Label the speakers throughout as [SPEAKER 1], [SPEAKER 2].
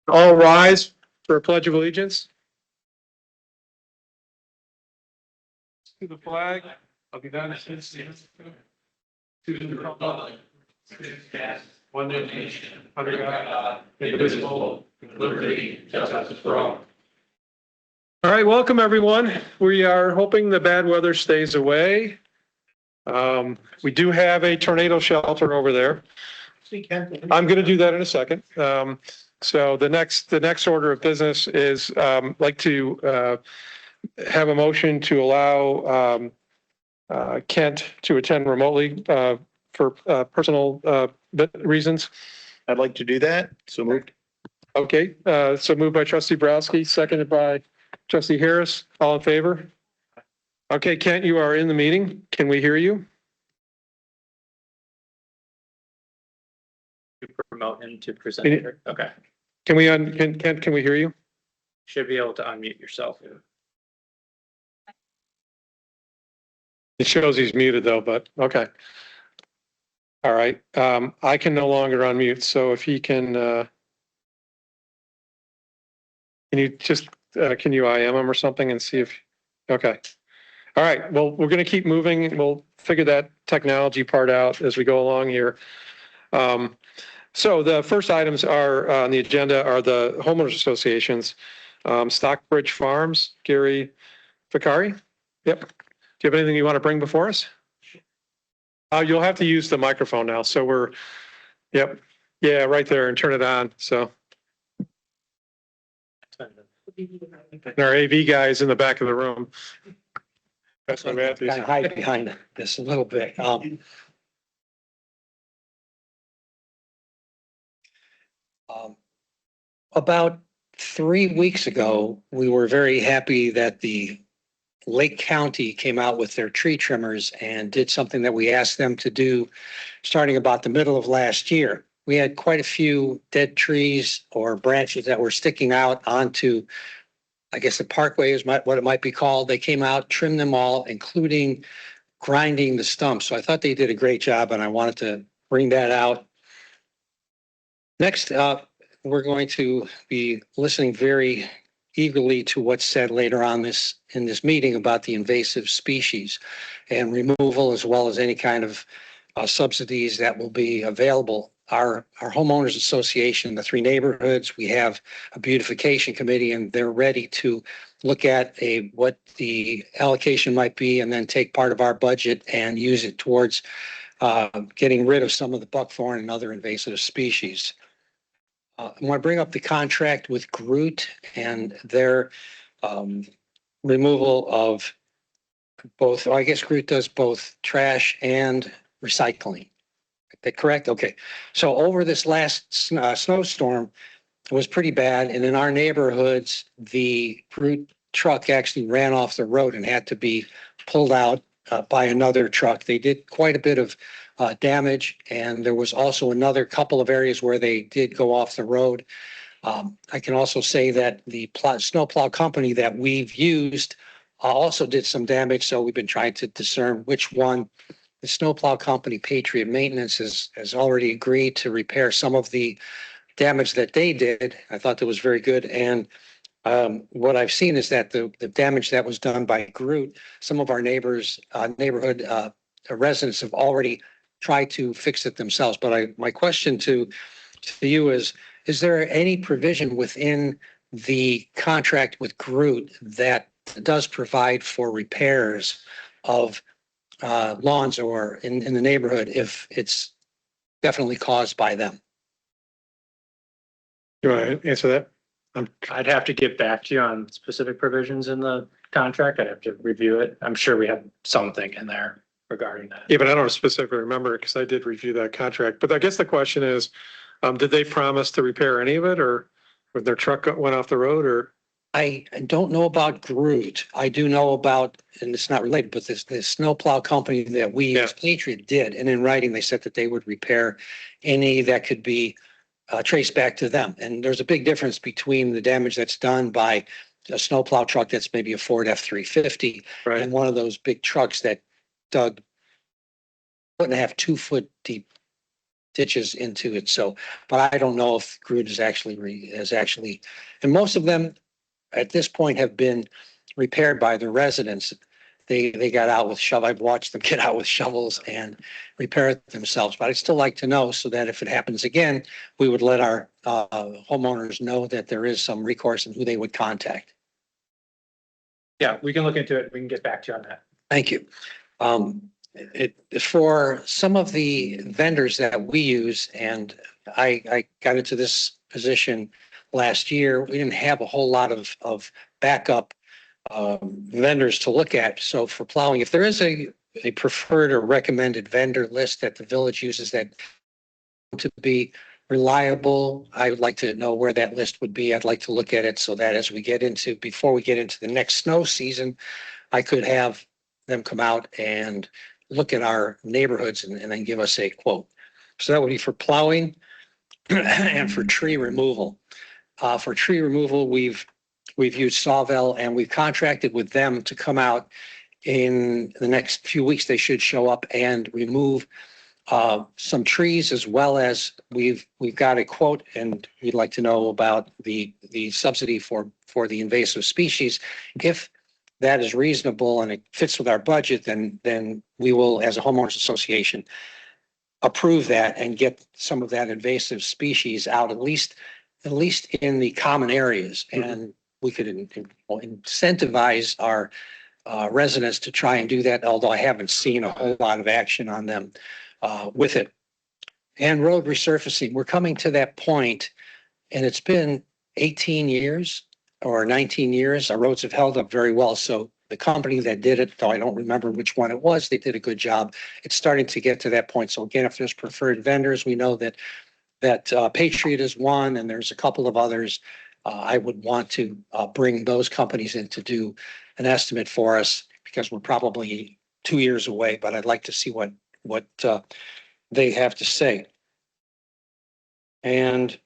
[SPEAKER 1] All rise for a pledge of allegiance. To the flag of the United States to the republic, one nation, under God, indivisible, with liberty and justice for all. All right, welcome everyone. We are hoping the bad weather stays away. We do have a tornado shelter over there. I'm going to do that in a second. So the next order of business is like to have a motion to allow Kent to attend remotely for personal reasons.
[SPEAKER 2] I'd like to do that. So moved.
[SPEAKER 1] Okay, so moved by trustee Browski, seconded by trustee Harris. All in favor? Okay, Kent, you are in the meeting. Can we hear you?
[SPEAKER 3] Promote him to present here. Okay.
[SPEAKER 1] Can we, Kent, can we hear you?
[SPEAKER 3] Should be able to unmute yourself.
[SPEAKER 1] It shows he's muted though, but okay. All right, I can no longer unmute, so if he can you just, can you IM him or something and see if, okay. All right, well, we're gonna keep moving. We'll figure that technology part out as we go along here. So the first items are on the agenda are the homeowners associations. Stockbridge Farms, Gary Vicari. Yep. Do you have anything you want to bring before us? You'll have to use the microphone now. So we're, yep. Yeah, right there and turn it on. So our AV guy is in the back of the room. That's what Matthews.
[SPEAKER 4] Kind of hide behind this a little bit. About 3 weeks ago, we were very happy that the Lake County came out with their tree trimmers and did something that we asked them to do starting about the middle of last year. We had quite a few dead trees or branches that were sticking out onto, I guess the parkway is what it might be called. They came out, trimmed them all, including grinding the stumps. So I thought they did a great job and I wanted to bring that out. Next up, we're going to be listening very eagerly to what's said later on in this meeting about the invasive species and removal, as well as any kind of subsidies that will be available. Our homeowners association, the 3 neighborhoods, we have a beautification committee and they're ready to look at what the allocation might be and then take part of our budget and use it towards getting rid of some of the buckthorn and other invasive species. I want to bring up the contract with Groot and their removal of both, I guess Groot does both trash and recycling. Is that correct? Okay. So over this last snowstorm, it was pretty bad. And in our neighborhoods, the Groot truck actually ran off the road and had to be pulled out by another truck. They did quite a bit of damage, and there was also another couple of areas where they did go off the road. I can also say that the snowplow company that we've used also did some damage, so we've been trying to discern which one. The snowplow company, Patriot Maintenance, has already agreed to repair some of the damage that they did. I thought that was very good, and what I've seen is that the damage that was done by Groot, some of our neighbors, neighborhood residents have already tried to fix it themselves. But my question to you is there any provision within the contract with Groot that does provide for repairs of lawns or in the neighborhood if it's definitely caused by them?
[SPEAKER 1] You want to answer that?
[SPEAKER 3] I'd have to get back to you on specific provisions in the contract. I'd have to review it. I'm sure we have something in there regarding that.
[SPEAKER 1] Yeah, but I don't specifically remember because I did review that contract. But I guess the question is, did they promise to repair any of it, or when their truck went off the road, or?
[SPEAKER 4] I don't know about Groot. I do know about, and it's not related, but this snowplow company that we use, Patriot, did. And in writing, they said that they would repair any that could be traced back to them. And there's a big difference between the damage that's done by a snowplow truck that's maybe a Ford F-350
[SPEAKER 1] Right.
[SPEAKER 4] and one of those big trucks that dug 1.5, 2 foot deep ditches into it. So, but I don't know if Groot is actually, and most of them at this point have been repaired by the residents. They got out with shovel. I've watched them get out with shovels and repair it themselves. But I'd still like to know so that if it happens again, we would let our homeowners know that there is some recourse and who they would contact.
[SPEAKER 3] Yeah, we can look into it. We can get back to you on that.
[SPEAKER 4] Thank you. For some of the vendors that we use, and I got into this position last year, we didn't have a whole lot of backup vendors to look at. So for plowing, if there is a preferred or recommended vendor list that the village uses that to be reliable, I would like to know where that list would be. I'd like to look at it so that before we get into the next snow season, I could have them come out and look at our neighborhoods and then give us a quote. So that would be for plowing and for tree removal. For tree removal, we've used Sawville and we've contracted with them to come out in the next few weeks. They should show up and remove some trees, as well as we've got a quote, and we'd like to know about the subsidy for the invasive species. If that is reasonable and it fits with our budget, then we will, as a homeowners association, approve that and get some of that invasive species out, at least in the common areas. And we could incentivize our residents to try and do that, although I haven't seen a whole lot of action on them with it. And road resurfacing, we're coming to that point, and it's been 18 years or 19 years. Our roads have held up very well. So the company that did it, though I don't remember which one it was, they did a good job. It's starting to get to that point. So again, if there's preferred vendors, we know that Patriot is one, and there's a couple of others. I would want to bring those companies in to do an estimate for us, because we're probably 2 years away, but I'd like to see what they have to say. And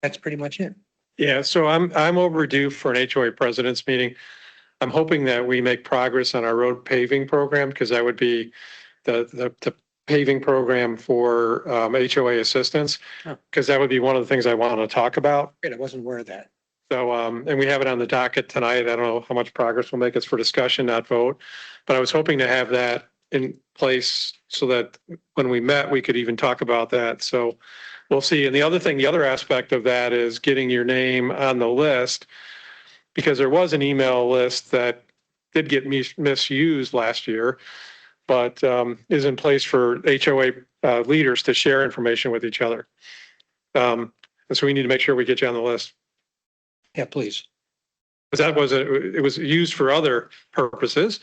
[SPEAKER 4] that's pretty much it.
[SPEAKER 1] Yeah, so I'm overdue for an HOA president's meeting. I'm hoping that we make progress on our road paving program, because that would be the paving program for HOA assistance, because that would be one of the things I want to talk about.
[SPEAKER 4] Great, I wasn't aware of that.
[SPEAKER 1] So, and we have it on the docket tonight. I don't know how much progress we'll make. It's for discussion, not vote. But I was hoping to have that in place so that when we met, we could even talk about that. So we'll see. And the other aspect of that is getting your name on the list, because there was an email list that did get misused last year, but is in place for HOA leaders to share information with each other. And so we need to make sure we get you on the list.
[SPEAKER 4] Yeah, please.
[SPEAKER 1] Because it was used for other purposes,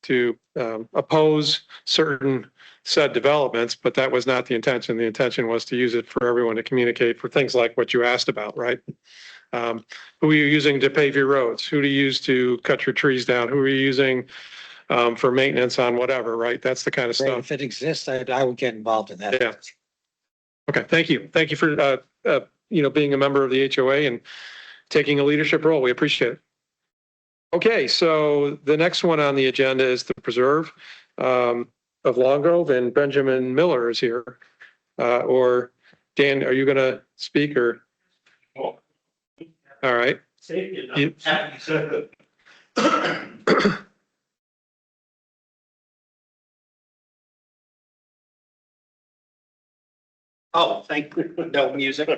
[SPEAKER 1] to oppose certain said developments, but that was not the intention. The intention was to use it for everyone to communicate for things like what you asked about, right? Who are you using to pave your roads? Who do you use to cut your trees down? Who are you using for maintenance on whatever, right? That's the kind of
[SPEAKER 4] Great.
[SPEAKER 1] stuff.
[SPEAKER 4] If it exists, I would get involved in that.
[SPEAKER 1] Yeah. Okay, thank you. Thank you for being a member of the HOA and taking a leadership role. We appreciate it. Okay, so the next one on the agenda is the preserve of Long Grove, and Benjamin Miller is here. Or Dan, are you going to speak or? All right.
[SPEAKER 2] Oh, thank you. No music.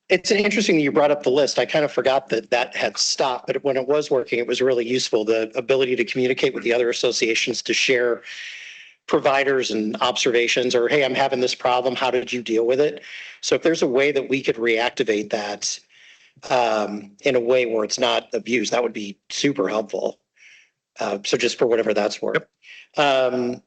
[SPEAKER 2] It's interesting that you brought up the list. I kind of forgot that had stopped, but when it was working, it was really useful. The ability to communicate with the other associations, to share providers and observations, or, hey, I'm having this problem. How did you deal with it? So if there's a way that we could reactivate that in a way where it's not abused, that would be super helpful. So just for whatever that's worth. Yep.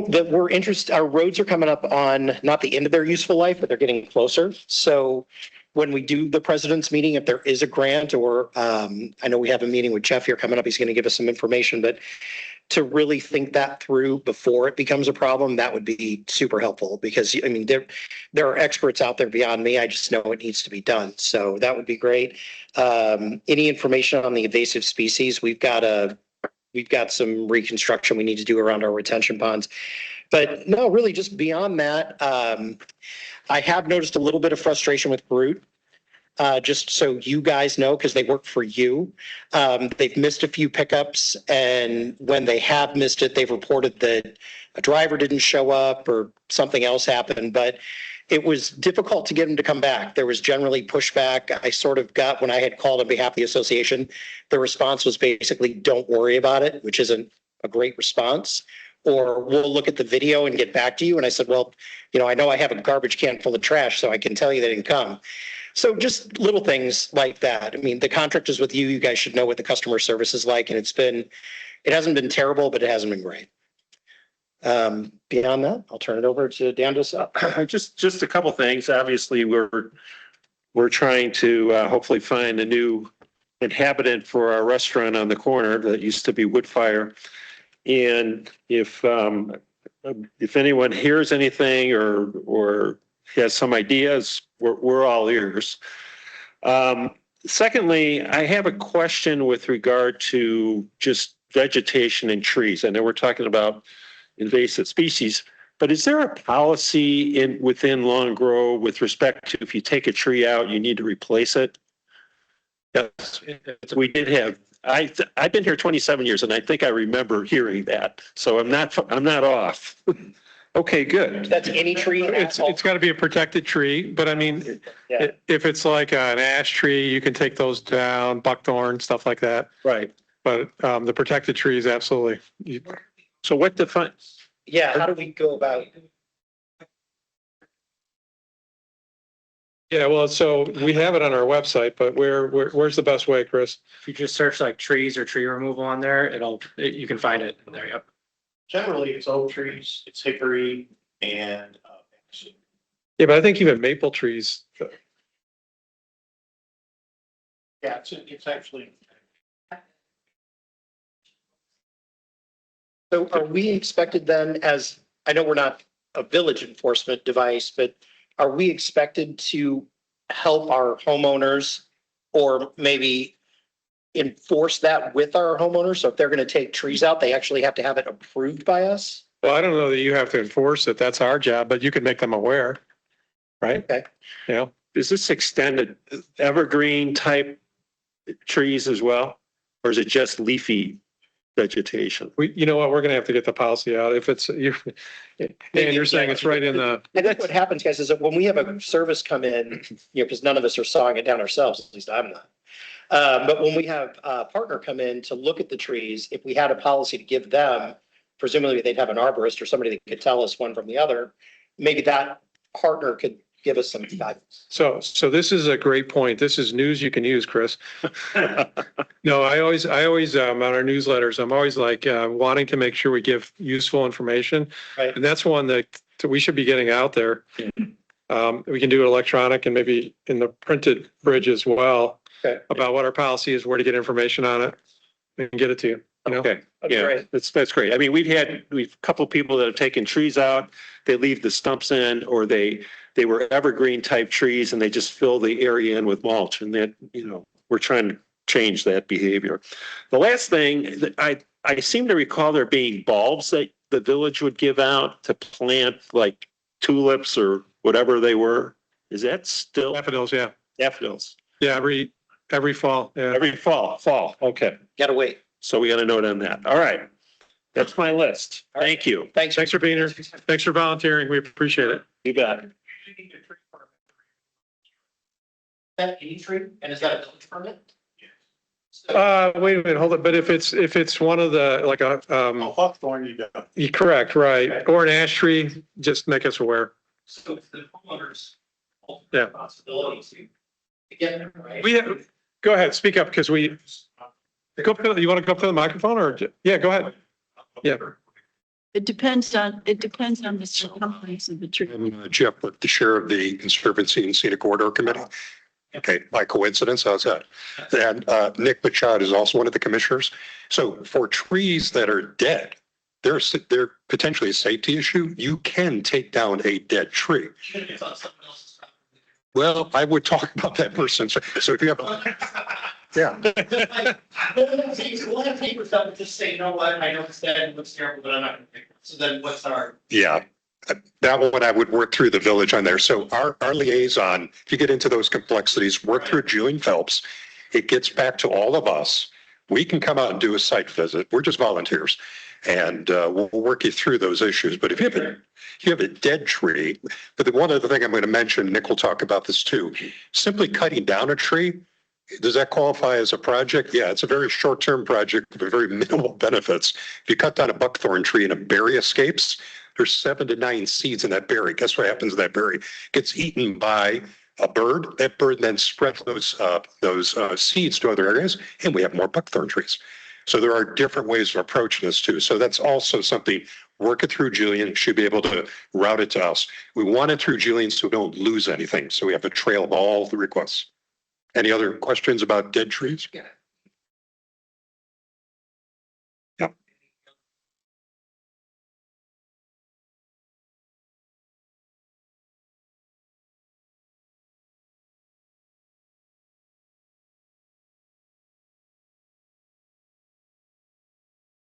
[SPEAKER 2] That we're interested, our roads are coming up on not the end of their useful life, but they're getting closer. So when we do the president's meeting, if there is a grant, or I know we have a meeting with Jeff here coming up, he's going to give us some information, but to really think that through before it becomes a problem, that would be super helpful, because I mean, there are experts out there beyond me. I just know it needs to be done. So that would be great. Any information on the invasive species, we've got some reconstruction we need to do around our retention ponds. But no, really just beyond that, I have noticed a little bit of frustration with Brute. Just so you guys know, because they work for you. They've missed a few pickups, and when they have missed it, they've reported that a driver didn't show up or something else happened, but it was difficult to get them to come back. There was generally pushback. I sort of got, when I had called on behalf of the association, the response was basically, don't worry about it, which isn't a great response. Or we'll look at the video and get back to you. And I said, well, I know I have a garbage can full of trash, so I can tell you they didn't come. So just little things like that. I mean, the contract is with you. You guys should know what the customer service is like. And it hasn't been terrible, but it hasn't been great. Beyond that, I'll turn it over to Dan Dosal.
[SPEAKER 5] Just a couple things. Obviously, we're trying to hopefully find a new inhabitant for our restaurant on the corner that used to be Woodfire. And if anyone hears anything or has some ideas, we're all ears. Secondly, I have a question with regard to just vegetation and trees. I know we're talking about invasive species, but is there a policy within Long Grove with respect to if you take a tree out, you need to replace it? Yes, we did have. I've been here 27 years, and I think I remember hearing that. So I'm not off. Okay, good.
[SPEAKER 2] That's any tree.
[SPEAKER 1] It's got to be a protected tree, but I mean,
[SPEAKER 2] Yeah.
[SPEAKER 1] if it's like an ash tree, you can take those down, buckthorn, stuff like that.
[SPEAKER 5] Right.
[SPEAKER 1] But the protected trees, absolutely.
[SPEAKER 5] So what defines?
[SPEAKER 2] Yeah, how do we go about?
[SPEAKER 1] Yeah, well, so we have it on our website, but where's the best way, Chris?
[SPEAKER 3] If you just search like trees or tree removal on there, you can find it in there. Yep.
[SPEAKER 6] Generally, it's oak trees, it's hickory, and
[SPEAKER 1] Yeah, but I think even maple trees,
[SPEAKER 6] yeah, it's actually.
[SPEAKER 2] So are we expected then, as, I know we're not a village enforcement device, but are we expected to help our homeowners or maybe enforce that with our homeowners? So if they're going to take trees out, they actually have to have it approved by us?
[SPEAKER 1] well, I don't know that you have to enforce it. That's our job, but you can make them aware. Right?
[SPEAKER 2] Okay.
[SPEAKER 1] Yeah.
[SPEAKER 5] Is this extended evergreen type trees as well? Or is it just leafy vegetation?
[SPEAKER 1] You know what, we're gonna have to get the policy out. If it's, you're saying it's right in the,
[SPEAKER 2] I think what happens, guys, is that when we have a service come in, because none of us are sawing it down ourselves, at least I'm not. But when we have a partner come in to look at the trees, if we had a policy to give them, presumably they'd have an arborist or somebody that could tell us one from the other. Maybe that partner could give us some guidance.
[SPEAKER 1] so this is a great point. This is news you can use, Chris. No, I always, on our newsletters, I'm always like, wanting to make sure we give useful information.
[SPEAKER 2] Right.
[SPEAKER 1] And that's one that we should be getting out there. We can do it electronic and maybe in the printed bridge as well.
[SPEAKER 2] Okay.
[SPEAKER 1] About what our policy is, where to get information on it and get it to you.
[SPEAKER 5] Okay,
[SPEAKER 2] That'd be
[SPEAKER 5] yeah,
[SPEAKER 2] great.
[SPEAKER 5] that's great. I mean, we've a couple of people that have taken trees out, they leave the stumps in, or they were evergreen type trees and they just fill the area in with mulch, and that, we're trying to change that behavior. The last thing that I seem to recall there being bulbs that the village would give out to plant like tulips or whatever they were. Is that still
[SPEAKER 1] Daffodils, yeah.
[SPEAKER 5] daffodils?
[SPEAKER 1] Yeah, every fall, yeah.
[SPEAKER 5] Every fall, okay.
[SPEAKER 2] Gotta wait.
[SPEAKER 5] So we got a note on that. All right. That's my list. Thank you.
[SPEAKER 2] Thanks.
[SPEAKER 1] Thanks for being here. Thanks for volunteering. We appreciate it.
[SPEAKER 5] You bet.
[SPEAKER 2] That any tree, and is that a village permit?
[SPEAKER 1] Wait a minute, hold it. But if it's one of the, like a,
[SPEAKER 6] Hawthorne, you go.
[SPEAKER 1] you're correct, right. Or an ash tree, just make us aware.
[SPEAKER 2] So it's the homeowners.
[SPEAKER 1] Yeah.
[SPEAKER 2] Responsibilities to get them, right?
[SPEAKER 1] We have, go ahead, speak up because you want to go up to the microphone or, yeah, go ahead. Yeah.
[SPEAKER 7] It depends on the circumference of the tree.
[SPEAKER 8] I'm Jeff, with the chair of the Conservancy and Scenic Corridor Committee. Okay, by coincidence, how's that? And Nick Bachad is also one of the commissioners. So for trees that are dead, they're potentially a safety issue. You can take down a dead tree. Well, I would talk about that person. So if you have, Yeah.
[SPEAKER 6] We'll have papers up, just say, you know what, I noticed that, it looks terrible, but I'm not gonna pick it. So then what's our?
[SPEAKER 8] Yeah. That one I would work through the village on there. So our liaison, if you get into those complexities, work through Julian Phelps. It gets back to all of us. We can come out and do a site visit. We're just volunteers. And we'll work you through those issues. But if you have a dead tree, but the one other thing I'm going to mention, Nick will talk about this too, simply cutting down a tree, does that qualify as a project? Yeah, it's a very short-term project with very minimal benefits. If you cut down a buckthorn tree and a berry escapes, there's 7 to 9 seeds in that berry. Guess what happens to that berry? Gets eaten by a bird. That bird then spreads those seeds to other areas, and we have more buckthorn trees. So there are different ways of approaching this too. So that's also something, work it through Julian, should be able to route it to us. We want it through Julian so we don't lose anything. So we have a trail of all the requests. Any other questions about dead trees?
[SPEAKER 4] Yeah.
[SPEAKER 8] Yep.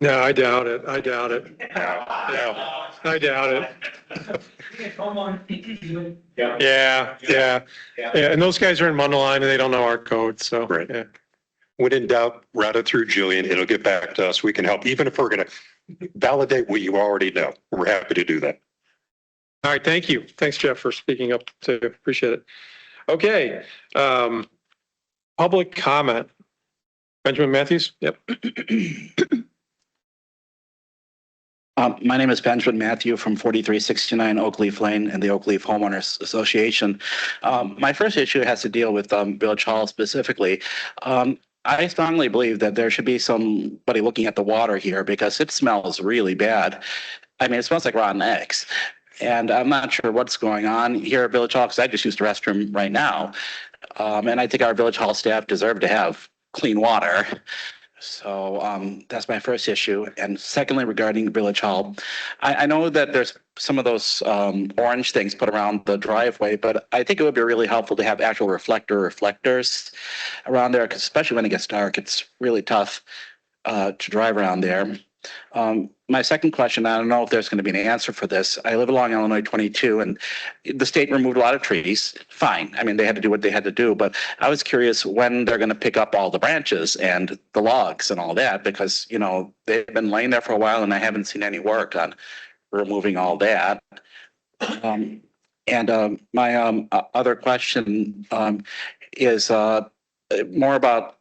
[SPEAKER 1] No, I doubt it. I doubt it.
[SPEAKER 8] Yeah.
[SPEAKER 1] I doubt it.
[SPEAKER 6] Yeah.
[SPEAKER 1] Yeah, yeah. Yeah, and those guys are in Mundaline and they don't know our code, so.
[SPEAKER 8] Right.
[SPEAKER 1] Yeah.
[SPEAKER 8] When in doubt, route it through Julian. It'll get back to us. We can help, even if we're going to validate what you already know. We're happy to do that.
[SPEAKER 1] All right, thank you. Thanks, Jeff, for speaking up too. Appreciate it. Okay. Public comment. Benjamin Matthews? Yep.
[SPEAKER 9] My name is Benjamin Matthew from 4369 Oak Leaf Lane and the Oak Leaf Homeowners Association. My first issue has to deal with Village Hall specifically. I strongly believe that there should be somebody looking at the water here because it smells really bad. I mean, it smells like rotten eggs. And I'm not sure what's going on here at Village Hall because I just used the restroom right now. And I think our Village Hall staff deserve to have clean water. So that's my first issue. And secondly, regarding Village Hall, I know that there's some of those orange things put around the driveway, but I think it would be really helpful to have actual reflectors around there, because especially when it gets dark, it's really tough to drive around there. My second question, I don't know if there's going to be an answer for this. I live along Illinois 22 and the state removed a lot of trees. Fine. I mean, they had to do what they had to do, but I was curious when they're going to pick up all the branches and the logs and all that, because, you know, they've been laying there for a while and I haven't seen any work on removing all that. My other question is more about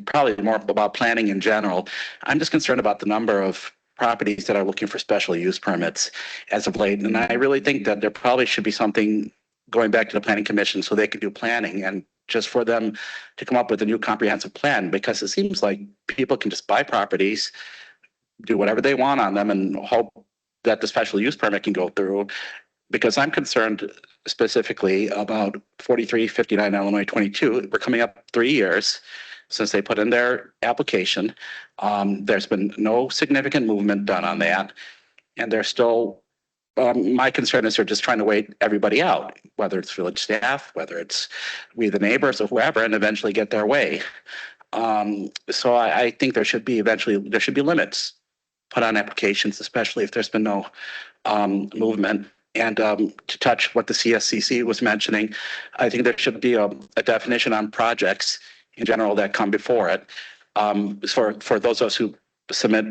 [SPEAKER 9] probably more about planning in general. I'm just concerned about the number of properties that are looking for special use permits as of late. And I really think that there probably should be something going back to the planning commission so they can do planning and just for them to come up with a new comprehensive plan, because it seems like people can just buy properties, do whatever they want on them and hope that the special use permit can go through. Because I'm concerned specifically about 4359 Illinois 22. We're coming up 3 years since they put in their application. There's been no significant movement done on that. And they're still, my concern is they're just trying to wait everybody out, whether it's village staff, whether it's we, the neighbors or whoever, and eventually get their way. So I think there should be limits put on applications, especially if there's been no movement. And to touch what the CSCC was mentioning, I think there should be a definition on projects in general that come before it. For those of us who submit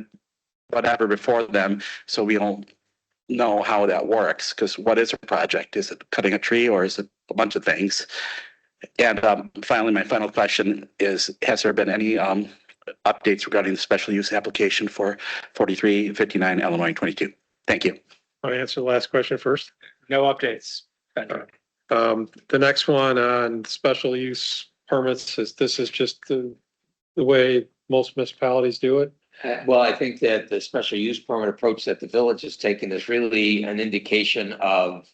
[SPEAKER 9] whatever before them, so we don't know how that works. Because what is a project? Is it cutting a tree or is it a bunch of things? And finally, my final question is: has there been any updates regarding the special use application for 4359 Illinois 22? Thank you.
[SPEAKER 1] I'll answer the last question first.
[SPEAKER 3] No updates. Benjamin.
[SPEAKER 1] The next one on special use permits is this is just the way most municipalities do it.
[SPEAKER 10] Well, I think that the special use permit approach that the village is taking is really an indication of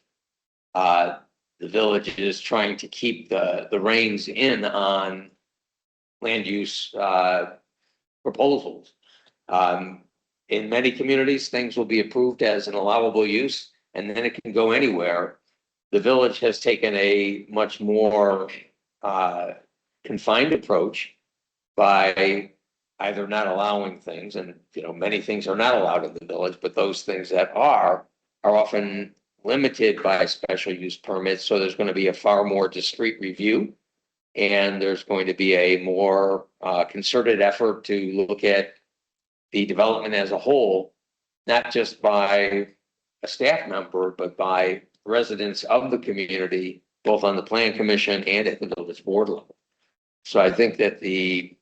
[SPEAKER 10] the village is trying to keep the reins in on land use proposals. In many communities, things will be approved as an allowable use, and then it can go anywhere. The village has taken a much more confined approach by either not allowing things, and, many things are not allowed in the village, but those things that are often limited by special use permits, so there's going to be a far more discreet review. And there's going to be a more concerted effort to look at the development as a whole, not just by a staff member, but by residents of the community, both on the plan commission and at the village board level. So I think that the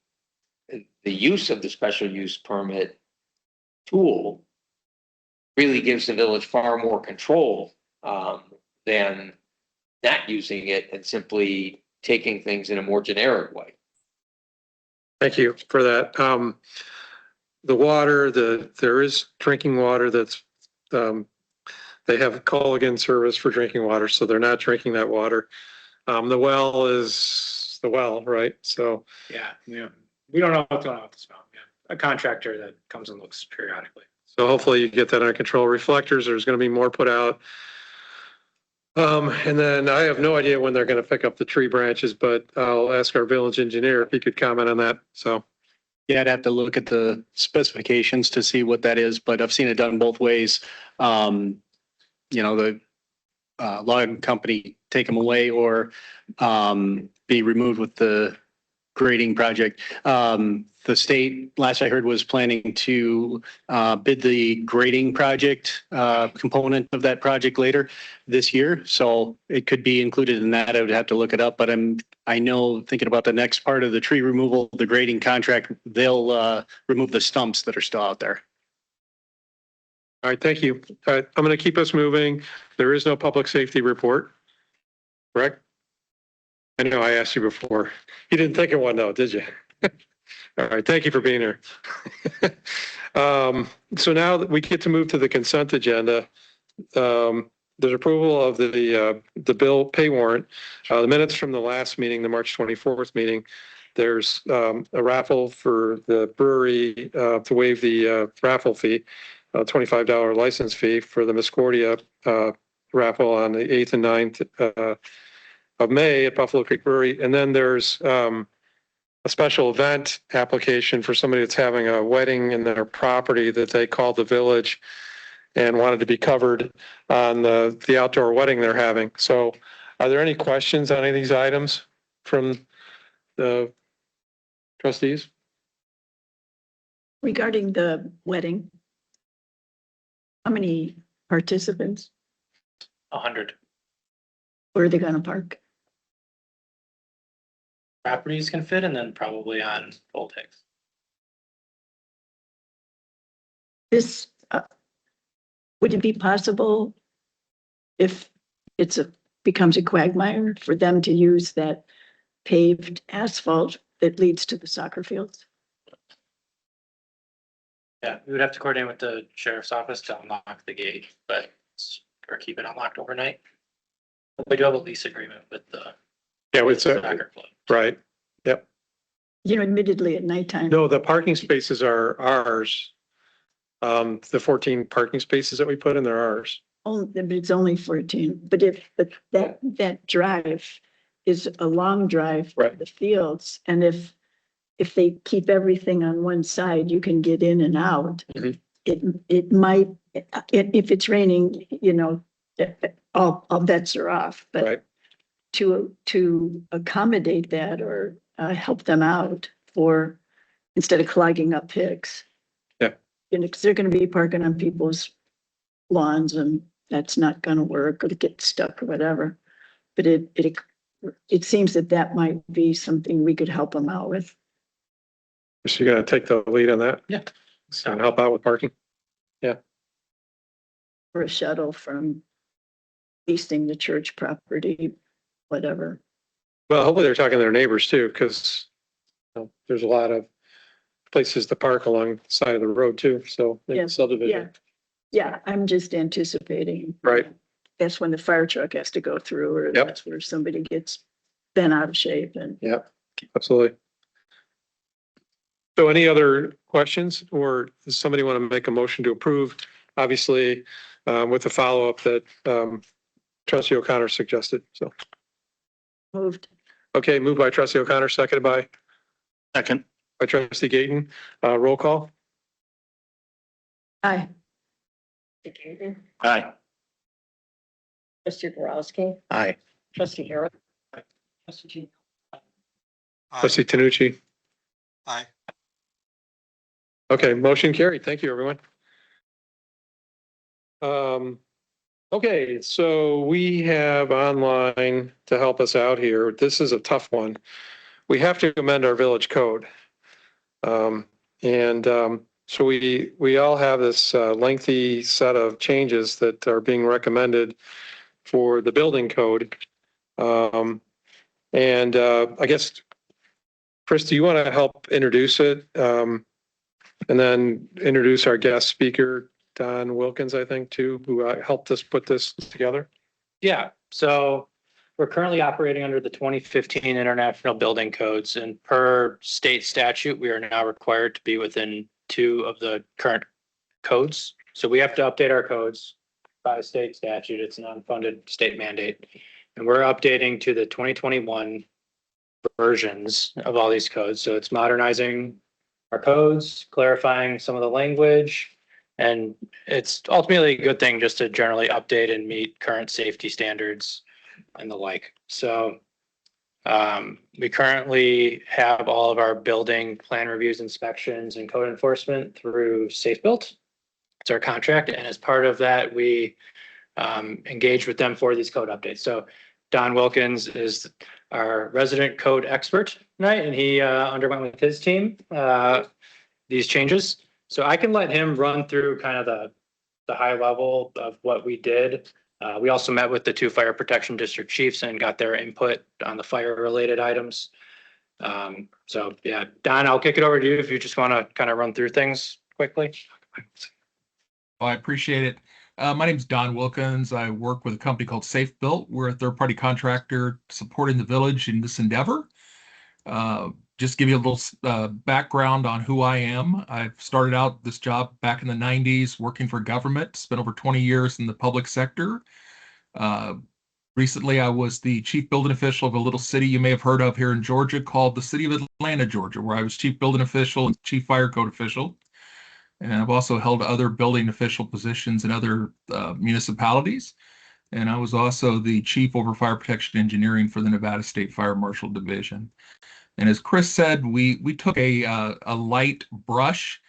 [SPEAKER 10] use of the special use permit tool really gives the village far more control than not using it and simply taking things in a more generic way.
[SPEAKER 1] Thank you for that. The water, there is drinking water that's, they have Culligan service for drinking water, so they're not drinking that water. The well is the well, right? So,
[SPEAKER 3] Yeah, we don't know what's going on with this mountain. A contractor that comes and looks periodically.
[SPEAKER 1] so hopefully you get that under control. Reflectors, there's going to be more put out. And then I have no idea when they're going to pick up the tree branches, but I'll ask our village engineer if he could comment on that. So,
[SPEAKER 11] Yeah, I'd have to look at the specifications to see what that is, but I've seen it done both ways. The log company take them away or be removed with the grading project. The state, last I heard, was planning to bid the grading project component of that project later this year. So it could be included in that. I would have to look it up, but I know, thinking about the next part of the tree removal, the grading contract, they'll remove the stumps that are still out there.
[SPEAKER 1] all right, thank you. All right, I'm going to keep us moving. There is no public safety report, correct? I know I asked you before. You didn't think of one though, did you? All right, thank you for being here. So now that we get to move to the consent agenda, there's approval of the bill pay warrant. The minutes from the last meeting, the March 24th meeting, there's a raffle for the brewery to waive the raffle fee, $25 license fee for the Miscordia raffle on the 8th and 9th of May at Buffalo Creek Brewery. And then there's a special event application for somebody that's having a wedding in their property that they called the village and wanted to be covered on the outdoor wedding they're having. So are there any questions on any of these items from the trustees?
[SPEAKER 7] Regarding the wedding, how many participants?
[SPEAKER 3] 100
[SPEAKER 7] Where are they going to park?
[SPEAKER 3] properties can fit, and then probably on Voltex.
[SPEAKER 7] This, would it be possible if becomes a quagmire for them to use that paved asphalt that leads to the soccer fields?
[SPEAKER 3] Yeah, we would have to coordinate with the sheriff's office to unlock the gate, or keep it unlocked overnight. We do have a lease agreement with the
[SPEAKER 1] Yeah, it's
[SPEAKER 3] soccer club.
[SPEAKER 1] right. Yep.
[SPEAKER 7] Admittedly at nighttime.
[SPEAKER 1] No, the parking spaces are ours. The 14 parking spaces that we put in, they're ours.
[SPEAKER 7] It's only 14, but that drive is a long drive for
[SPEAKER 1] Right.
[SPEAKER 7] the fields, and if they keep everything on one side, you can get in and out.
[SPEAKER 1] Mhm.
[SPEAKER 7] It might, if it's raining, all bets are off, but
[SPEAKER 1] Right.
[SPEAKER 7] to accommodate that or help them out for, instead of clogging up picks.
[SPEAKER 1] Yeah.
[SPEAKER 7] Because they're gonna be parking on people's lawns and that's not gonna work, or to get stuck or whatever. But it seems that might be something we could help them out with.
[SPEAKER 1] So you're gonna take the lead on that
[SPEAKER 3] Yeah.
[SPEAKER 1] and help out with parking?
[SPEAKER 7] For a shuttle from leasing the church property, whatever.
[SPEAKER 1] Well, hopefully they're talking to their neighbors too, because there's a lot of places to park along the side of the road too, so.
[SPEAKER 7] Yeah,
[SPEAKER 1] Subdivision.
[SPEAKER 7] Yeah, I'm just anticipating.
[SPEAKER 1] Right.
[SPEAKER 7] That's when the fire truck has to go through, or
[SPEAKER 1] Yep.
[SPEAKER 7] that's where somebody gets bent out of shape and.
[SPEAKER 1] Yep, absolutely. So any other questions, or does somebody want to make a motion to approve? Obviously, with the follow-up that trustee O'Connor suggested, so.
[SPEAKER 7] Moved.
[SPEAKER 1] Okay, moved by trustee O'Connor, seconded by
[SPEAKER 11] Second.
[SPEAKER 1] by trustee Gayton. Roll call.
[SPEAKER 7] Aye.
[SPEAKER 9] Aye.
[SPEAKER 7] Trustee Borowski,
[SPEAKER 2] Aye.
[SPEAKER 7] trustee Harris. Trustee
[SPEAKER 1] Trustee Tanucci.
[SPEAKER 8] Aye.
[SPEAKER 1] Okay, motion carried. Thank you, everyone. Okay, so we have online to help us out here. This is a tough one. We have to amend our village code. So we all have this lengthy set of changes that are being recommended for the building code. I guess, Chris, do you want to help introduce it? And then introduce our guest speaker, Don Wilkins, I think, too, who helped us put this together.
[SPEAKER 3] Yeah, so we're currently operating under the 2015 International Building Codes, and per state statute, we are now required to be within 2 of the current codes. So we have to update our codes by state statute. It's an unfunded state mandate. And we're updating to the 2021 versions of all these codes. So it's modernizing our codes, clarifying some of the language, and it's ultimately a good thing just to generally update and meet current safety standards and the like. So we currently have all of our building plan reviews, inspections, and code enforcement through Safe Built. It's our contract, and as part of that, we engage with them for these code updates. So Don Wilkins is our resident code expert tonight, and he underwent with his team these changes. So I can let him run through kind of the high level of what we did. We also met with the 2 fire protection district chiefs and got their input on the fire related items. So yeah, Don, I'll kick it over to you if you just want to kind of run through things quickly.
[SPEAKER 12] Well, I appreciate it. My name's Don Wilkins. I work with a company called Safe Built. We're a third-party contractor supporting the village in this endeavor. Just give you a little background on who I am. I've started out this job back in the 90s working for government, spent over 20 years in the public sector. Recently, I was the chief building official of a little city you may have heard of here in Georgia called the City of Atlanta, Georgia, where I was chief building official and chief fire code official. And I've also held other building official positions in other municipalities. And I was also the chief over fire protection engineering for the Nevada State Fire Marshal Division. And as Chris said, we took a light brush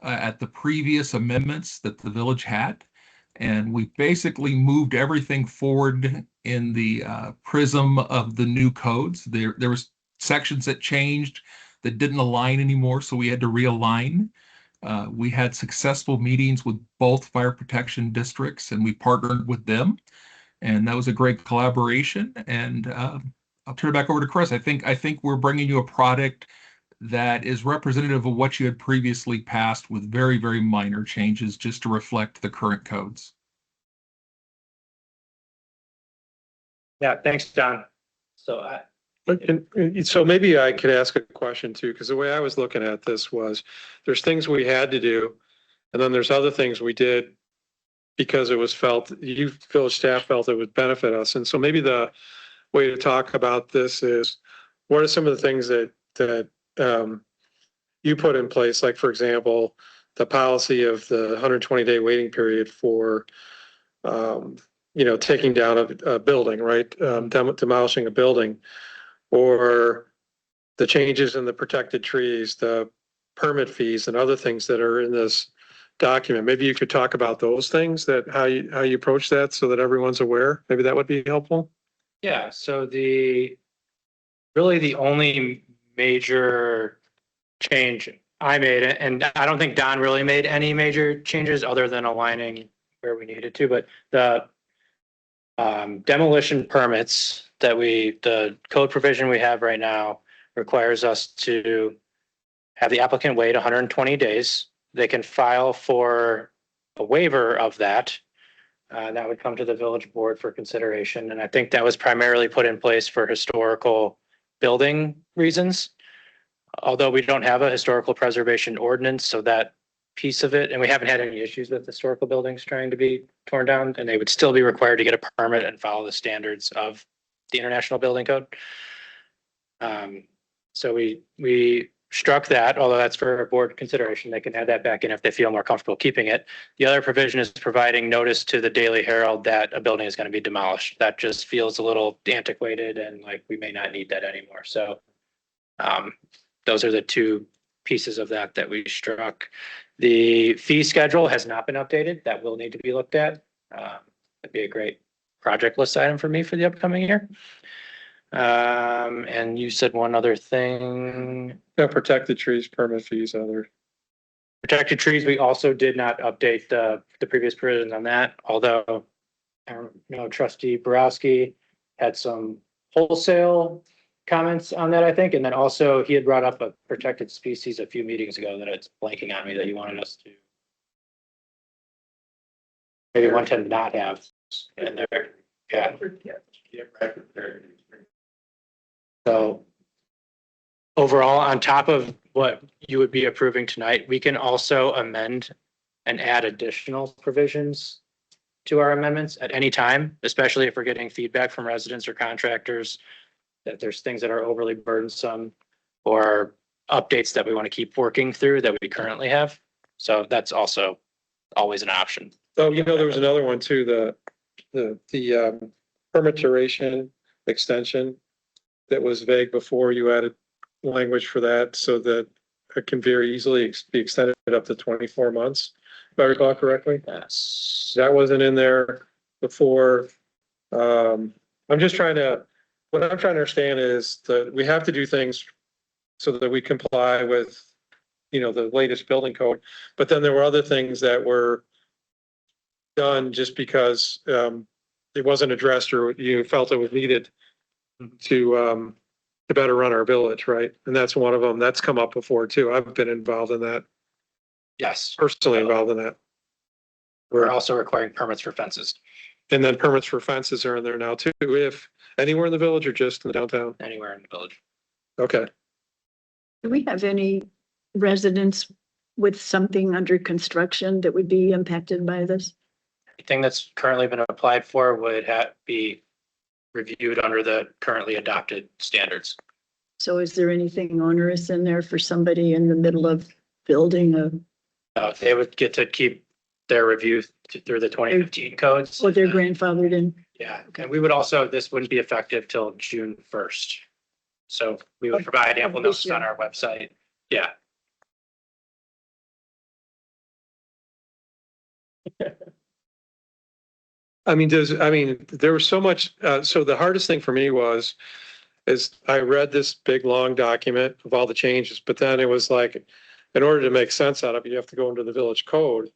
[SPEAKER 12] at the previous amendments that the village had. And we basically moved everything forward in the prism of the new codes. There was sections that changed that didn't align anymore, so we had to realign. We had successful meetings with both fire protection districts, and we partnered with them. And that was a great collaboration. And I'll turn it back over to Chris. I think we're bringing you a product that is representative of what you had previously passed with very, very minor changes just to reflect the current codes.
[SPEAKER 3] Yeah, thanks, Don. So
[SPEAKER 1] So maybe I could ask a question too, because the way I was looking at this was there's things we had to do, and then there's other things we did because it was felt, you village staff felt it would benefit us. And so maybe the way to talk about this is what are some of the things that you put in place? Like, for example, the policy of the 120-day waiting period for, taking down a building, right? Demolishing a building, or the changes in the protected trees, the permit fees and other things that are in this document. Maybe you could talk about those things, that how you approach that so that everyone's aware. Maybe that would be helpful.
[SPEAKER 3] yeah, so really the only major change I made, and I don't think Don really made any major changes other than aligning where we needed to, but the demolition permits that the code provision we have right now requires us to have the applicant wait 120 days. They can file for a waiver of that. That would come to the village board for consideration. And I think that was primarily put in place for historical building reasons. Although we don't have a historical preservation ordinance, so that piece of it, and we haven't had any issues with historical buildings trying to be torn down, and they would still be required to get a permit and follow the standards of the International Building Code. So we struck that, although that's for board consideration. They can add that back in if they feel more comfortable keeping it. The other provision is providing notice to the Daily Herald that a building is going to be demolished. That just feels a little antiquated and like we may not need that anymore. So those are the two pieces of that that we struck. The fee schedule has not been updated. That will need to be looked at. That'd be a great project list item for me for the upcoming year. And you said one other thing.
[SPEAKER 1] Yeah, protected trees, permit fees, other.
[SPEAKER 3] Protected trees, we also did not update the previous provisions on that, although I don't know, trustee Borowski had some wholesale comments on that, I think. And then also he had brought up a protected species a few meetings ago that it's blanking on me that you wanted us to maybe want to not have in there. Yeah. So overall, on top of what you would be approving tonight, we can also amend and add additional provisions to our amendments at any time, especially if we're getting feedback from residents or contractors that there's things that are overly burdensome or updates that we want to keep working through that we currently have. So that's also always an option.
[SPEAKER 1] Oh, there was another one too, the permit duration extension that was vague before. You added language for that so that it can very easily be extended up to 24 months, if I recall correctly.
[SPEAKER 3] Yes.
[SPEAKER 1] That wasn't in there before. What I'm trying to understand is that we have to do things so that we comply with, the latest building code. But then there were other things that were done just because it wasn't addressed or you felt it was needed to better run our village, right? And that's one of them. That's come up before too. I've been involved in that,
[SPEAKER 3] Yes.
[SPEAKER 1] personally involved in that.
[SPEAKER 3] We're also requiring permits for fences
[SPEAKER 1] And then permits for fences are in there now too, if anywhere in the village or just in the downtown.
[SPEAKER 3] anywhere in the village.
[SPEAKER 1] Okay.
[SPEAKER 7] Do we have any residents with something under construction that would be impacted by this?
[SPEAKER 3] Anything that's currently been applied for would be reviewed under the currently adopted standards.
[SPEAKER 7] So is there anything onerous in there for somebody in the middle of building
[SPEAKER 3] They would get to keep their review through the 2015 codes.
[SPEAKER 7] or they're grandfathered in?
[SPEAKER 3] Yeah, and we would also, this wouldn't be effective till June 1st. So we would provide ample
[SPEAKER 7] This
[SPEAKER 3] notice on our website. Yeah.
[SPEAKER 1] There was so much, so the hardest thing for me is I read this big, long document of all the changes, but then it was like, in order to make sense out of it, you have to go into the village code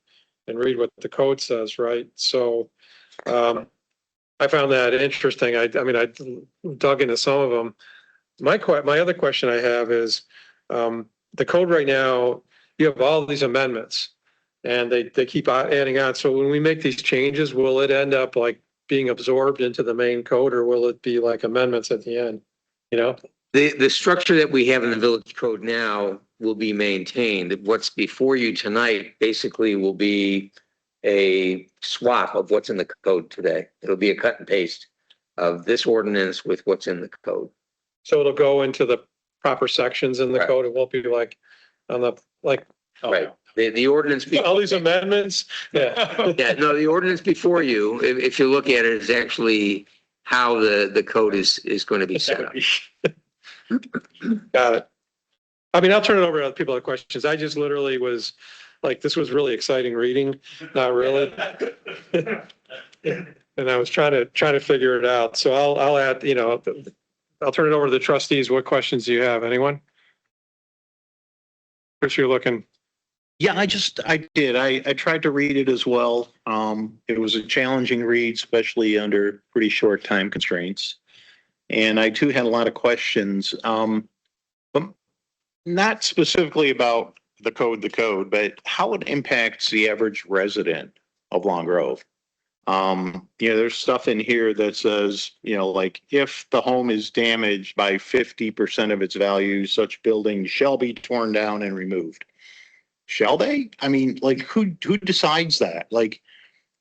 [SPEAKER 1] and read what the code says, right? So, I found that interesting. I dug into some of them. My other question I have is, the code right now, you have all these amendments and they keep adding on. So when we make these changes, will it end up like being absorbed into the main code or will it be like amendments at the end?
[SPEAKER 10] The structure that we have in the village code now will be maintained. What's before you tonight basically will be a swap of what's in the code today. It'll be a cut and paste of this ordinance with what's in the code.
[SPEAKER 1] So it'll go into the proper sections in the
[SPEAKER 10] Right.
[SPEAKER 1] code. It won't be like on the, like,
[SPEAKER 10] Right. The ordinance.
[SPEAKER 1] all these amendments. Yeah.
[SPEAKER 10] Yeah, no, the ordinance before you, if you look at it, is actually how the code is going to be set up.
[SPEAKER 1] Got it. I'll turn it over to other people that have questions. I just literally was like, this was really exciting reading, not really. And I was trying to figure it out. So I'll add, I'll turn it over to the trustees. What questions do you have? Anyone? Chris, you're looking.
[SPEAKER 2] Yeah, I did. I tried to read it as well. It was a challenging read, especially under pretty short time constraints. And I too had a lot of questions, but not specifically about the code, but how it impacts the average resident of Long Grove. There's stuff in here that says, like if the home is damaged by 50% of its value, such building shall be torn down and removed. Shall they? Who decides that?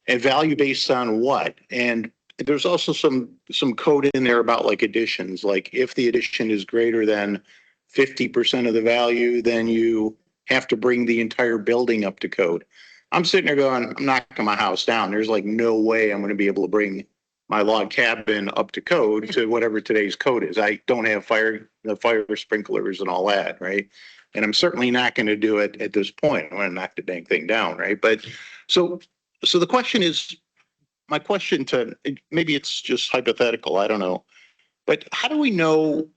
[SPEAKER 2] And value based on what? And there's also some code in there about like additions, like if the addition is greater than
[SPEAKER 13] 50% of the value, then you have to bring the entire building up to code. I'm sitting there going, I'm knocking my house down. There's like no way I'm going to be able to bring my log cabin up to code to whatever today's code is. I don't have the fire sprinklers and all that, right? And I'm certainly not going to do it at this point. I'm going to knock the dang thing down, right? But so the question is, my question to, maybe it's just hypothetical, I don't know. But how do we know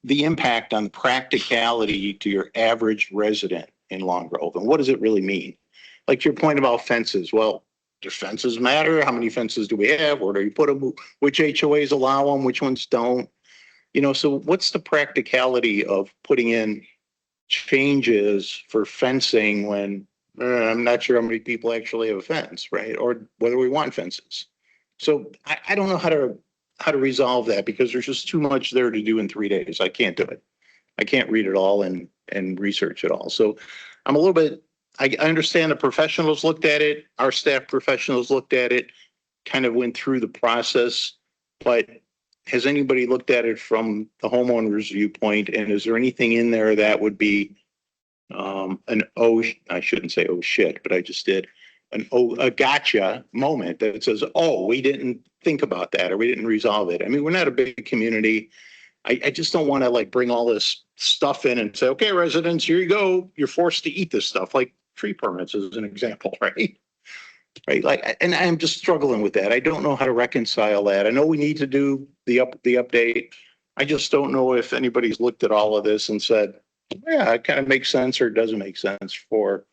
[SPEAKER 13] the impact on practicality to your average resident in Long Grove? And what does it really mean? Like your point about fences, well, do fences matter? How many fences do we have? Where do you put them? Which HOAs allow them? Which ones don't? You know, so what's the practicality of putting in changes for fencing when I'm not sure how many people actually have a fence, right? Or whether we want fences. So I don't know how to resolve that because there's just too much there to do in 3 days. I can't do it. I can't read it all and research it all. So I'm a little bit, I understand the professionals looked at it. Our staff professionals looked at it, kind of went through the process, but has anybody looked at it from the homeowner's viewpoint? And is there anything in there that would be I shouldn't say, oh shit, but I just did a gotcha moment that says, oh, we didn't think about that or we didn't resolve it. I mean, we're not a big community. I just don't want to like bring all this stuff in and say, okay, residents, here you go. You're forced to eat this stuff, like tree permits as an example, right? Right. Like, and I'm just struggling with that. I don't know how to reconcile that. I know we need to do the update. I just don't know if anybody's looked at all of this and said, yeah, it kind of makes sense or doesn't make sense for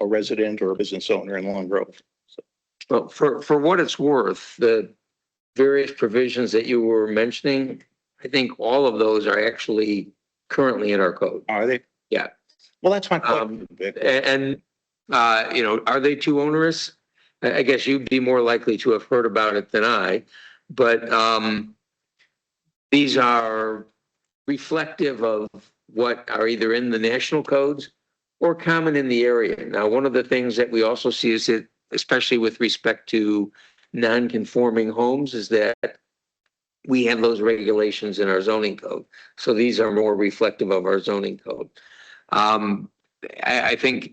[SPEAKER 13] a resident or a business owner in Long Grove. So.
[SPEAKER 10] Well, for what it's worth, the various provisions that you were mentioning, I think all of those are actually currently in our code.
[SPEAKER 13] Are they?
[SPEAKER 10] Yeah.
[SPEAKER 13] Well, that's my question.
[SPEAKER 10] You know, are they too onerous? I guess you'd be more likely to have heard about it than I, but these are reflective of what are either in the national codes or common in the area. Now, one of the things that we also see is that, especially with respect to non-conforming homes, is that we have those regulations in our zoning code. So these are more reflective of our zoning code. I think,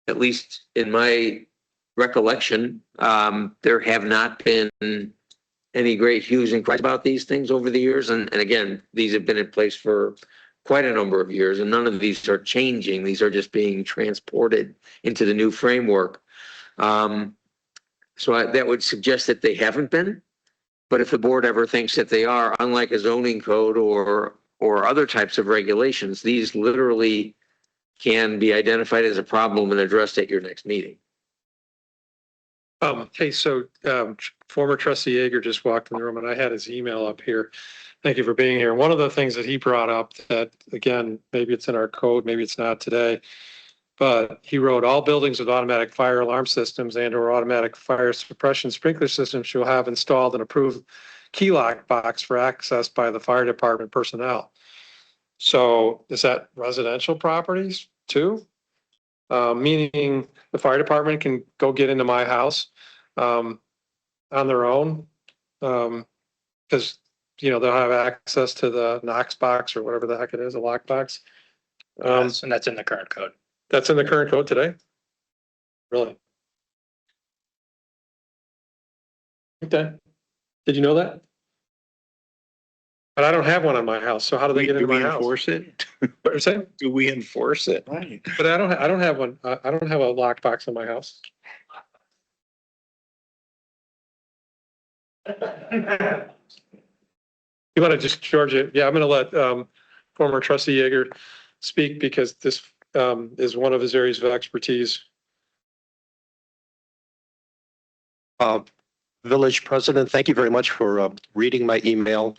[SPEAKER 10] at least in my recollection, there have not been any great hues and cries about these things over the years. And again, these have been in place for quite a number of years, and none of these are changing. These are just being transported into the new framework. So that would suggest that they haven't been. But if the board ever thinks that they are, unlike a zoning code or other types of regulations, these literally can be identified as a problem and addressed at your next meeting.
[SPEAKER 1] Hey, so former trustee Yeager just walked in the room and I had his email up here. Thank you for being here. One of the things that he brought up that, again, maybe it's in our code, maybe it's not today, but he wrote all buildings with automatic fire alarm systems and or automatic fire suppression sprinkler systems shall have installed an approved key lock box for access by the fire department personnel. So is that residential properties too? Meaning the fire department can go get into my house on their own, because you know they'll have access to the Knox box or whatever the heck it is, a lock box.
[SPEAKER 3] And that's in the current code.
[SPEAKER 1] That's in the current code today. Really? Okay. Did you know that? But I don't have one on my house, so how do they get into my house?
[SPEAKER 13] Enforce it?
[SPEAKER 1] What you're saying?
[SPEAKER 13] Do we enforce it? Right.
[SPEAKER 1] But I don't have one. I don't have a lockbox in my house. You want to just George it? Yeah, I'm going to let former trustee Yeager speak because this is one of his areas of expertise.
[SPEAKER 5] Village President, thank you very much for reading my email.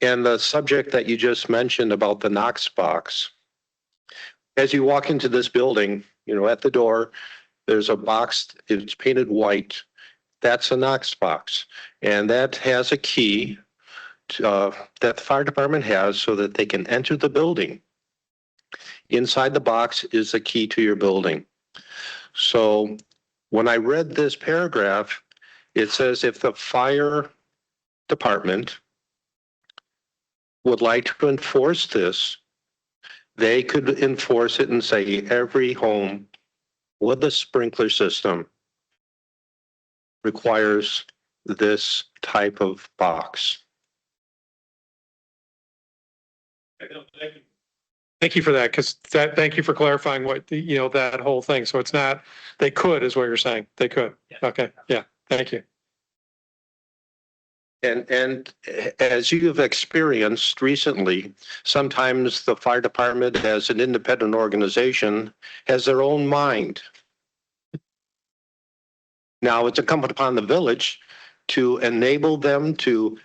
[SPEAKER 5] And the subject that you just mentioned about the Knox box. As you walk into this building, you know, at the door, there's a box, it's painted white. That's a Knox box. And that has a key that the fire department has so that they can enter the building. Inside the box is a key to your building. So when I read this paragraph, it says if the fire department would like to enforce this, they could enforce it and say every home with a sprinkler system requires this type of box.
[SPEAKER 1] Thank you for that, because thank you for clarifying what, that whole thing. So it's not, they could, is what you're saying. They could. Okay, yeah, thank you.
[SPEAKER 5] And as you have experienced recently, sometimes the fire department as an independent organization has their own mind. Now, it's incumbent upon the village to enable them to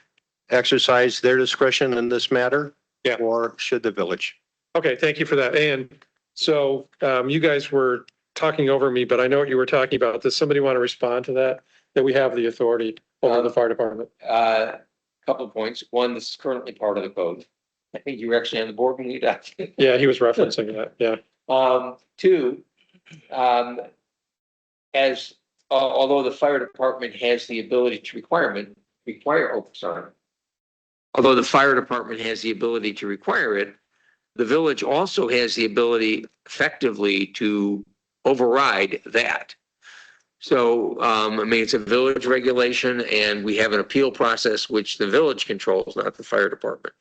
[SPEAKER 5] exercise their discretion in this matter.
[SPEAKER 1] Yeah.
[SPEAKER 5] Or should the village?
[SPEAKER 1] Okay, thank you for that. And so you guys were talking over me, but I know what you were talking about. Does somebody want to respond to that? That we have the authority over the fire department?
[SPEAKER 10] Couple of points. One, this is currently part of the code. I think you were actually on the board when we adopted.
[SPEAKER 1] Yeah, he was referencing that. Yeah.
[SPEAKER 10] Two, although the fire department has the ability to although the fire department has the ability to require it, the village also has the ability effectively to override that. So, it's a village regulation and we have an appeal process which the village controls, not the fire department.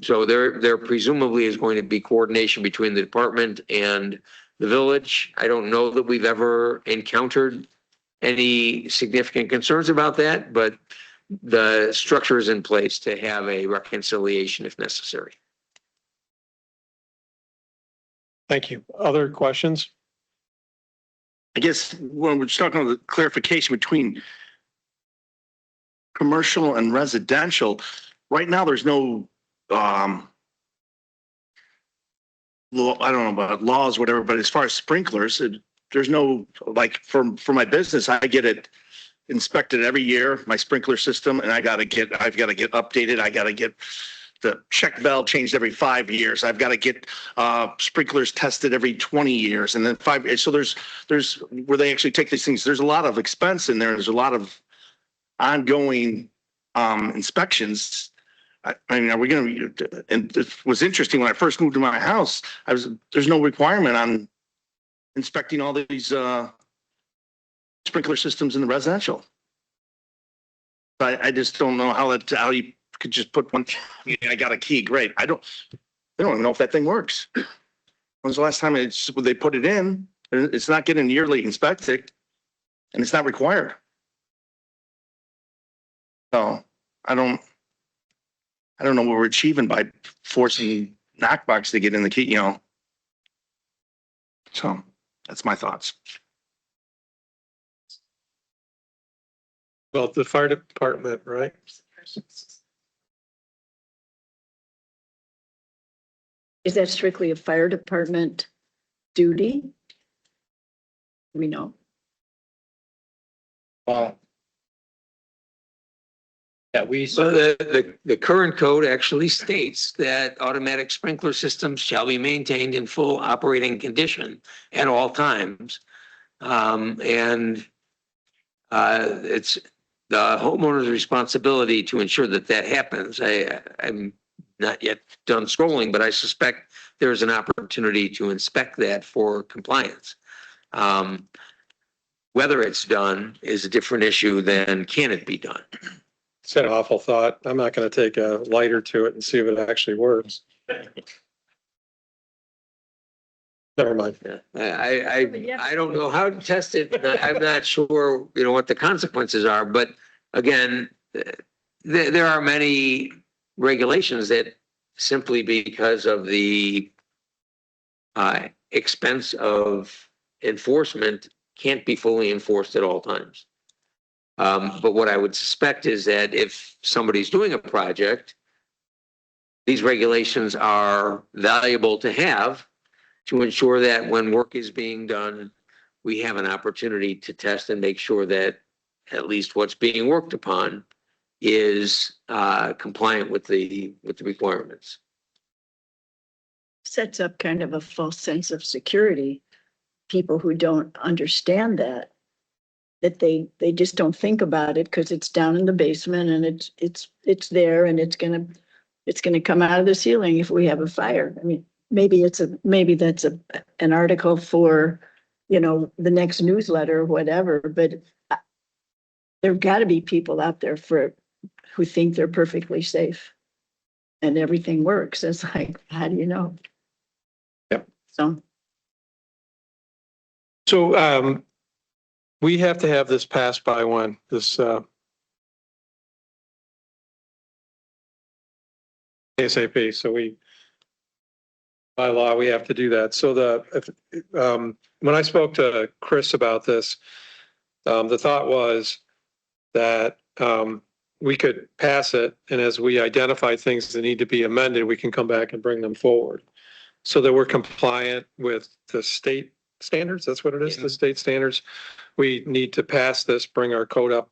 [SPEAKER 10] So there presumably is going to be coordination between the department and the village. I don't know that we've ever encountered any significant concerns about that, but the structure is in place to have a reconciliation if necessary.
[SPEAKER 1] Thank you. Other questions?
[SPEAKER 6] I guess when we're talking about the clarification between commercial and residential, right now there's no, law, I don't know about laws, whatever, but as far as sprinklers, there's no, like for my business, I get it inspected every year, my sprinkler system, and I've got to get updated. I got to get the check valve changed every 5 years. I've got to get sprinklers tested every 20 years, and then 5 years. So there's where they actually take these things. There's a lot of expense in there. There's a lot of ongoing inspections. I mean, are we going to? And it was interesting when I first moved to my house. There's no requirement on inspecting all these sprinkler systems in the residential. I just don't know how you could just put one. I got a key, great. They don't even know if that thing works. When's the last time they put it in? It's not getting yearly inspected, and it's not required. So I don't know what we're achieving by forcing Knockbox to get in the key, So that's my thoughts.
[SPEAKER 1] Well, the fire department, right?
[SPEAKER 7] Is that strictly a fire department duty? We know.
[SPEAKER 3] Yeah,
[SPEAKER 10] So the current code actually states that automatic sprinkler systems shall be maintained in full operating condition at all times. It's the homeowner's responsibility to ensure that happens. I'm not yet done scrolling, but I suspect there's an opportunity to inspect that for compliance. Whether it's done is a different issue than can it be done.
[SPEAKER 1] It's an awful thought. I'm not going to take a lighter to it and see if it actually works. Never mind.
[SPEAKER 10] I don't know how to test it. I'm not sure, what the consequences are, but again, there are many regulations that simply because of the expense of enforcement can't be fully enforced at all times. But what I would suspect is that if somebody's doing a project, these regulations are valuable to have to ensure that when work is being done, we have an opportunity to test and make sure that at least what's being worked upon is compliant with the requirements.
[SPEAKER 7] Sets up kind of a false sense of security. People who don't understand that they just don't think about it because it's down in the basement and it's there and it's gonna come out of the ceiling if we have a fire. I mean, maybe that's an article for, the next newsletter or whatever, but there've got to be people out there who think they're perfectly safe and everything works. It's like, how do you know?
[SPEAKER 1] Yep.
[SPEAKER 7] So,
[SPEAKER 1] We have to have this passed by when? This, ASAP, so by law, we have to do that. So when I spoke to Chris about this, the thought was that, we could pass it, and as we identify things that need to be amended, we can come back and bring them forward. So that we're compliant with the state standards, that's what it is, the state standards. We need to pass this, bring our code up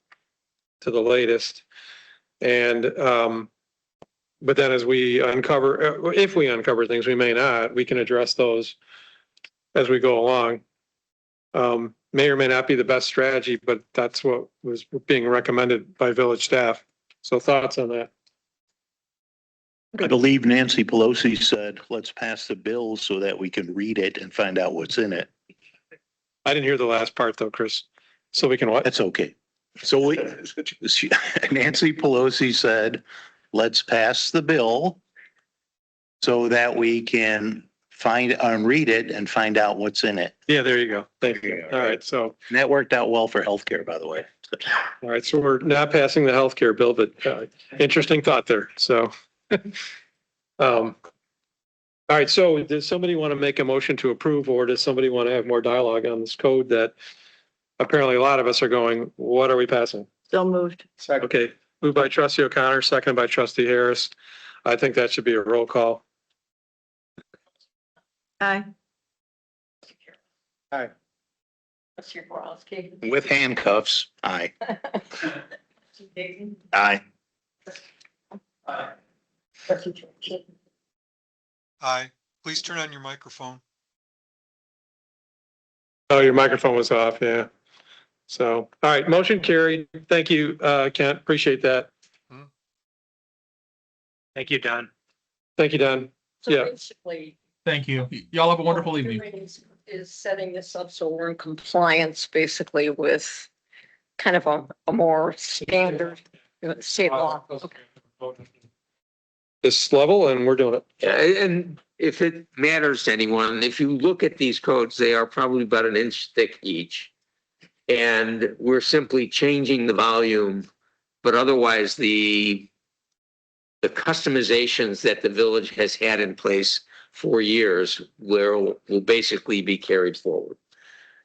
[SPEAKER 1] to the latest. And, but then as we uncover, if we uncover things, we may not, we can address those as we go along. May or may not be the best strategy, but that's what was being recommended by village staff. So thoughts on that?
[SPEAKER 13] I believe Nancy Pelosi said, let's pass the bill so that we can read it and find out what's in it.
[SPEAKER 1] I didn't hear the last part though, Chris. So we can what?
[SPEAKER 13] That's okay. So Nancy Pelosi said, let's pass the bill so that we can read it and find out what's in it.
[SPEAKER 1] Yeah, there you go. Thank you. All right. So,
[SPEAKER 13] And that worked out well for healthcare, by the way.
[SPEAKER 1] all right. So we're not passing the healthcare bill, but interesting thought there. So, all right. So does somebody want to make a motion to approve, or does somebody want to have more dialogue on this code that apparently a lot of us are going, what are we passing?
[SPEAKER 7] so moved.
[SPEAKER 1] Okay. Moved by trustee O'Connor, seconded by trustee Harris. I think that should be a roll call.
[SPEAKER 7] Aye.
[SPEAKER 1] Aye.
[SPEAKER 13] With handcuffs, aye. Aye.
[SPEAKER 8] Aye. Please turn on your microphone.
[SPEAKER 1] Oh, your microphone was off. Yeah. So, all right. Motion carried. Thank you, Kent. Appreciate that.
[SPEAKER 3] Thank you, Don.
[SPEAKER 1] Thank you, Don. Yeah.
[SPEAKER 14] Basically,
[SPEAKER 12] Thank you. Y'all have a wonderful evening.
[SPEAKER 14] is setting this up so we're in compliance basically with kind of a more standard state law.
[SPEAKER 1] This level, and we're doing it.
[SPEAKER 10] And if it matters to anyone, if you look at these codes, they are probably about an inch thick each. And we're simply changing the volume, but otherwise the customizations that the village has had in place for years will basically be carried forward.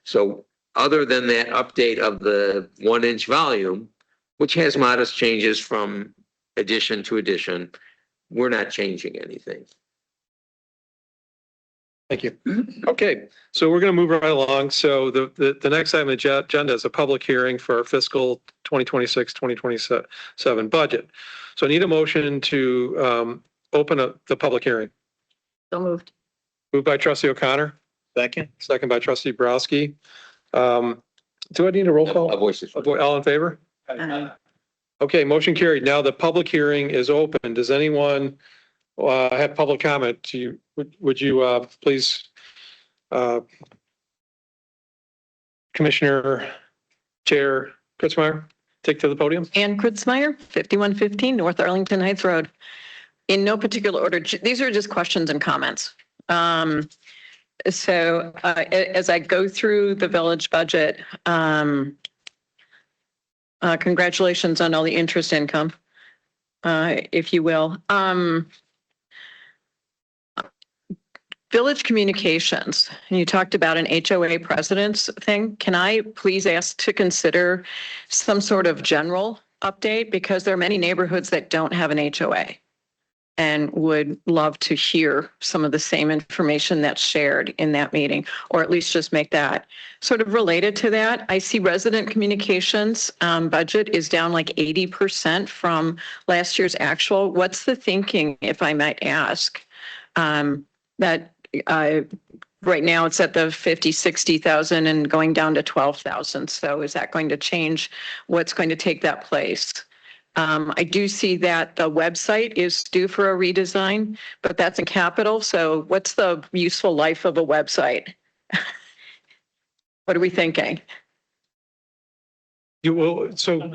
[SPEAKER 10] So other than that update of the 1-inch volume, which has modest changes from addition to addition, we're not changing anything.
[SPEAKER 1] Thank you. Okay, so we're going to move right along. So the next item on the agenda is a public hearing for our fiscal 2026, 2027 budget. So I need a motion to open up the public hearing.
[SPEAKER 7] So moved.
[SPEAKER 1] Moved by trustee O'Connor, second by trustee Browski. Do I need a roll call?
[SPEAKER 10] A voice is.
[SPEAKER 1] All in favor?
[SPEAKER 7] Aye.
[SPEAKER 1] Okay, motion carried. Now the public hearing is open. Does anyone have public comment? Would you please, Commissioner Chair Kritzmeyer, take to the podium?
[SPEAKER 14] Ann Kritzmeyer, 5115 North Arlington Heights Road. In no particular order, these are just questions and comments. So as I go through the village budget, congratulations on all the interest income, if you will. Village communications, and you talked about an HOA president's thing. Can I please ask to consider some sort of general update? Because there are many neighborhoods that don't have an HOA and would love to hear some of the same information that's shared in that meeting, or at least just make that sort of related to that. I see resident communications budget is down like 80% from last year's actual. What's the thinking, if I might ask? That right now it's at the 50, 60,000 and going down to 12,000. So is that going to change? What's going to take that place? I do see that the website is due for a redesign, but that's in capital. So what's the useful life of a website? What are we thinking?
[SPEAKER 1] You will, so why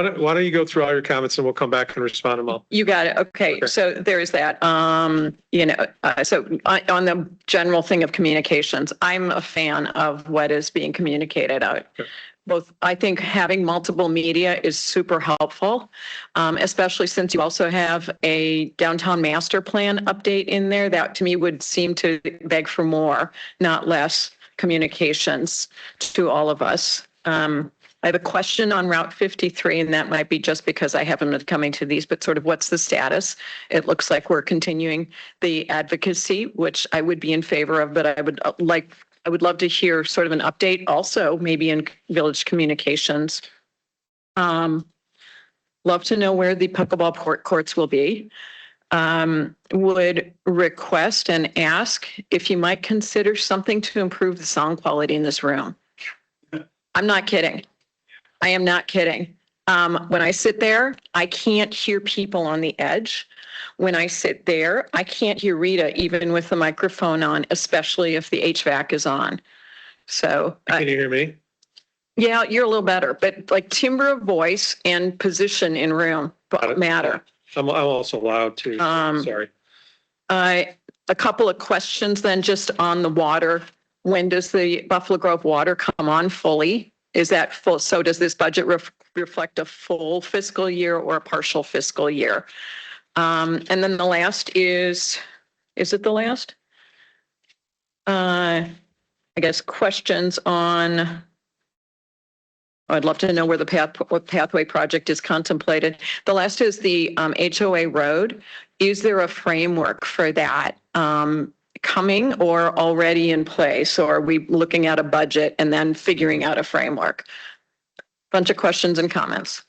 [SPEAKER 1] don't you go through all your comments and we'll come back and respond to them all.
[SPEAKER 14] You got it. Okay,
[SPEAKER 1] Okay.
[SPEAKER 14] so there's that. On the general thing of communications, I'm a fan of what is being communicated out.
[SPEAKER 1] Okay.
[SPEAKER 14] Both, I think having multiple media is super helpful, especially since you also have a downtown master plan update in there. That to me would seem to beg for more, not less communications to all of us. I have a question on Route 53, and that might be just because I haven't been coming to these, but sort of what's the status? It looks like we're continuing the advocacy, which I would be in favor of, but I would love to hear sort of an update also, maybe in village communications. Love to know where the pickleball courts will be. Would request and ask if you might consider something to improve the sound quality in this room. I'm not kidding. I am not kidding. When I sit there, I can't hear people on the edge. When I sit there, I can't hear Rita even with the microphone on, especially if the HVAC is on. So,
[SPEAKER 1] Can you hear me?
[SPEAKER 14] yeah, you're a little better, but like timbre of voice and position in room matter.
[SPEAKER 1] I'm also loud too. Sorry.
[SPEAKER 14] A couple of questions then just on the water. When does the Buffalo Grove water come on fully? Is that full? So does this budget reflect a full fiscal year or a partial fiscal year? And then the last is it the last? I guess questions on, I'd love to know where what pathway project is contemplated. The last is the HOA road. Is there a framework for that coming or already in place? Or are we looking at a budget and then figuring out a framework? Bunch of questions and comments.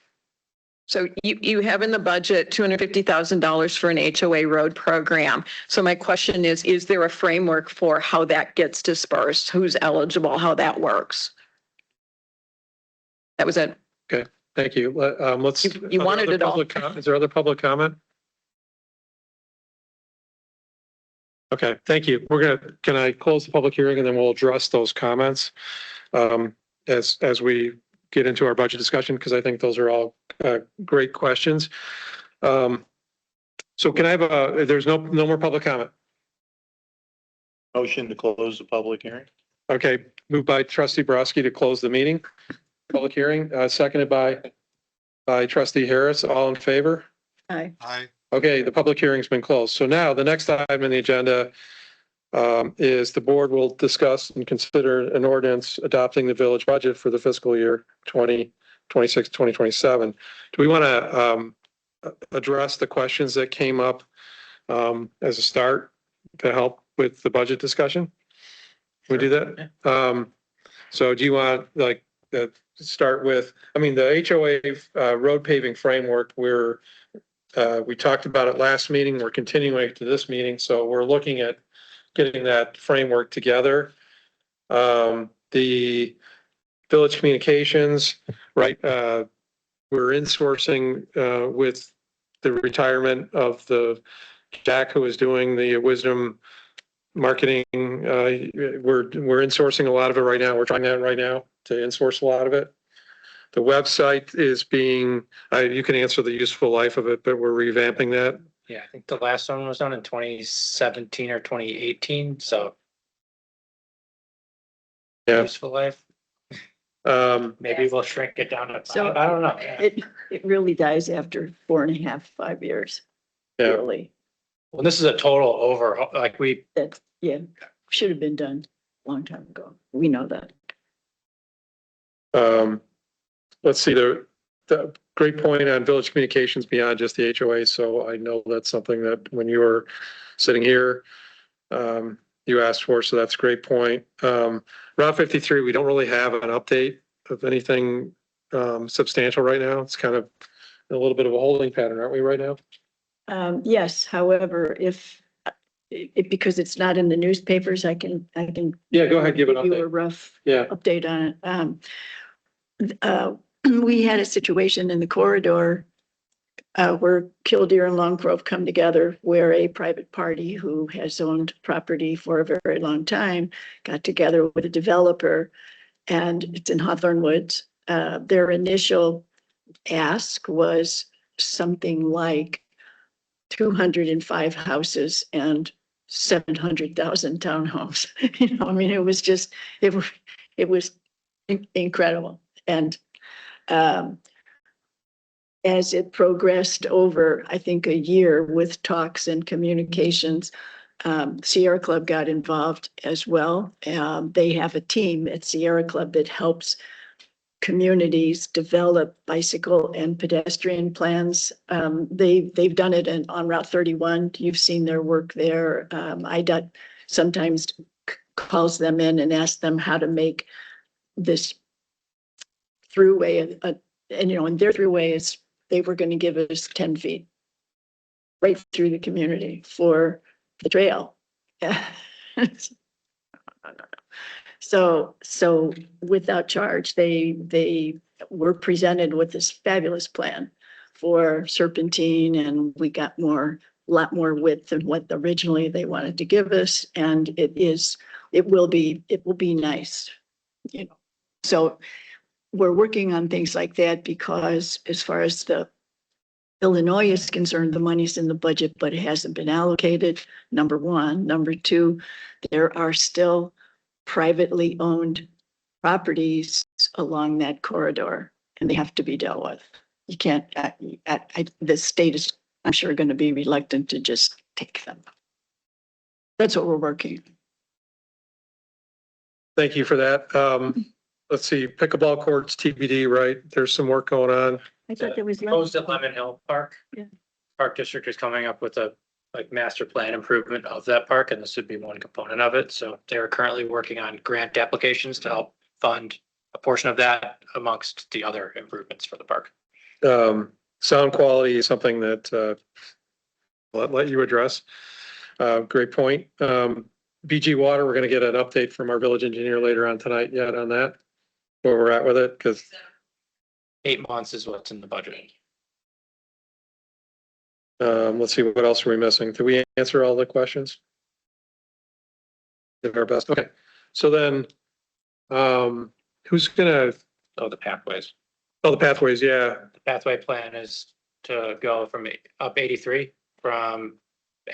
[SPEAKER 14] So you have in the budget $250,000 for an HOA road program. So my question is there a framework for how that gets dispersed? Who's eligible, how that works? That was it.
[SPEAKER 1] Okay, thank you. Let's.
[SPEAKER 14] You wanted it all.
[SPEAKER 1] Is there other public comment? Okay, thank you. Can I close the public hearing and then we'll address those comments as we get into our budget discussion, because I think those are all great questions. So can I have there's no more public comment?
[SPEAKER 13] Motion to close the public hearing.
[SPEAKER 1] Okay, moved by trustee Borowski to close the meeting, public hearing, seconded by trustee Harris. All in favor?
[SPEAKER 7] Aye.
[SPEAKER 8] Aye.
[SPEAKER 1] Okay, the public hearing's been closed. So now the next item on the agenda is the board will discuss and consider an ordinance adopting the village budget for the fiscal year 2026, 2027. Do we want to address the questions that came up as a start to help with the budget discussion? Can we do that? So do you want start with, the HOA road paving framework, we talked about it last meeting, we're continuing it to this meeting, so we're looking at getting that framework together. The village communications, right, we're insourcing with the retirement of Jack, who is doing the Wisdom marketing. We're insourcing a lot of it right now. We're trying that right now to insource a lot of it. The website is being, you can answer the useful life of it, but we're revamping that.
[SPEAKER 3] Yeah, I think the last one was done in 2017 or 2018, so.
[SPEAKER 1] Yeah.
[SPEAKER 3] Useful life. Maybe we'll shrink it down to
[SPEAKER 7] So
[SPEAKER 3] 5. I don't know.
[SPEAKER 7] it really dies after 4.5, 5 years.
[SPEAKER 1] Yeah.
[SPEAKER 7] Really,
[SPEAKER 3] Well, this is a total overhaul,
[SPEAKER 7] should have been done a long time ago. We know that.
[SPEAKER 1] Let's see, the great point on village communications beyond just the HOA. So I know that's something that when you were sitting here, you asked for, so that's a great point. Route 53, we don't really have an update of anything substantial right now. It's kind of a little bit of a holding pattern, aren't we, right now?
[SPEAKER 7] Yes, however, because it's not in the newspapers, I can.
[SPEAKER 1] Yeah, go ahead, give an
[SPEAKER 7] you a
[SPEAKER 1] update.
[SPEAKER 7] rough
[SPEAKER 1] Yeah.
[SPEAKER 7] update on it. We had a situation in the corridor where Killdeer and Long Grove come together, where a private party who has owned property for a very long time got together with a developer, and it's in Hawthorne Woods. Their initial ask was something like 205 houses and 700,000 townhomes. You know, I mean, it was just, it was incredible. And as it progressed over, I think, a year with talks and communications, Sierra Club got involved as well. They have a team at Sierra Club that helps communities develop bicycle and pedestrian plans. They've done it on Route 31. You've seen their work there. IDOT sometimes calls them in and asks them how to make this throughway, and you know, and their throughway is, they were going to give us 10 feet right through the community for the trail. So without charge, they were presented with this fabulous plan for Serpentine, and we got a lot more width than what originally they wanted to give us. And it will be nice, you know. So we're working on things like that because as far as the Illinois is concerned, the money's in the budget, but it hasn't been allocated, number one. Number two, there are still privately owned properties along that corridor, and they have to be dealt with. You can't, the state is, I'm sure, going to be reluctant to just take them. That's what we're working on.
[SPEAKER 1] Thank you for that. Let's see, pickleball courts, TBD, right? There's some work going on.
[SPEAKER 7] I thought there was.
[SPEAKER 3] Proposed at Lemon Hill Park.
[SPEAKER 7] Yeah.
[SPEAKER 3] Park District is coming up with a master plan improvement of that park, and this would be one component of it. So they are currently working on grant applications to help fund a portion of that amongst the other improvements for the park.
[SPEAKER 1] Sound quality is something that let you address. Great point. BG Water, we're going to get an update from our village engineer later on tonight yet on that, where we're at with it, because
[SPEAKER 3] 8 months is what's in the budget.
[SPEAKER 1] let's see, what else are we missing? Did we answer all the questions? Did our best. Okay. So then, who's gonna,
[SPEAKER 3] Oh, the pathways.
[SPEAKER 1] oh, the pathways, yeah.
[SPEAKER 3] The pathway plan is to go from up 83 from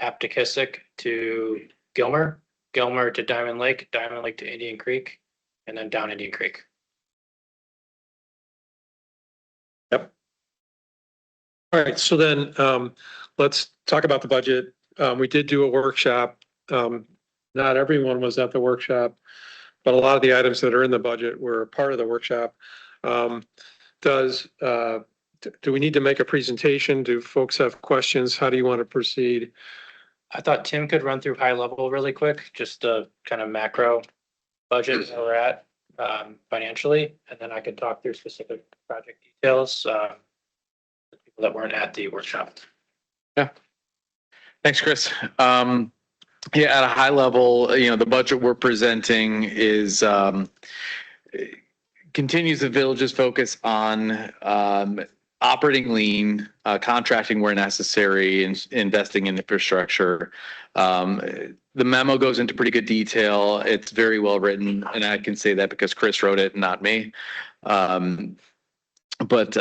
[SPEAKER 3] Aptekissick to Gilmer, Gilmer to Diamond Lake to Indian Creek, and then down Indian Creek.
[SPEAKER 1] Yep. All right, so then, let's talk about the budget. We did do a workshop. Not everyone was at the workshop, but a lot of the items that are in the budget were part of the workshop. Do we need to make a presentation? Do folks have questions? How do you want to proceed?
[SPEAKER 3] I thought Tim could run through high level really quick, just the kind of macro budget where we're at financially, and then I could talk through specific project details. The people that weren't at the workshop.
[SPEAKER 9] Yeah. Thanks, Chris. Yeah, at a high level, the budget we're presenting is continues the village's focus on operating lean, contracting where necessary, and investing in infrastructure. The memo goes into pretty good detail. It's very well written, and I can say that because Chris wrote it, not me. But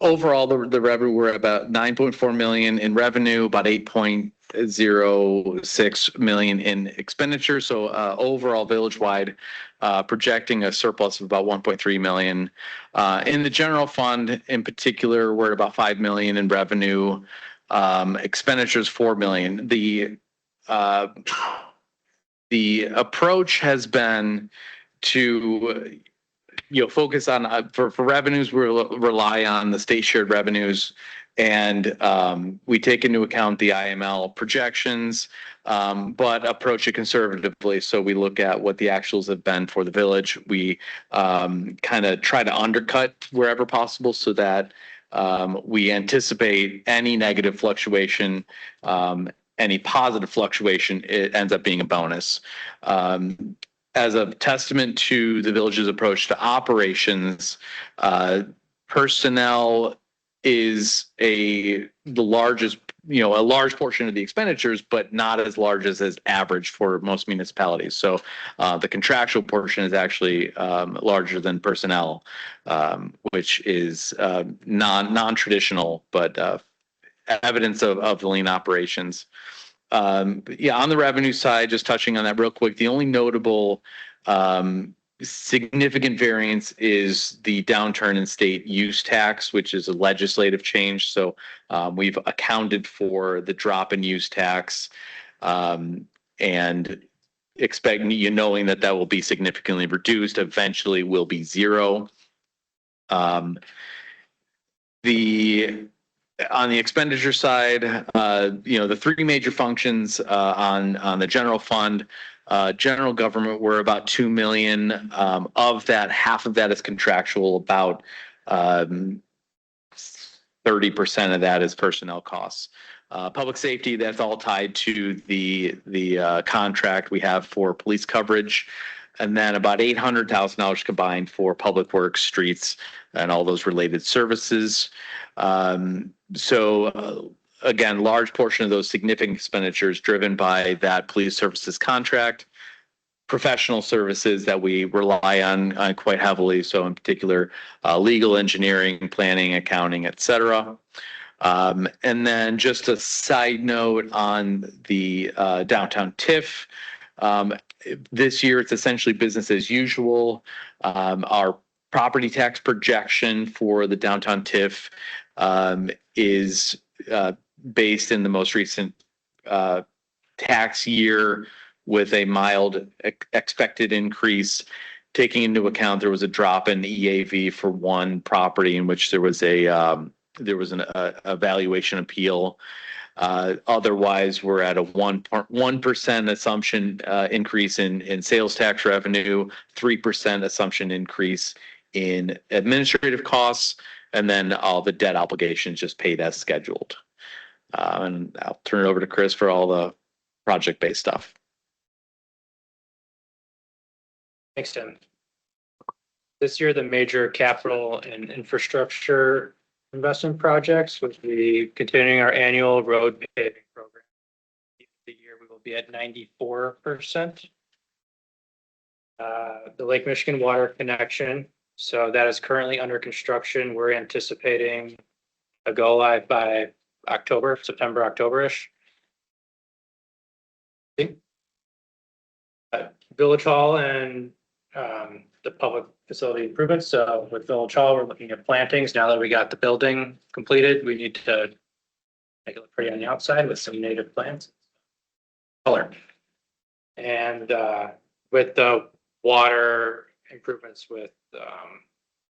[SPEAKER 9] overall, the revenue, we're about 9.4 million in revenue, about 8.06 million in expenditures. So overall, village-wide, projecting a surplus of about 1.3 million. In the general fund, in particular, we're at about 5 million in revenue. Expenditures 4 million. The approach has been to focus on for revenues, we rely on the state shared revenues, and we take into account the IML projections, but approach it conservatively. So we look at what the actuals have been for the village. We kind of try to undercut wherever possible so that we anticipate any negative fluctuation, any positive fluctuation, it ends up being a bonus. As a testament to the village's approach to operations, personnel
[SPEAKER 15] the largest, a large portion of the expenditures, but not as large as average for most municipalities. So the contractual portion is actually larger than personnel, which is non-traditional, but evidence of the lean operations. On the revenue side, just touching on that real quick, the only notable significant variance is the downturn in state use tax, which is a legislative change. So we've accounted for the drop in use tax and expect knowing that will be significantly reduced, eventually will be zero. On the expenditure side, the three major functions on the general fund, general government, we're about 2 million. Of that, half of that is contractual. About 30% of that is personnel costs. Public safety, that's all tied to the contract we have for police coverage. And then about $800,000 combined for public works, streets, and all those related services. Again, large portion of those significant expenditures driven by that police services contract, professional services that we rely on quite heavily. So in particular, legal, engineering, planning, accounting, et cetera. And then just a side note on the downtown TIF. This year, it's essentially business as usual. Our property tax projection for the downtown TIF is based in the most recent tax year with a mild expected increase, taking into account there was a drop in EAV for one property in which there was an valuation appeal. Otherwise, we're at a 1% assumption increase in sales tax revenue, 3% assumption increase in administrative costs, and then all the debt obligations just paid as scheduled. And I'll turn it over to Chris for all the project-based stuff.
[SPEAKER 3] Thanks, Tim. This year, the major capital and infrastructure investment projects would be continuing our annual road paving program. The year we will be at 94%. The Lake Michigan water connection. So that is currently under construction. We're anticipating a go live by September, October-ish. Village Hall and the public facility improvements. So with Village Hall, we're looking at plantings. Now that we got the building completed, we need to make it look pretty on the outside with some native plants. Color. And with the water improvements with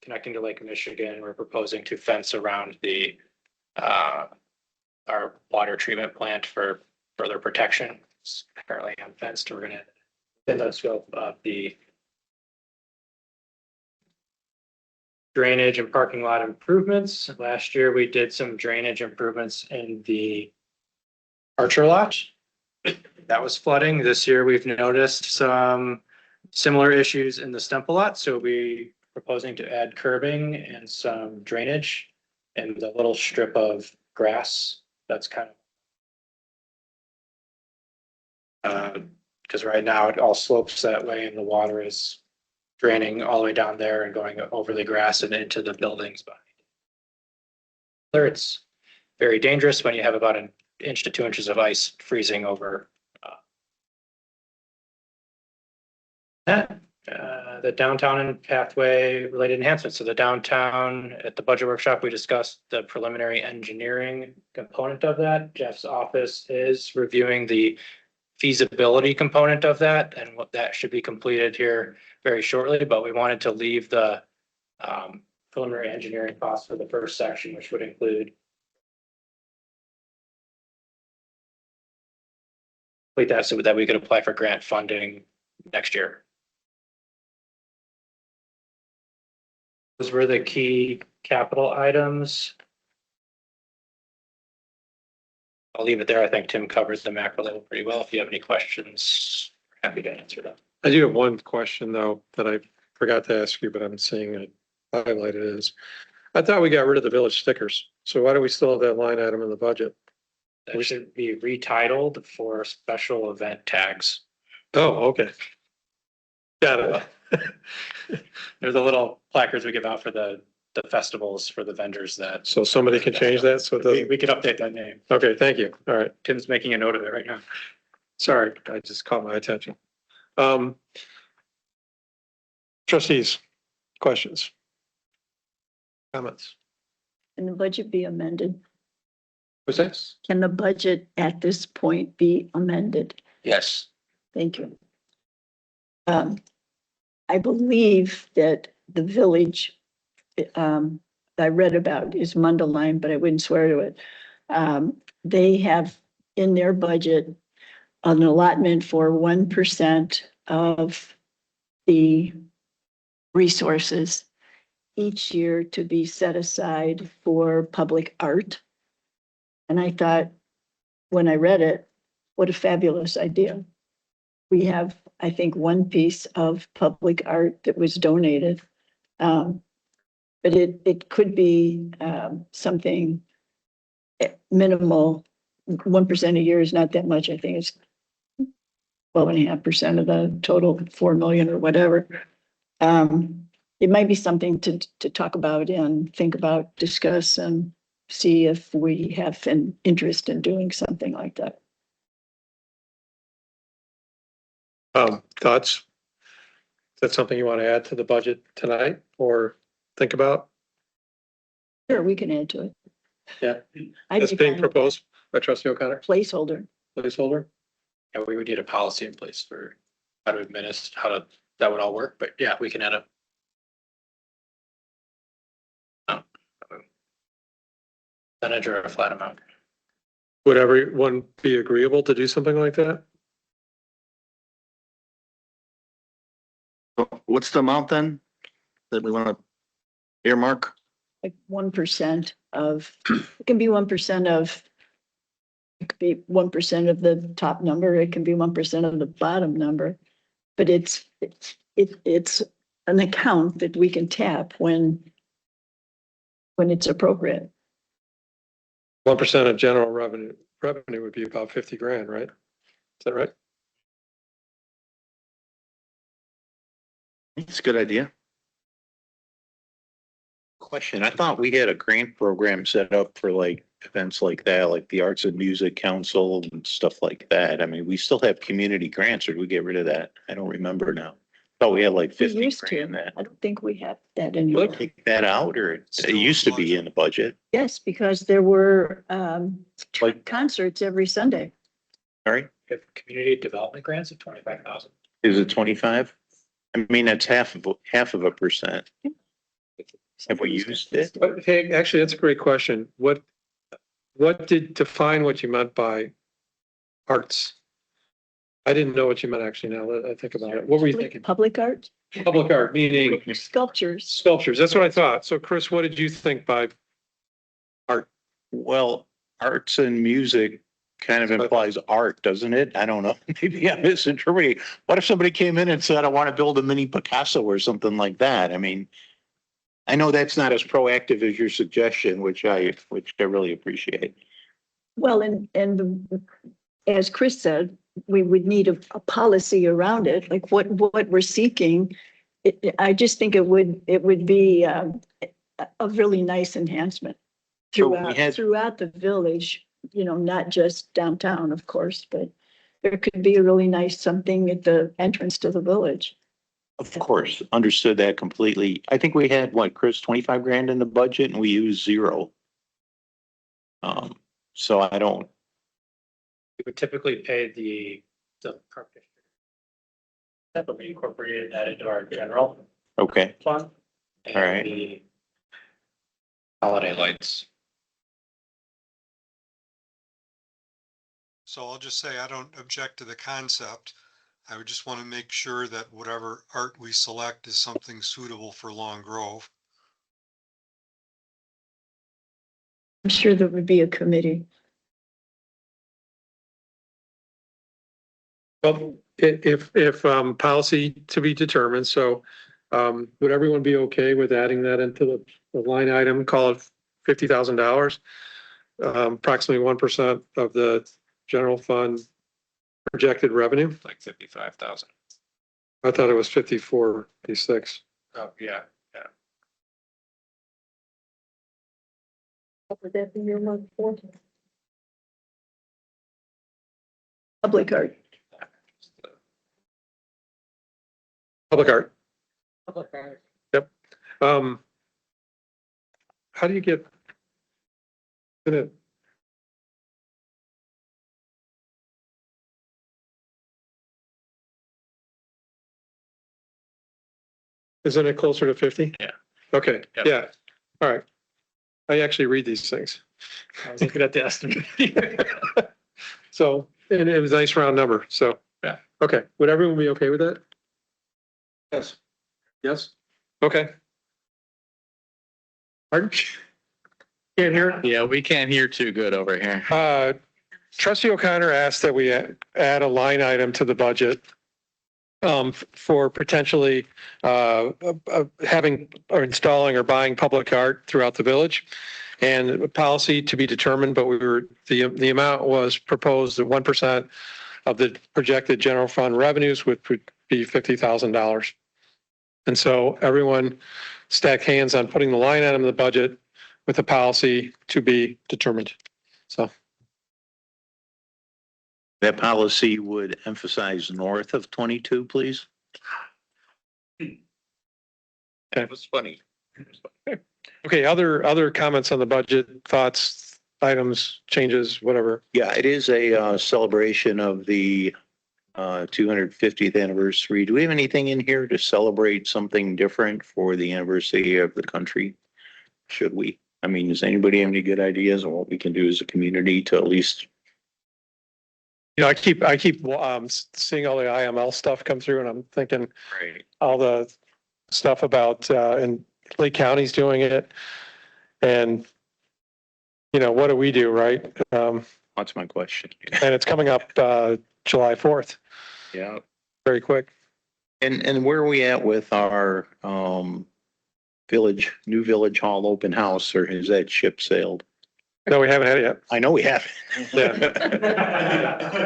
[SPEAKER 3] connecting to Lake Michigan, we're proposing to fence around our water treatment plant for further protection. It's currently unfenced. We're going to within the scope of the drainage and parking lot improvements. Last year, we did some drainage improvements in the Archer lot. That was flooding. This year, we've noticed some similar issues in the Stemple lot. So we're proposing to add curbing and some drainage and the little strip of grass. That's kind of because right now it all slopes that way and the water is draining all the way down there and going over the grass and into the buildings behind. It's very dangerous when you have about 1 inch to 2 inches of ice freezing over that. The downtown and pathway related enhancements. So the downtown at the budget workshop, we discussed the preliminary engineering component of that. Jeff's office is reviewing the feasibility component of that, and what that should be completed here very shortly. But we wanted to leave the preliminary engineering costs for the first section, which would include that so that we could apply for grant funding next year. Those were the key capital items. I'll leave it there. I think Tim covers the macro level pretty well. If you have any questions, happy to answer them.
[SPEAKER 5] I do have one question though, that I forgot to ask you, but I'm seeing it highlighted is,
[SPEAKER 1] I thought we got rid of the village stickers. So why do we still have that line item in the budget?
[SPEAKER 3] That should be retitled for special event tags.
[SPEAKER 1] Oh, okay. Got it.
[SPEAKER 3] They're the little placards we give out for the festivals for the vendors that.
[SPEAKER 1] So somebody can change that, so it doesn't,
[SPEAKER 3] We could update that name.
[SPEAKER 1] okay, thank you. All right.
[SPEAKER 3] Tim's making a note of it right now.
[SPEAKER 1] Sorry, I just caught my attention. Trustees, questions? Comments?
[SPEAKER 7] Can the budget be amended?
[SPEAKER 1] What's that?
[SPEAKER 7] Can the budget at this point be amended?
[SPEAKER 10] Yes.
[SPEAKER 7] Thank you. I believe that the village, I read about is Mundaline, but I wouldn't swear to it. They have in their budget an allotment for 1% of the resources each year to be set aside for public art. And I thought, when I read it, what a fabulous idea. We have, I think, one piece of public art that was donated. But it could be something minimal. 1% a year is not that much. I think it's 12.5% of the total 4 million or whatever. It might be something to talk about and think about, discuss, and see if we have an interest in doing something like that.
[SPEAKER 1] Thoughts? Is that something you want to add to the budget tonight or think about?
[SPEAKER 7] Sure, we can add to it.
[SPEAKER 1] Yeah.
[SPEAKER 7] I'd
[SPEAKER 1] That's
[SPEAKER 7] be
[SPEAKER 1] being
[SPEAKER 7] fine with
[SPEAKER 1] proposed by trustee O'Connor,
[SPEAKER 7] Placeholder.
[SPEAKER 1] placeholder.
[SPEAKER 3] Yeah, we would need a policy in place for how to administer, that would all work, but yeah, we can add a. Percentage or a flat amount.
[SPEAKER 1] Would everyone be agreeable to do something like that?
[SPEAKER 6] What's the amount then that we want to earmark?
[SPEAKER 7] Like 1% of, it can be 1% of, it could be 1% of the top number, it can be 1% of the bottom number. But it's an account that we can tap when it's appropriate.
[SPEAKER 1] 1% of general revenue would be about 50 grand, right? Is that right?
[SPEAKER 6] It's a good idea.
[SPEAKER 13] Question, I thought we had a grant program set up for like events like that, like the Arts and Music Council and stuff like that. I mean, we still have community grants, or did we get rid of that? I don't remember now. Thought we had like
[SPEAKER 7] We
[SPEAKER 13] 50
[SPEAKER 7] used to.
[SPEAKER 13] grand that.
[SPEAKER 7] I don't think we have that
[SPEAKER 13] Did
[SPEAKER 7] anymore.
[SPEAKER 13] we take that out, or it used to be in the budget?
[SPEAKER 7] Yes, because there were
[SPEAKER 13] Like,
[SPEAKER 7] concerts every Sunday.
[SPEAKER 13] sorry,
[SPEAKER 3] If community development grants of 25,000.
[SPEAKER 13] is it 25? I mean, that's half of a percent. Have we used it?
[SPEAKER 1] But hey, actually, that's a great question. What define what you meant by arts? I didn't know what you meant actually now that I think about it. What were you thinking?
[SPEAKER 7] Public art,
[SPEAKER 1] Public art, meaning
[SPEAKER 7] sculptures.
[SPEAKER 1] sculptures. That's what I thought. So Chris, what did you think by art?
[SPEAKER 13] Well, arts and music kind of implies art, doesn't it? I don't know. Maybe I'm misinterpreting. What if somebody came in and said, I want to build a mini Picasso or something like that? I mean, I know that's not as proactive as your suggestion, which I really appreciate.
[SPEAKER 7] Well, as Chris said, we would need a policy around it, like what we're seeking. I just think it would be a really nice enhancement
[SPEAKER 13] So we had-
[SPEAKER 7] throughout the village, not just downtown, of course, but there could be a really nice something at the entrance to the village.
[SPEAKER 13] Of course, understood that completely. I think we had, what, Chris, 25 grand in the budget and we used 0. So I don't,
[SPEAKER 3] We would typically pay the park district. But we incorporated that into our general
[SPEAKER 13] okay,
[SPEAKER 3] fund.
[SPEAKER 13] All right.
[SPEAKER 3] And the holiday lights.
[SPEAKER 16] So I'll just say I don't object to the concept. I would just want to make sure that whatever art we select is something suitable for Long Grove.
[SPEAKER 7] I'm sure there would be a committee.
[SPEAKER 1] Well, if policy to be determined, so Would everyone be okay with adding that into the line item, call it $50,000? Approximately 1% of the general fund projected revenue.
[SPEAKER 3] Like 55,000.
[SPEAKER 1] I thought it was 54.56.
[SPEAKER 3] Oh, yeah.
[SPEAKER 7] What would that be your month for? Public art.
[SPEAKER 1] Public art.
[SPEAKER 7] Public art.
[SPEAKER 1] Yep. How do you get in it? Isn't it closer to 50?
[SPEAKER 3] Yeah.
[SPEAKER 1] Okay,
[SPEAKER 3] Yep.
[SPEAKER 1] yeah, all right. I actually read these things.
[SPEAKER 3] I was looking at the estimate.
[SPEAKER 1] So, and it was a nice round number, so.
[SPEAKER 3] Yeah.
[SPEAKER 1] Okay, would everyone be okay with that? Yes. Yes? Okay. Pardon? Can't hear it?
[SPEAKER 15] Yeah, we can't hear too good over here.
[SPEAKER 1] Trustee O'Connor asked that we add a line item to the budget for potentially having or installing or buying public art throughout the village. And a policy to be determined, but the amount was proposed at 1% of the projected general fund revenues, which would be $50,000. And so everyone stack hands on putting the line item in the budget with a policy to be determined. So.
[SPEAKER 13] That policy would emphasize north of 22, please.
[SPEAKER 1] That
[SPEAKER 13] was funny.
[SPEAKER 1] Okay, other comments on the budget, thoughts, items, changes, whatever.
[SPEAKER 13] Yeah, it is a celebration of the 250th anniversary. Do we have anything in here to celebrate something different for the anniversary of the country? Should we? I mean, does anybody have any good ideas on what we can do as a community to at least?
[SPEAKER 1] You know, I keep seeing all the IML stuff come through, and I'm thinking
[SPEAKER 13] Right.
[SPEAKER 1] all the stuff about and Lake County's doing it, and you know, what do we do, right?
[SPEAKER 13] That's my question.
[SPEAKER 1] And it's coming up July 4th,
[SPEAKER 13] Yeah.
[SPEAKER 1] very quick.
[SPEAKER 13] And where are we at with our new village hall open house, or has that ship sailed?
[SPEAKER 1] No, we haven't had it yet.
[SPEAKER 13] I know we haven't.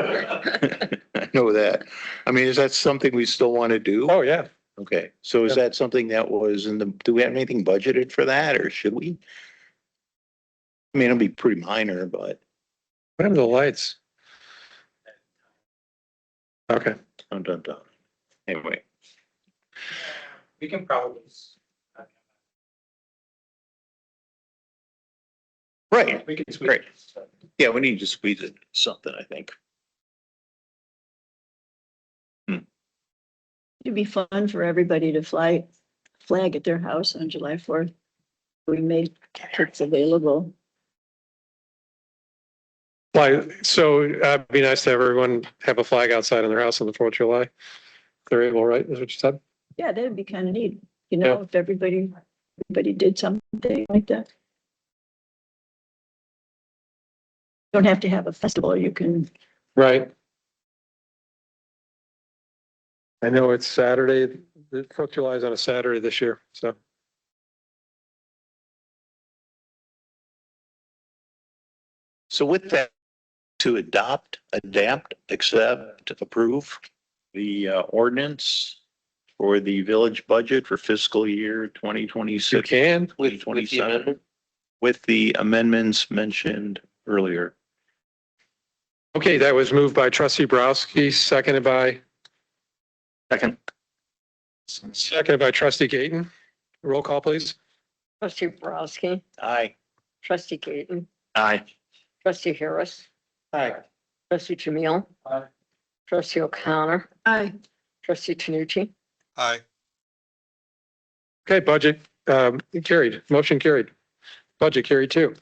[SPEAKER 13] I know that. I mean, is that something we still want to do?
[SPEAKER 1] Oh, yeah.
[SPEAKER 13] Okay, so is that something that was do we have anything budgeted for that, or should we? I mean, it'll be pretty minor, but.
[SPEAKER 1] What happened to the lights? Okay.
[SPEAKER 13] Dun, dun, dun. Anyway,
[SPEAKER 3] We can probably.
[SPEAKER 13] right,
[SPEAKER 3] We can squeeze.
[SPEAKER 13] Great. Yeah, we need to squeeze it, something, I think.
[SPEAKER 7] It'd be fun for everybody to fly flag at their house on July 4th. We made trips available.
[SPEAKER 1] So it'd be nice to have everyone have a flag outside in their house on the 4th of July. If they're able, right? Is what you said?
[SPEAKER 7] Yeah, that'd be kind of neat, you know,
[SPEAKER 1] Yeah.
[SPEAKER 7] if everybody did something like that. Don't have to have a festival, you can,
[SPEAKER 1] Right. I know it's Saturday, the 4th of July is on a Saturday this year, so.
[SPEAKER 13] So with that, to adopt, adapt, accept, approve the ordinance for the village budget for fiscal year 2026.
[SPEAKER 1] You can.
[SPEAKER 10] With the
[SPEAKER 13] 27,
[SPEAKER 10] amendment?
[SPEAKER 13] with the amendments mentioned earlier.
[SPEAKER 1] Okay, that was moved by trustee Browski, seconded by trustee Gayton. Roll call, please.
[SPEAKER 17] Trustee Borowski,
[SPEAKER 13] Aye.
[SPEAKER 17] trustee Gaten,
[SPEAKER 13] Aye.
[SPEAKER 17] trustee Harris,
[SPEAKER 13] Aye.
[SPEAKER 17] trustee Jamil.
[SPEAKER 1] Aye.
[SPEAKER 17] Trustee O'Connor,
[SPEAKER 7] aye,
[SPEAKER 17] trustee Tanucci,
[SPEAKER 16] Aye.
[SPEAKER 1] Okay, budget carried, motion carried. Budget carried too.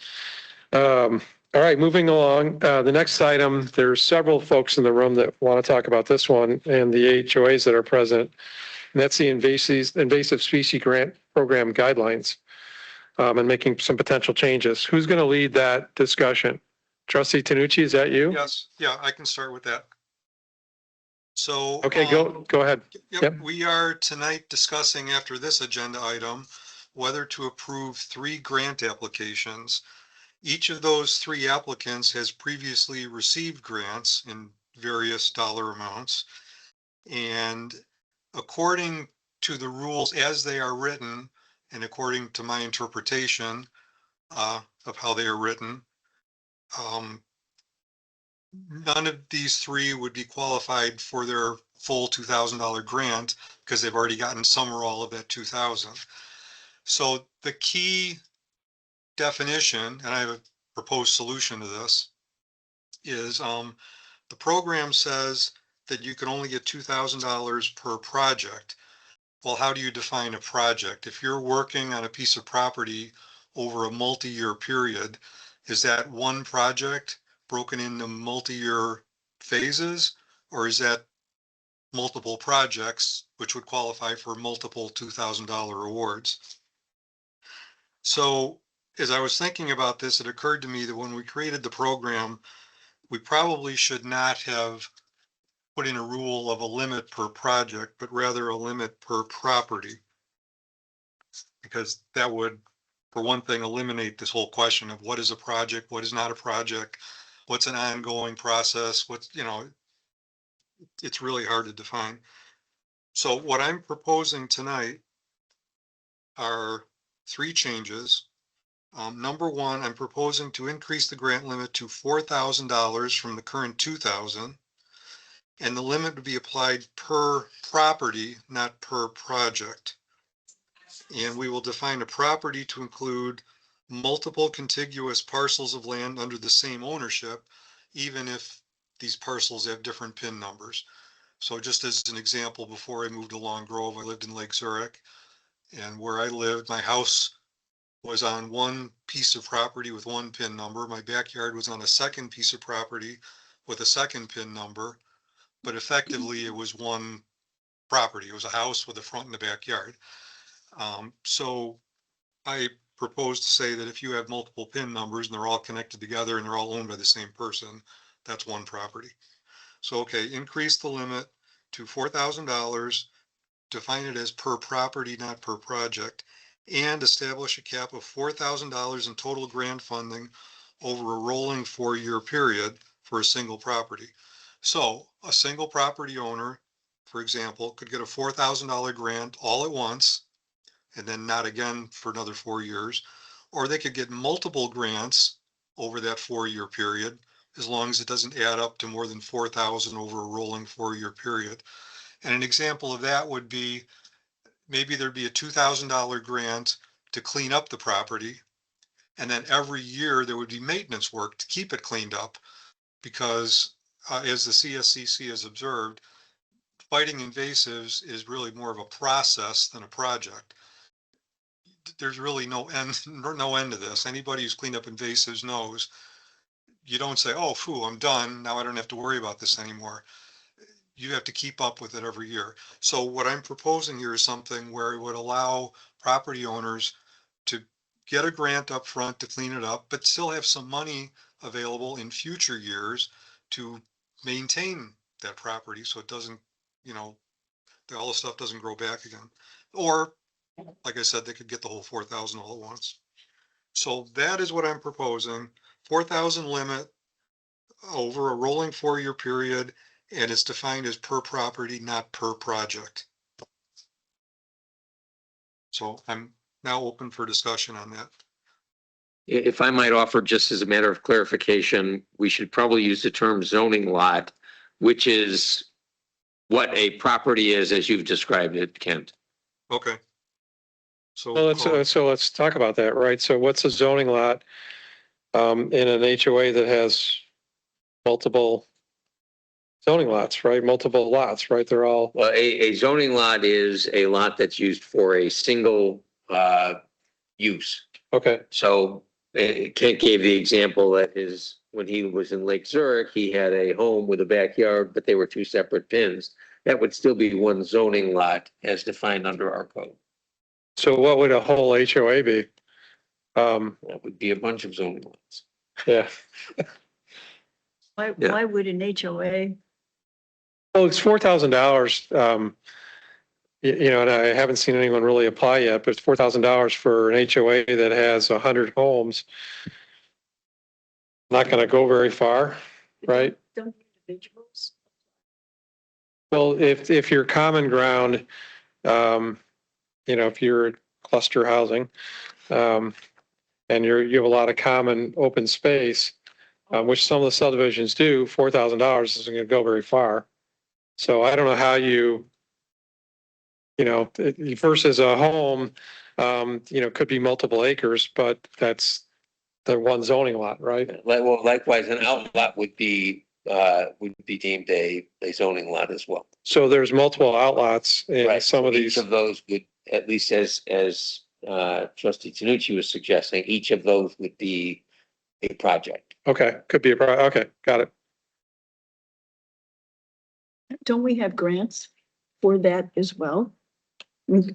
[SPEAKER 1] All right, moving along, the next item, there's several folks in the room that want to talk about this one and the HOAs that are present. And that's the invasive species grant program guidelines and making some potential changes. Who's going to lead that discussion? Trustee Tanucci, is that you?
[SPEAKER 16] Yes, yeah, I can start with that. So.
[SPEAKER 5] Okay, go ahead.
[SPEAKER 16] Yep, we are tonight discussing after this agenda item, whether to approve 3 grant applications. Each of those 3 applicants has previously received grants in various dollar amounts. And according to the rules as they are written, and according to my interpretation of how they are written, none of these 3 would be qualified for their full $2,000 grant because they've already gotten some or all of that 2,000. So the key definition, and I have a proposed solution to this, is the program says that you can only get $2,000 per project. Well, how do you define a project? If you're working on a piece of property over a multi-year period, is that one project broken into multi-year phases, or is that multiple projects, which would qualify for multiple $2,000 awards? So as I was thinking about this, it occurred to me that when we created the program, we probably should not have put in a rule of a limit per project, but rather a limit per property. Because that would, for one thing, eliminate this whole question of what is a project, what is not a project, what's an ongoing process, what's, it's really hard to define. So what I'm proposing tonight are 3 changes. Number 1, I'm proposing to increase the grant limit to $4,000 from the current $2,000. And the limit would be applied per property, not per project. And we will define a property to include multiple contiguous parcels of land under the same ownership, even if these parcels have different PIN numbers. So just as an example, before I moved to Long Grove, I lived in Lake Zurich. And where I lived, my house was on one piece of property with one PIN number. My backyard was on a second piece of property with a second PIN number. But effectively it was one property. It was a house with a front and a backyard. So I propose to say that if you have multiple PIN numbers and they're all connected together and they're all owned by the same person, that's one property. So, okay, increase the limit to $4,000, define it as per property, not per project, and establish a cap of $4,000 in total grant funding over a rolling 4-year period for a single property. So a single property owner, for example, could get a $4,000 grant all at once and then not again for another 4 years, or they could get multiple grants over that 4-year period, as long as it doesn't add up to more than 4,000 over a rolling 4-year period. And an example of that would be, maybe there'd be a $2,000 grant to clean up the property. And then every year there would be maintenance work to keep it cleaned up, because as the CSCC has observed, fighting invasives is really more of a process than a project. There's really no end to this. Anybody who's cleaned up invasives knows you don't say, oh, phew, I'm done. Now I don't have to worry about this anymore. You have to keep up with it every year. So what I'm proposing here is something where it would allow property owners to get a grant up front to clean it up, but still have some money available in future years to maintain that property so it doesn't, all the stuff doesn't grow back again. Or, like I said, they could get the whole 4,000 all at once. So that is what I'm proposing. 4,000 limit over a rolling 4-year period, and it's defined as per property, not per project. So I'm now open for discussion on that.
[SPEAKER 10] If I might offer, just as a matter of clarification, we should probably use the term zoning lot, which is what a property is as you've described it, Kent.
[SPEAKER 16] Okay.
[SPEAKER 5] So let's talk about that, right? So what's a zoning lot in an HOA that has multiple zoning lots, right? Multiple lots, right? They're all.
[SPEAKER 10] Well, a zoning lot is a lot that's used for a single use.
[SPEAKER 5] Okay.
[SPEAKER 10] So Kent gave the example that when he was in Lake Zurich, he had a home with a backyard, but they were 2 separate pins. That would still be one zoning lot as defined under our code.
[SPEAKER 5] So what would a whole HOA be?
[SPEAKER 10] That would be a bunch of zoning lots.
[SPEAKER 5] Yeah.
[SPEAKER 7] Why would an HOA?
[SPEAKER 1] Well, it's $4,000. And I haven't seen anyone really apply yet, but it's $4,000 for an HOA that has 100 homes. Not going to go very far, right?
[SPEAKER 7] Don't individuals?
[SPEAKER 1] Well, if you're common ground, if you're cluster housing, and you have a lot of common open space, which some of the subdivisions do, $4,000 isn't going to go very far. So I don't know how versus a home, could be multiple acres, but that's the one zoning lot, right?
[SPEAKER 10] Well, likewise, an outlet would be deemed a zoning lot as well.
[SPEAKER 1] So there's multiple outlots in
[SPEAKER 10] Right.
[SPEAKER 1] some of
[SPEAKER 10] Each
[SPEAKER 1] these.
[SPEAKER 10] of those would, at least as trustee Tanucci was suggesting, each of those would be a project.
[SPEAKER 1] Okay, could be okay, got it.
[SPEAKER 7] Don't we have grants for that as well?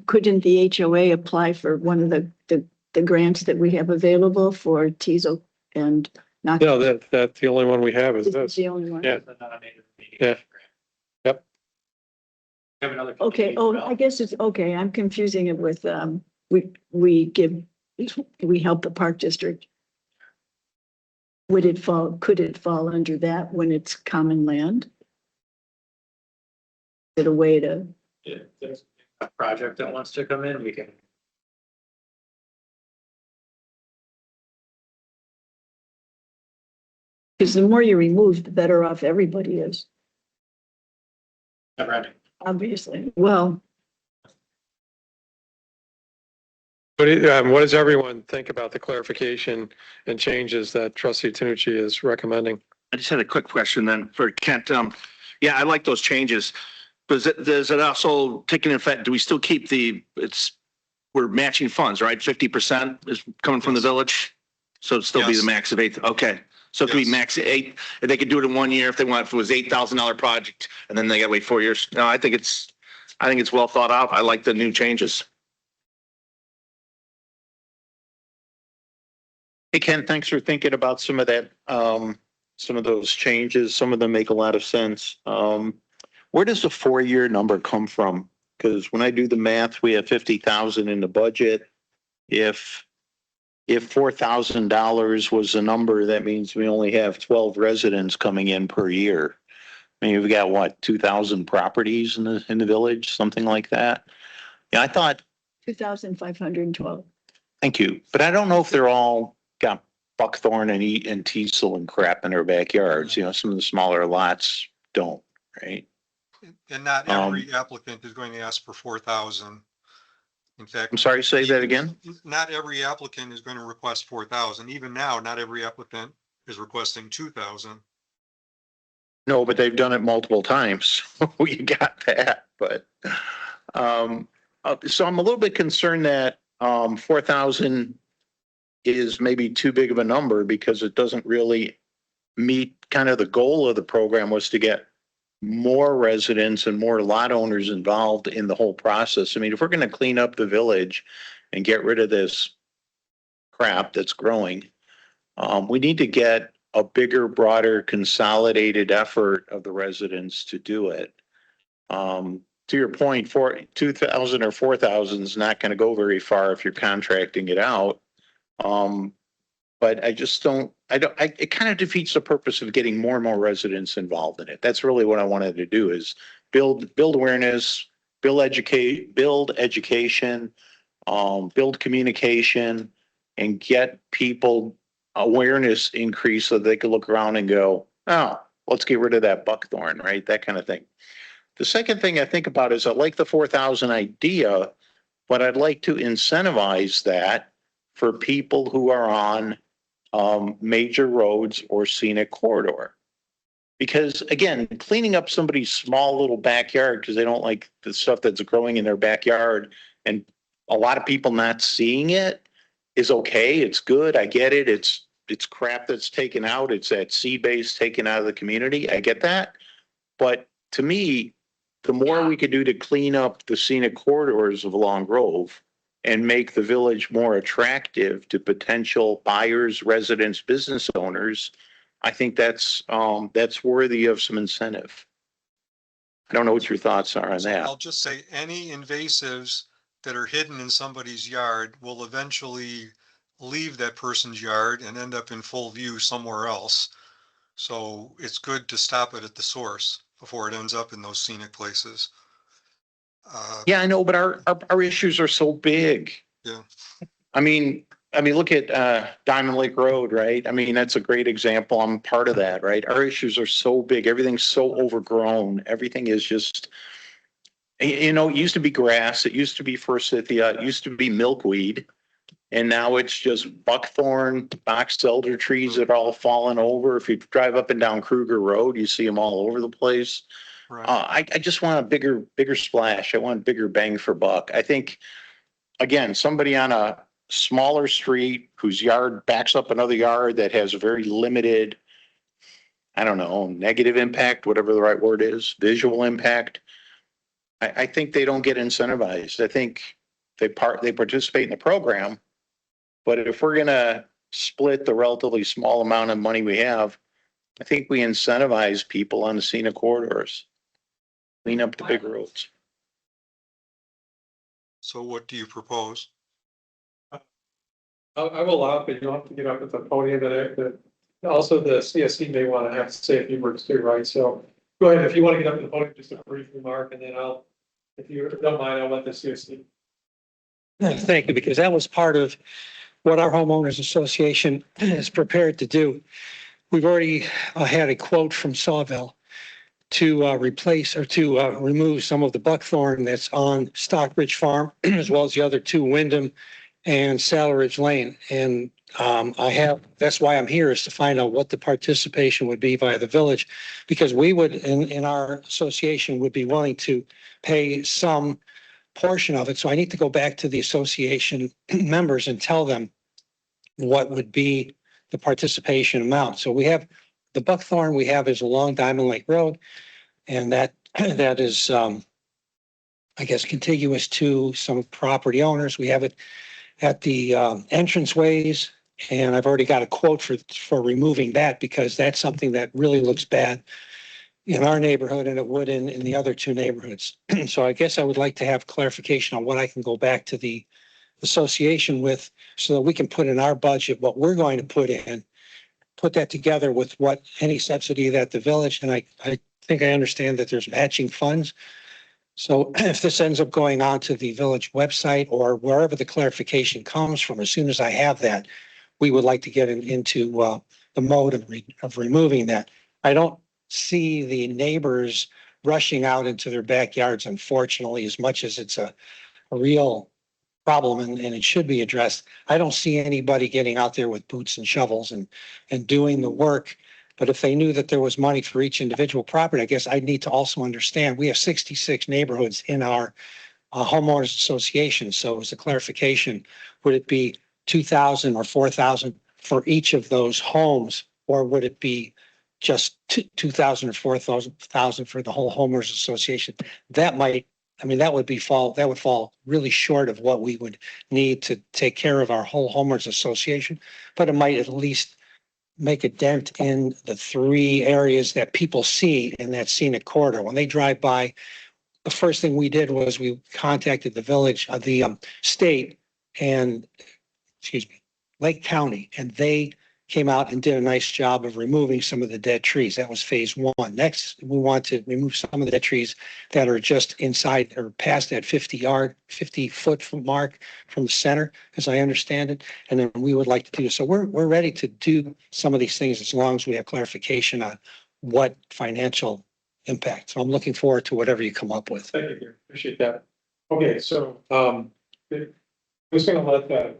[SPEAKER 7] Couldn't the HOA apply for one of the grants that we have available for Teasel and not?
[SPEAKER 1] No, that's the only one we have is
[SPEAKER 7] This is
[SPEAKER 1] this.
[SPEAKER 7] the only one?
[SPEAKER 1] Yeah.
[SPEAKER 3] Yeah.
[SPEAKER 1] Yep.
[SPEAKER 3] We have another.
[SPEAKER 7] Okay, I guess it's, okay, I'm confusing it with, we help the park district. Could it fall under that when it's common land? Is it a way to,
[SPEAKER 3] If there's a project that wants to come in, we can.
[SPEAKER 7] because the more you remove, the better off everybody is,
[SPEAKER 3] Never ending.
[SPEAKER 7] obviously. Well,
[SPEAKER 1] What does everyone think about the clarification and changes that trustee Tanucci is recommending?
[SPEAKER 6] I just had a quick question then for Kent. Yeah, I like those changes. Does it also take an effect? Do we still keep we're matching funds, right? 50% is coming from the village? So it'd still be the
[SPEAKER 16] Yes.
[SPEAKER 6] max of 8. Okay. So it could be
[SPEAKER 16] Yes.
[SPEAKER 6] max 8, and they could do it in 1 year if they want, if it was $8,000 project, and then they gotta wait 4 years. No, I think it's well thought out. I like the new changes.
[SPEAKER 13] Hey, Ken, thanks for thinking about some of that, some of those changes. Some of them make a lot of sense. Where does the 4-year number come from? Because when I do the math, we have 50,000 in the budget. If $4,000 was the number, that means we only have 12 residents coming in per year. I mean, we've got what, 2,000 properties in the village, something like that? Yeah, I thought,
[SPEAKER 7] 2,512.
[SPEAKER 13] thank you, but I don't know if they're all got buckthorn and teasel and crap in their backyards. Some of the smaller lots don't, right?
[SPEAKER 16] And not every applicant is going to ask for 4,000. In fact.
[SPEAKER 13] I'm sorry, say that again?
[SPEAKER 16] Not every applicant is going to request 4,000. Even now, not every applicant is requesting 2,000.
[SPEAKER 13] No, but they've done it multiple times. We got that, but, so I'm a little bit concerned that, 4,000 is maybe too big of a number because it doesn't really meet kind of the goal of the program was to get more residents and more lot owners involved in the whole process. I mean, if we're going to clean up the village and get rid of this crap that's growing, we need to get a bigger, broader, consolidated effort of the residents to do it. To your point, 2,000 or 4,000 is not going to go very far if you're contracting it out. But I just it kind of defeats the purpose of getting more and more residents involved in it. That's really what I wanted to do is build awareness, build education, build communication, and get people awareness increase so they could look around and go, oh, let's get rid of that buckthorn, right? That kind of thing. The second thing I think about is I like the 4,000 idea, but I'd like to incentivize that for people who are on major roads or scenic corridor. Because again, cleaning up somebody's small little backyard because they don't like the stuff that's growing in their backyard and a lot of people not seeing it is okay. It's good. I get it. It's crap that's taken out. It's that seed base taken out of the community. I get that. But to me, the more we could do to clean up the scenic corridors of Long Grove and make the village more attractive to potential buyers, residents, business owners, I think that's worthy of some incentive. I don't know what your thoughts are on that.
[SPEAKER 16] I'll just say any invasives that are hidden in somebody's yard will eventually leave that person's yard and end up in full view somewhere else. So it's good to stop it at the source before it ends up in those scenic places.
[SPEAKER 13] Yeah, I know, but our issues are so big.
[SPEAKER 16] Yeah.
[SPEAKER 13] I mean, look at Diamond Lake Road, right? I mean, that's a great example. I'm part of that, right? Our issues are so big. Everything's so overgrown. Everything is just, you know, it used to be grass. It used to be forsythia. It used to be milkweed. And now it's just buckthorn, box elder trees that are all fallen over. If you drive up and down Kruger Road, you see them all over the place.
[SPEAKER 16] Right.
[SPEAKER 13] I just want a bigger splash. I want bigger bang for buck. I think, again, somebody on a smaller street whose yard backs up another yard that has a very limited, I don't know, negative impact, whatever the right word is, visual impact. I think they don't get incentivized. I think they participate in the program, but if we're gonna split the relatively small amount of money we have, I think we incentivize people on the scenic corridors. Clean up the big roads.
[SPEAKER 16] So what do you propose?
[SPEAKER 1] I will allow, but you don't have to get up at the podium, but also the CSC may want to have to say a few words too, right? So go ahead, if you want to get up at the podium, just a brief remark, and then if you don't mind, I'll let the CSC.
[SPEAKER 4] Thank you, because that was part of what our homeowners association is prepared to do. We've already had a quote from Sawville to replace or to remove some of the buckthorn that's on Stockbridge Farm, as well as the other two, Wyndham and Salaridge Lane. And that's why I'm here, is to find out what the participation would be by the village, because we would, in our association, would be willing to pay some portion of it. So I need to go back to the association members and tell them what would be the participation amount. So we have the buckthorn we have is along Diamond Lake Road, and that is, I guess, contiguous to some property owners. We have it at the entranceways, and I've already got a quote for removing that, because that's something that really looks bad in our neighborhood, and it would in the other two neighborhoods. So I guess I would like to have clarification on what I can go back to the association with, so that we can put in our budget what we're going to put in, put that together with what any subsidy that the village, and I think I understand that there's matching funds. So if this ends up going on to the village website or wherever the clarification comes from, as soon as I have that, we would like to get into the mode of removing that. I don't see the neighbors rushing out into their backyards, unfortunately, as much as it's a real problem and it should be addressed. I don't see anybody getting out there with boots and shovels and doing the work. But if they knew that there was money for each individual property, I guess I'd need to also understand, we have 66 neighborhoods in our homeowners association. So as a clarification, would it be 2,000 or 4,000 for each of those homes? Or would it be just 2,000 or 4,000 for the whole homeowners association? That would fall really short of what we would need to take care of our whole homeowners association, but it might at least make a dent in the three areas that people see in that scenic corridor. When they drive by, the first thing we did was we contacted the village, the state and, Lake County, and they came out and did a nice job of removing some of the dead trees. That was phase one. Next, we want to remove some of the dead trees that are just inside or past that 50-foot mark from the center, as I understand it. And then we would like to do, so we're ready to do some of these things as long as we have clarification on what financial impact. So I'm looking forward to whatever you come up with.
[SPEAKER 1] Thank you, Gary. Appreciate that. Okay, so who's going to let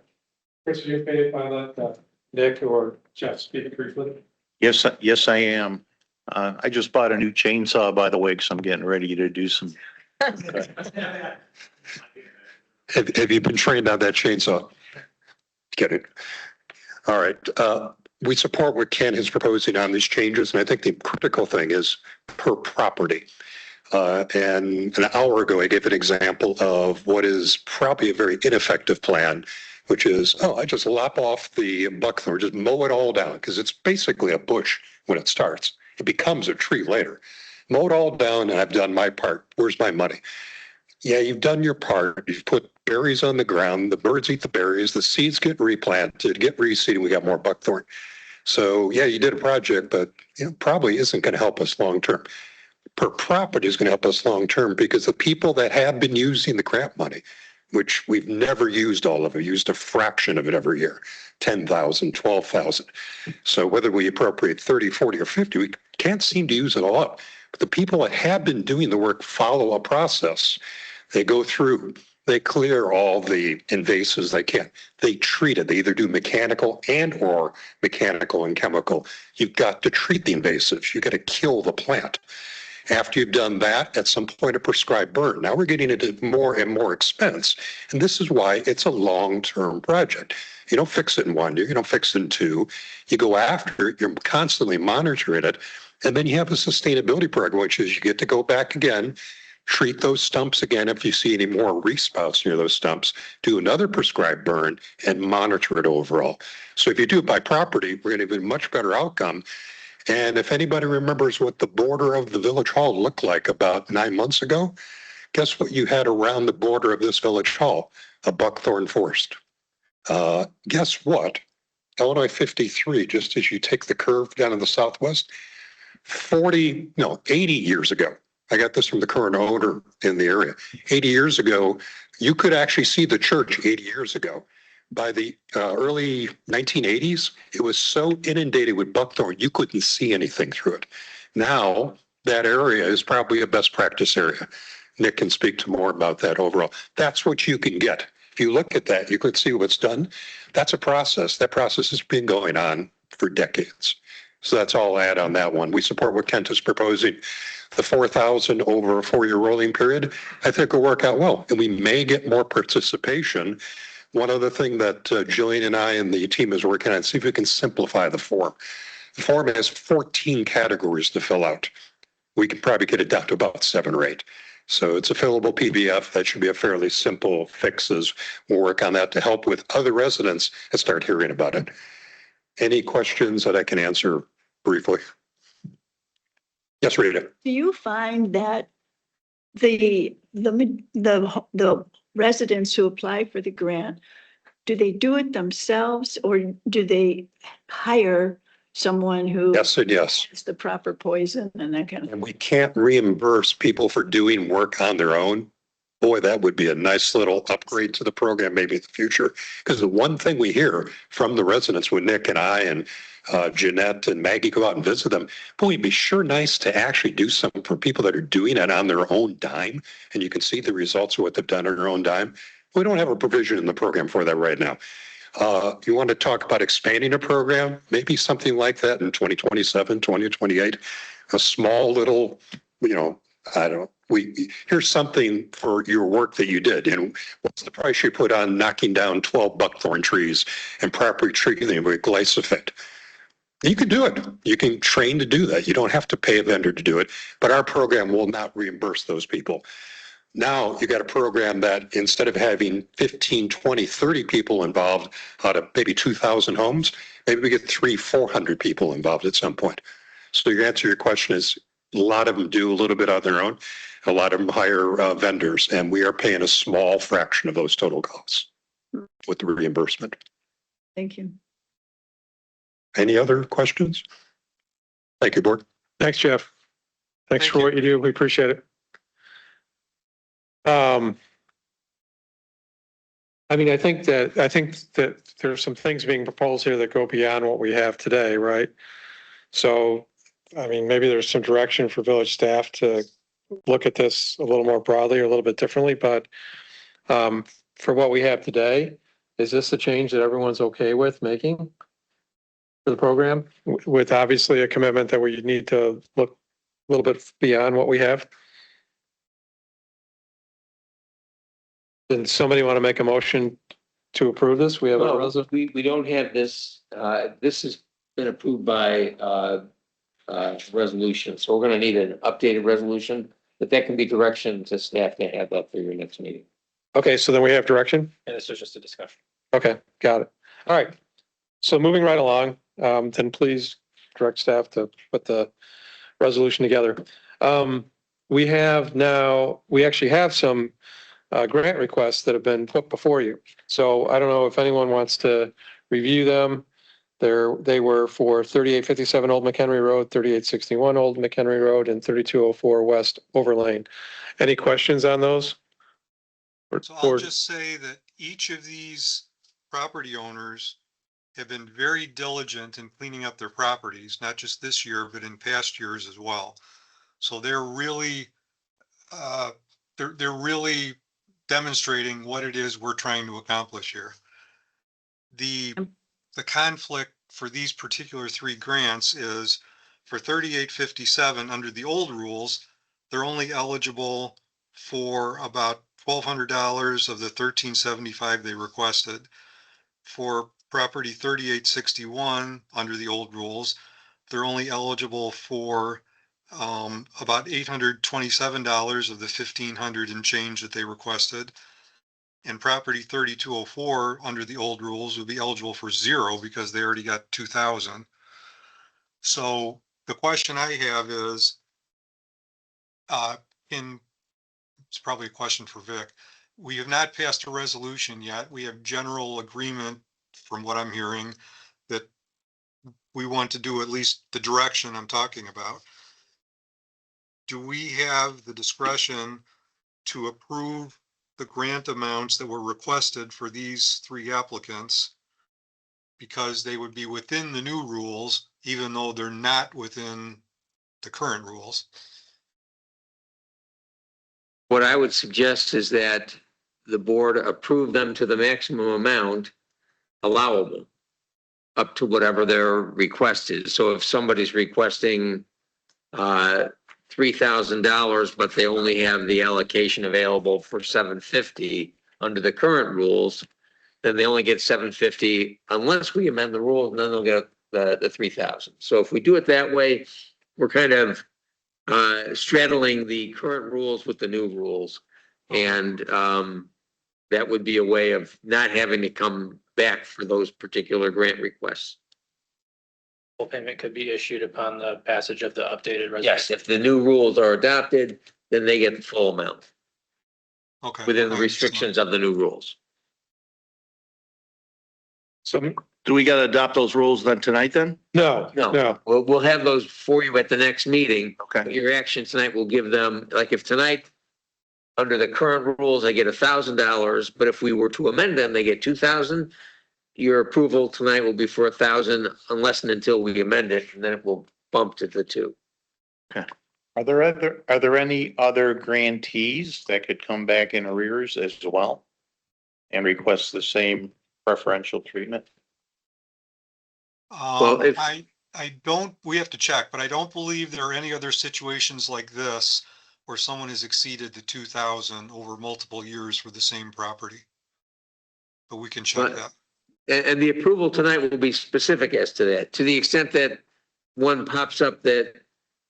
[SPEAKER 1] Chris, you okay if I let Nick or Jeff speak briefly?
[SPEAKER 13] Yes, I am. I just bought a new chainsaw, by the way, because I'm getting ready to do some.
[SPEAKER 8] Have you been trained on that chainsaw? Get it. All right. We support what Ken is proposing on these changes, and I think the critical thing is per property. And an hour ago, I gave an example of what is probably a very ineffective plan, which is, I just lop off the buckthorn, just mow it all down, because it's basically a bush when it starts. It becomes a tree later. Mow it all down and I've done my part. Where's my money? Yeah, you've done your part. You've put berries on the ground. The birds eat the berries. The seeds get replanted, get reseeded. We got more buckthorn. So yeah, you did a project, but probably isn't going to help us long term. Per property is going to help us long term because the people that have been using the grant money, which we've never used all of it, used a fraction of it every year, 10,000, 12,000. So whether we appropriate 30, 40, or 50, we can't seem to use it all up. But the people that have been doing the work follow a process. They go through, they clear all the invasives they can. They treat it. They either do mechanical and or mechanical and chemical. You've got to treat the invasives. You've got to kill the plant. After you've done that, at some point, a prescribed burn. Now we're getting into more and more expense. And this is why it's a long-term project. You don't fix it in 1 year. You don't fix it in 2. You go after it. You're constantly monitoring it. And then you have a sustainability program, which is you get to go back again, treat those stumps again. If you see any more respouts near those stumps, do another prescribed burn and monitor it overall. So if you do it by property, we're going to have a much better outcome. And if anybody remembers what the border of the village hall looked like about 9 months ago, guess what you had around the border of this village hall? A buckthorn forest. Guess what? Illinois 53, just as you take the curve down in the southwest, 80 years ago, I got this from the current owner in the area. 80 years ago, you could actually see the church 80 years ago. By the early 1980s, it was so inundated with buckthorn, you couldn't see anything through it. Now, that area is probably a best practice area. Nick can speak to more about that overall. That's what you can get. If you look at that, you could see what's done. That's a process. That process has been going on for decades. So that's all I add on that one. We support what Kent is proposing. The 4,000 over a 4-year rolling period, I think will work out well. And we may get more participation. One other thing that Jillian and I and the team is working on, see if we can simplify the form. The form has 14 categories to fill out. We could probably get it down to about 7 or 8. So it's a fillable PDF. That should be a fairly simple fixes. We'll work on that to help with other residents and start hearing about it. Any questions that I can answer briefly? Yes, Rita.
[SPEAKER 7] Do you find that the residents who apply for the grant, do they do it themselves or do they hire someone who
[SPEAKER 8] Yes and yes.
[SPEAKER 7] has the proper poison and that kind of?
[SPEAKER 8] And we can't reimburse people for doing work on their own. Boy, that would be a nice little upgrade to the program maybe in the future. Because the one thing we hear from the residents when Nick and I and Jeanette and Maggie go out and visit them, boy, it'd be sure nice to actually do something for people that are doing it on their own dime. And you can see the results of what they've done on their own dime. We don't have a provision in the program for that right now. You want to talk about expanding a program, maybe something like that in 2027, 2028, a small little, I don't know. Here's something for your work that you did. What's the price you put on knocking down 12 buckthorn trees and properly treating them with glyphosate? You can do it. You can train to do that. You don't have to pay a vendor to do it, but our program will not reimburse those people. Now you got a program that instead of having 15, 20, 30 people involved out of maybe 2,000 homes, maybe we get 300-400 people involved at some point. So your answer to your question is a lot of them do a little bit on their own. A lot of them hire vendors, and we are paying a small fraction of those total costs with the reimbursement.
[SPEAKER 7] Thank you.
[SPEAKER 8] Any other questions? Thank you, board.
[SPEAKER 5] Thanks, Jeff. Thanks for what you do. We appreciate it. I think that there's some things being proposed here that go beyond what we have today, right? So, maybe there's some direction for village staff to look at this a little more broadly or a little bit differently, but for what we have today, is this a change that everyone's okay with making for the program with obviously a commitment that we need to look a little bit beyond what we have? Did somebody want to make a motion to approve this? We have a resolution.
[SPEAKER 10] We don't have this, this has been approved by resolution, so we're gonna need an updated resolution, but that can be direction to staff to have that for your next meeting.
[SPEAKER 5] Okay, so then we have direction?
[SPEAKER 3] And this was just a discussion.
[SPEAKER 5] Okay, got it. All right. So moving right along, then please direct staff to put the resolution together.
[SPEAKER 1] We have now, we actually have some grant requests that have been put before you. So I don't know if anyone wants to review them. They were for 3857 Old McHenry Road, 3861 Old McHenry Road, and 3204 West Overlane. Any questions on those?
[SPEAKER 16] So I'll just say that each of these property owners have been very diligent in cleaning up their properties, not just this year, but in past years as well. So they're really, they're really demonstrating what it is we're trying to accomplish here. The conflict for these particular three grants is for 3857 under the old rules, they're only eligible for about $1,200 of the 1375 they requested. For property 3861 under the old rules, they're only eligible for about $827 of the 1,500 and change that they requested. And property 3204 under the old rules would be eligible for 0 because they already got 2,000. So the question I have is, it's probably a question for Vic. We have not passed a resolution yet. We have general agreement from what I'm hearing that we want to do at least the direction I'm talking about. Do we have the discretion to approve the grant amounts that were requested for these three applicants because they would be within the new rules, even though they're not within the current rules?
[SPEAKER 10] What I would suggest is that the board approve them to the maximum amount allowable, up to whatever their request is. So if somebody's requesting $3,000, but they only have the allocation available for $750 under the current rules, then they only get $750 unless we amend the rules, and then they'll get the $3,000. So if we do it that way, we're kind of straddling the current rules with the new rules. And that would be a way of not having to come back for those particular grant requests.
[SPEAKER 3] Full payment could be issued upon the passage of the updated resolution.
[SPEAKER 10] Yes, if the new rules are adopted, then they get the full amount.
[SPEAKER 16] Okay.
[SPEAKER 10] Within the restrictions of the new rules.
[SPEAKER 6] So do we got to adopt those rules then tonight then?
[SPEAKER 1] No,
[SPEAKER 10] No, we'll have those for you at the next meeting.
[SPEAKER 6] Okay.
[SPEAKER 10] Your action tonight will give them, like if tonight, under the current rules, they get $1,000, but if we were to amend them, they get 2,000. Your approval tonight will be for 1,000 unless and until we amend it, and then it will bump to the 2.
[SPEAKER 13] Are there any other grantees that could come back in arrears as well and request the same preferential treatment?
[SPEAKER 10] Well, if-
[SPEAKER 16] I don't, we have to check, but I don't believe there are any other situations like this where someone has exceeded the 2,000 over multiple years for the same property. But we can check
[SPEAKER 10] But-
[SPEAKER 16] that.
[SPEAKER 10] And the approval tonight will be specific as to that. To the extent that one pops up that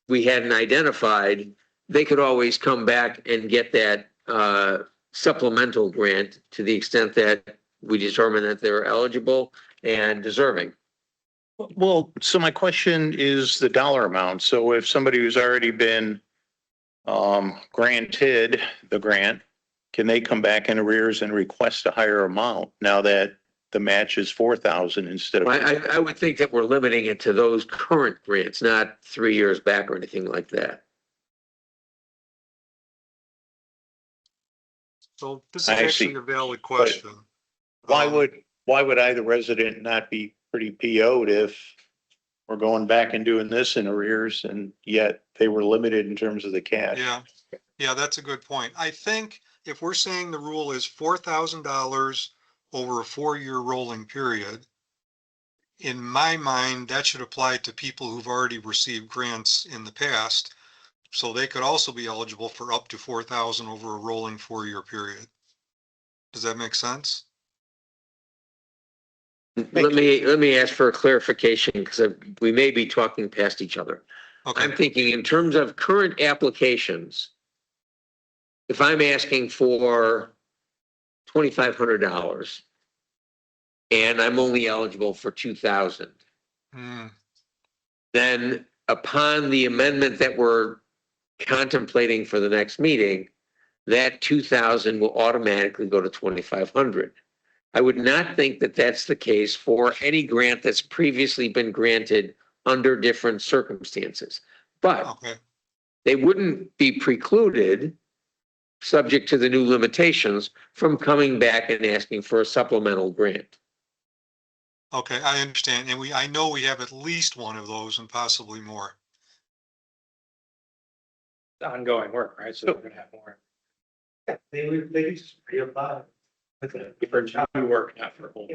[SPEAKER 10] we hadn't identified, they could always come back and get that supplemental grant to the extent that we determine that they're eligible and deserving.
[SPEAKER 13] Well, so my question is the dollar amount. So if somebody who's already been granted the grant, can they come back in arrears and request a higher amount now that the match is 4,000 instead of?
[SPEAKER 10] I would think that we're limiting it to those current grants, not 3 years back or anything like that.
[SPEAKER 16] So this is
[SPEAKER 13] I see.
[SPEAKER 16] actually a valid question.
[SPEAKER 13] Why would either resident not be pretty PO'd if we're going back and doing this in arrears and yet they were limited in terms of the cash?
[SPEAKER 16] Yeah, that's a good point. I think if we're saying the rule is $4,000 over a 4-year rolling period, in my mind, that should apply to people who've already received grants in the past. So they could also be eligible for up to 4,000 over a rolling 4-year period. Does that make sense?
[SPEAKER 10] Let me ask for a clarification because we may be talking past each other.
[SPEAKER 16] Okay.
[SPEAKER 10] I'm thinking in terms of current applications, if I'm asking for $2,500 and I'm only eligible for 2,000, then upon the amendment that we're contemplating for the next meeting, that 2,000 will automatically go to 2,500. I would not think that that's the case for any grant that's previously been granted under different circumstances. But
[SPEAKER 16] Okay,
[SPEAKER 10] they wouldn't be precluded, subject to the new limitations, from coming back and asking for a supplemental grant.
[SPEAKER 16] okay, I understand. And I know we have at least one of those and possibly more.
[SPEAKER 3] Ongoing work, right? So we're gonna have more.
[SPEAKER 1] They just reapply.
[SPEAKER 3] For new work, not for whole.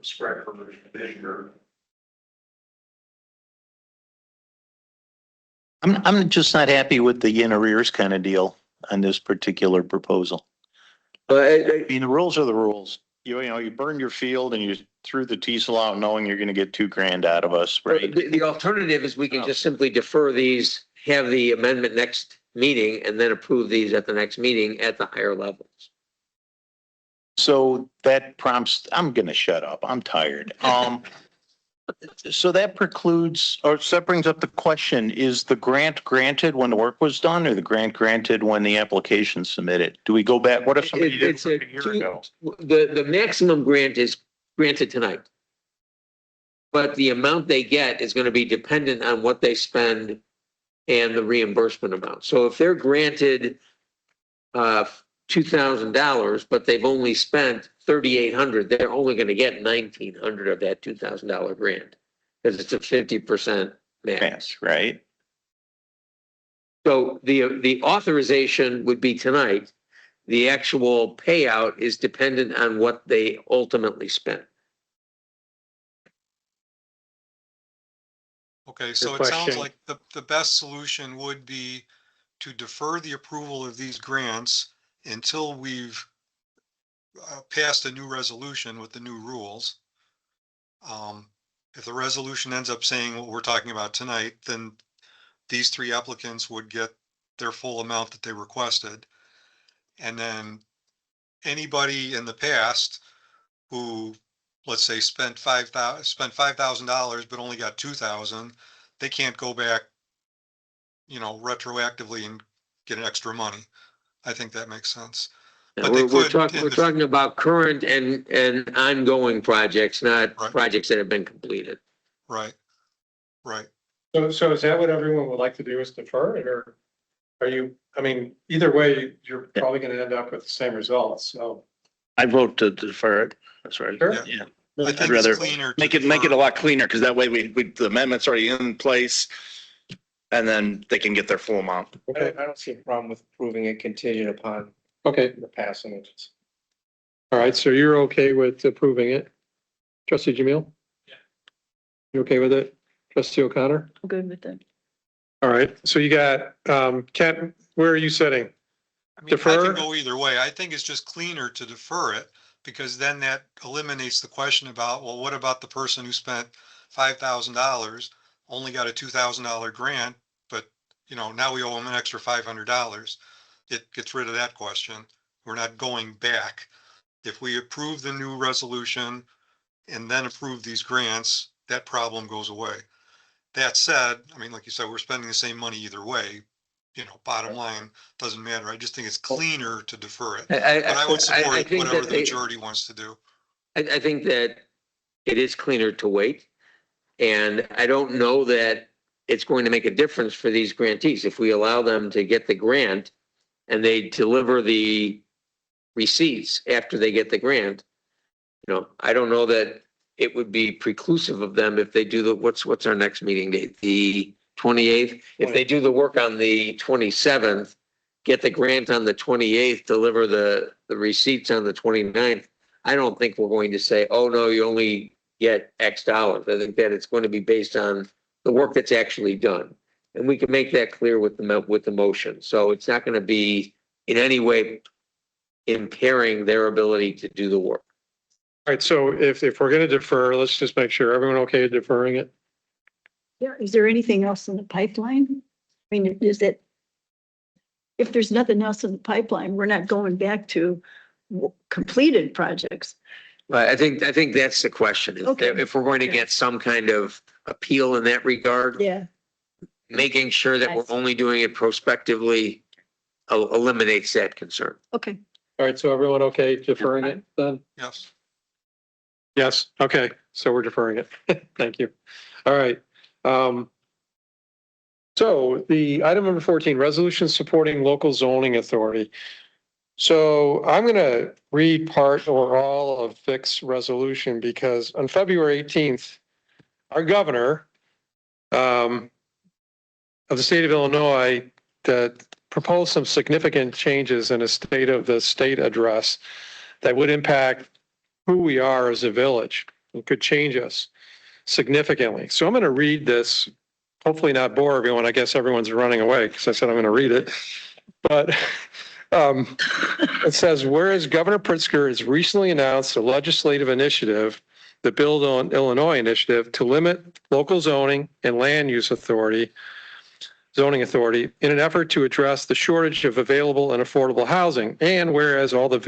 [SPEAKER 1] Spread from the
[SPEAKER 13] I'm just not happy with the in arrears kind of deal on this particular proposal. I mean, the rules are the rules. You know, you burned your field and you threw the diesel out knowing you're gonna get $2,000 out of us, right?
[SPEAKER 10] The alternative is we can just simply defer these, have the amendment next meeting, and then approve these at the next meeting at the higher levels.
[SPEAKER 13] So that prompts, I'm gonna shut up. I'm tired. So that precludes, or so that brings up the question, is the grant granted when the work was done or the grant granted when the application submitted? Do we go back? What if somebody did
[SPEAKER 10] It's
[SPEAKER 13] work a year ago?
[SPEAKER 10] The maximum grant is granted tonight. But the amount they get is going to be dependent on what they spend and the reimbursement amount. So if they're granted $2,000, but they've only spent $3,800, they're only going to get $1,900 of that $2,000 grant because it's a 50% match.
[SPEAKER 13] Right?
[SPEAKER 10] So the authorization would be tonight. The actual payout is dependent on what they ultimately spent.
[SPEAKER 16] Okay, so it sounds like the best solution would be to defer the approval of these grants until we've passed a new resolution with the new rules. If the resolution ends up saying what we're talking about tonight, then these three applicants would get their full amount that they requested. And then anybody in the past who, let's say, spent $5,000 but only got 2,000, they can't go back, retroactively and get an extra money. I think that makes sense. But
[SPEAKER 10] We're talking about current and ongoing projects, not projects that have been completed.
[SPEAKER 16] Right.
[SPEAKER 1] So is that what everyone would like to do, is defer it, or are you, I mean, either way, you're probably gonna end up with the same results, so.
[SPEAKER 6] I vote to defer it. That's right.
[SPEAKER 1] Sure.
[SPEAKER 6] Yeah.
[SPEAKER 16] I
[SPEAKER 6] I'd
[SPEAKER 16] think
[SPEAKER 6] rather
[SPEAKER 16] it's cleaner.
[SPEAKER 6] make it a lot cleaner because that way the amendment's already in place. And then they can get their full amount.
[SPEAKER 1] Okay,
[SPEAKER 3] I don't see a problem with approving it contingent upon
[SPEAKER 1] okay,
[SPEAKER 3] the passing it.
[SPEAKER 1] all right, so you're okay with approving it? Trustee Jamil?
[SPEAKER 12] Yeah.
[SPEAKER 1] You okay with it? Trustee O'Connor?
[SPEAKER 7] I'm good with that.
[SPEAKER 1] All right, so you got, Kent, where are you sitting?
[SPEAKER 16] I
[SPEAKER 1] Defer?
[SPEAKER 16] can go either way. I think it's just cleaner to defer it because then that eliminates the question about, well, what about the person who spent $5,000, only got a $2,000 grant, but now we owe them an extra $500. It gets rid of that question. We're not going back. If we approve the new resolution and then approve these grants, that problem goes away. That said, like you said, we're spending the same money either way. Bottom line, doesn't matter. I just think it's cleaner to defer it. But I would support
[SPEAKER 10] think
[SPEAKER 16] whatever
[SPEAKER 10] that
[SPEAKER 16] the majority wants to do.
[SPEAKER 10] I think that it is cleaner to wait. And I don't know that it's going to make a difference for these grantees. If we allow them to get the grant and they deliver the receipts after they get the grant, I don't know that it would be preclusive of them if they do what's our next meeting date? The 28th? If they do the work on the 27th, get the grant on the 28th, deliver the receipts on the 29th, I don't think we're going to say, oh, no, you only get X dollars. I think that it's going to be based on the work that's actually done. And we can make that clear with the motion. So it's not going to be in any way impairing their ability to do the work.
[SPEAKER 1] All right, so if we're gonna defer, let's just make sure everyone okay with deferring it?
[SPEAKER 7] Yeah, is there anything else in the pipeline? I mean, if there's nothing else in the pipeline, we're not going back to completed projects.
[SPEAKER 10] But I think that's the question.
[SPEAKER 7] Okay.
[SPEAKER 10] If we're going to get some kind of appeal in that regard,
[SPEAKER 7] Yeah.
[SPEAKER 10] making sure that we're
[SPEAKER 7] I see.
[SPEAKER 10] only doing it prospectively eliminates that concern.
[SPEAKER 7] Okay.
[SPEAKER 5] All right, so everyone okay deferring it then?
[SPEAKER 16] Yes.
[SPEAKER 5] Yes, okay, so we're deferring it. Thank you. All right. So the item number 14, resolution supporting local zoning authority. So I'm going to read part or all of Vic's resolution because on February 18th, our governor of the state of Illinois proposed some significant changes in a state of the state address that would impact who we are as a village. It could change us significantly. So I'm going to read this, hopefully not bore everyone. I guess everyone's running away because I said I'm going to read it. But it says, whereas Governor Pritzker has recently announced a legislative initiative, the Build on Illinois initiative, to limit local zoning and land use zoning authority in an effort to address the shortage of available and affordable housing. And whereas although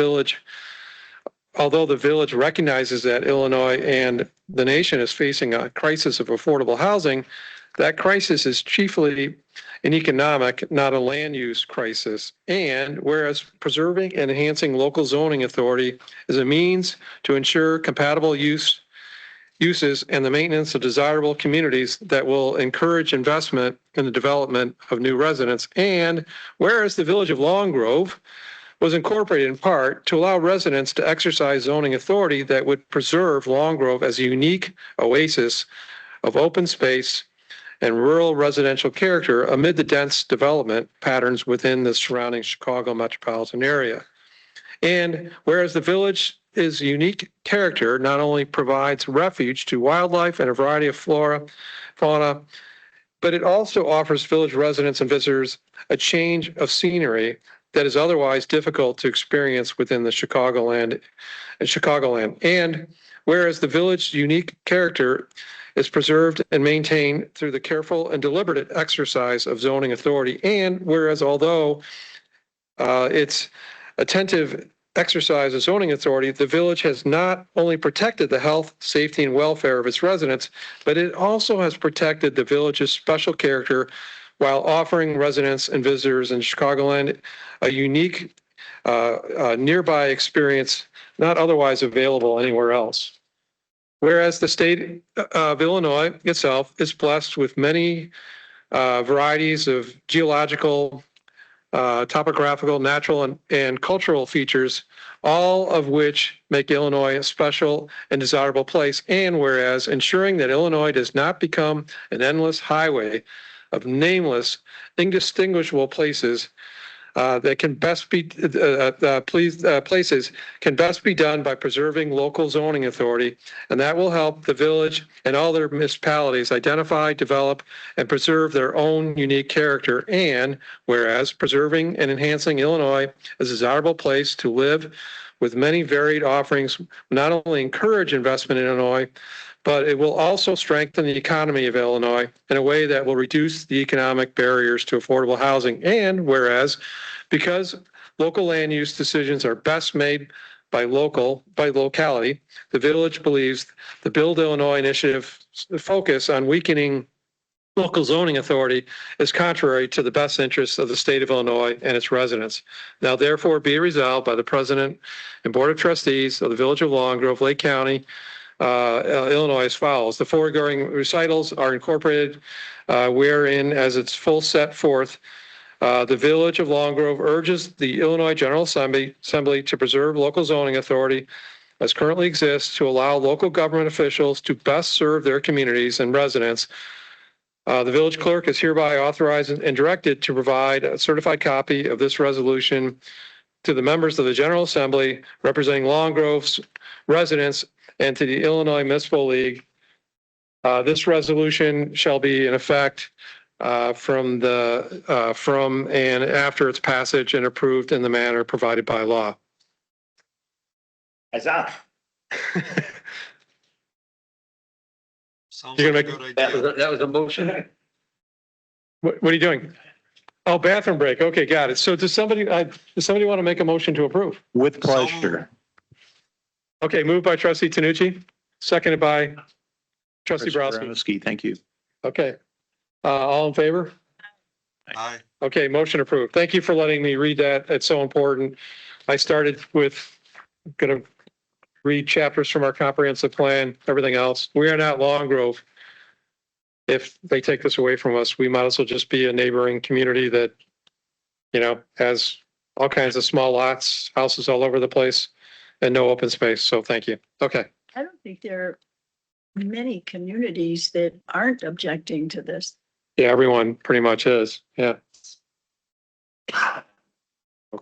[SPEAKER 5] the village recognizes that Illinois and the nation is facing a crisis of affordable housing, that crisis is chiefly an economic, not a land use crisis. And whereas preserving and enhancing local zoning authority is a means to ensure compatible uses and the maintenance of desirable communities that will encourage investment in the development of new residents. And whereas the village of Long Grove was incorporated in part to allow residents to exercise zoning authority that would preserve Long Grove as a unique oasis of open space and rural residential character amid the dense development patterns within the surrounding Chicago metropolitan area. And whereas the village's unique character not only provides refuge to wildlife and a variety of fauna, but it also offers village residents and visitors a change of scenery that is otherwise difficult to experience within the Chicagoland. And whereas the village's unique character is preserved and maintained through the careful and deliberate exercise of zoning authority. And whereas although its attentive exercise of zoning authority, the village has not only protected the health, safety, and welfare of its residents, but it also has protected the village's special character while offering residents and visitors in Chicagoland a unique nearby experience not otherwise available anywhere else. Whereas the state of Illinois itself is blessed with many varieties of geological, topographical, natural, and cultural features, all of which make Illinois a special and desirable place. And whereas ensuring that Illinois does not become an endless highway of nameless, indistinguishable places that can best be places can best be done by preserving local zoning authority, and that will help the village and all their municipalities identify, develop, and preserve their own unique character. And whereas preserving and enhancing Illinois is a desirable place to live with many varied offerings, not only encourage investment in Illinois, but it will also strengthen the economy of Illinois in a way that will reduce the economic barriers to affordable housing. And whereas, because local land use decisions are best made by locality, the village believes the Build Illinois initiative focus on weakening local zoning authority is contrary to the best interests of the state of Illinois and its residents. Now therefore be resolved by the President and Board of Trustees of the Village of Long Grove, Lake County, Illinois as follows. The foregoing recitals are incorporated wherein, as it's full set forth, the Village of Long Grove urges the Illinois General Assembly to preserve local zoning authority as currently exists to allow local government officials to best serve their communities and residents. The village clerk is hereby authorized and directed to provide a certified copy of this resolution to the members of the General Assembly representing Long Grove's residents and to the Illinois Municipal League. This resolution shall be in effect from and after its passage and approved in the manner provided by law.
[SPEAKER 6] Huzzah.
[SPEAKER 16] Sounds
[SPEAKER 5] You're
[SPEAKER 16] like
[SPEAKER 5] gonna
[SPEAKER 16] a
[SPEAKER 5] make-
[SPEAKER 16] good idea.
[SPEAKER 10] That was a motion.
[SPEAKER 5] What are you doing? Oh, bathroom break. Okay, got it. So does somebody want to make a motion to approve?
[SPEAKER 13] With
[SPEAKER 16] pleasure.
[SPEAKER 5] Okay, moved by trustee Tanucci, seconded by trustee Browski.
[SPEAKER 13] Thank you.
[SPEAKER 5] Okay.
[SPEAKER 1] All in favor?
[SPEAKER 16] Aye.
[SPEAKER 1] Okay, motion approved. Thank you for letting me read that. It's so important. I started with, gonna read chapters from our comprehensive plan, everything else. We are not Long Grove. If they take this away from us, we might as well just be a neighboring community that, you know, has all kinds of small lots, houses all over the place, and no open space. So thank you. Okay.
[SPEAKER 7] I don't think there are many communities that aren't objecting to this.
[SPEAKER 1] Yeah, everyone pretty much is. Yeah. Oh,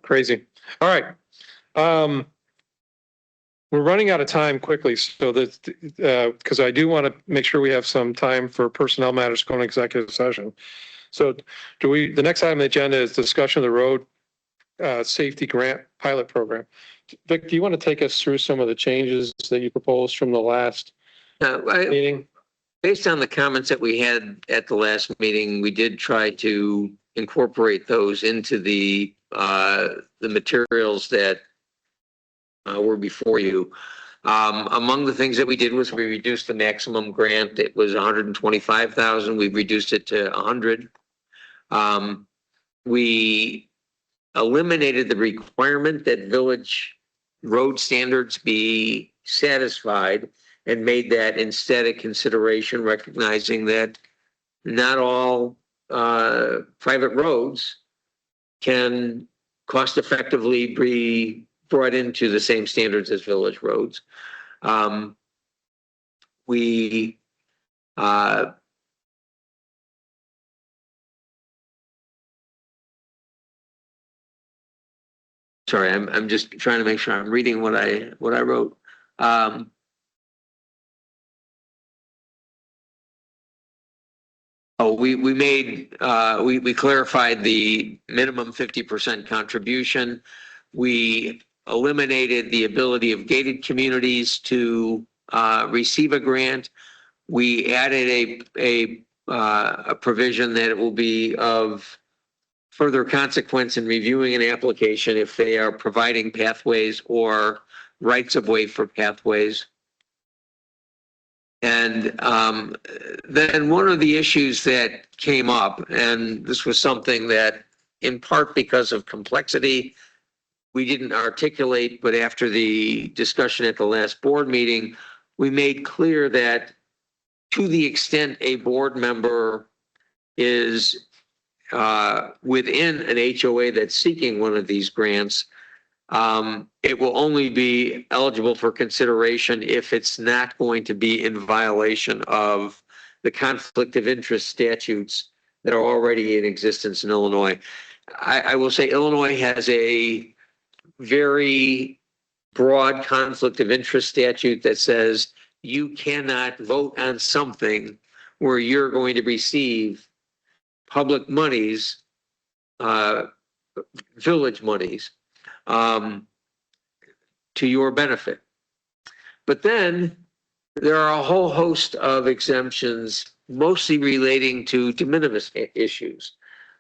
[SPEAKER 1] crazy. All right. We're running out of time quickly, so that, because I do want to make sure we have some time for personnel matters going to executive session. So the next item on the agenda is discussion of the road safety grant pilot program. Vic, do you want to take us through some of the changes that you proposed from the last meeting?
[SPEAKER 10] Based on the comments that we had at the last meeting, we did try to incorporate those into the materials that were before you. Among the things that we did was we reduced the maximum grant. It was 125,000. We've reduced it to 100. We eliminated the requirement that village road standards be satisfied and made that instead a consideration, recognizing that not all private roads can cost effectively be brought into the same standards as village roads. Sorry, I'm just trying to make sure I'm reading what I wrote. We clarified the minimum 50% contribution. We eliminated the ability of gated communities to receive a grant. We added a provision that it will be of further consequence in reviewing an application if they are providing pathways or rights of way for pathways. And then one of the issues that came up, and this was something that in part because of complexity, we didn't articulate, but after the discussion at the last board meeting, we made clear that to the extent a board member is within an HOA that's seeking one of these grants, it will only be eligible for consideration if it's not going to be in violation of the conflict of interest statutes that are already in existence in Illinois. I will say Illinois has a very broad conflict of interest statute that says you cannot vote on something where you're going to receive public monies, village monies, to your benefit. But then there are a whole host of exemptions, mostly relating to de minimis issues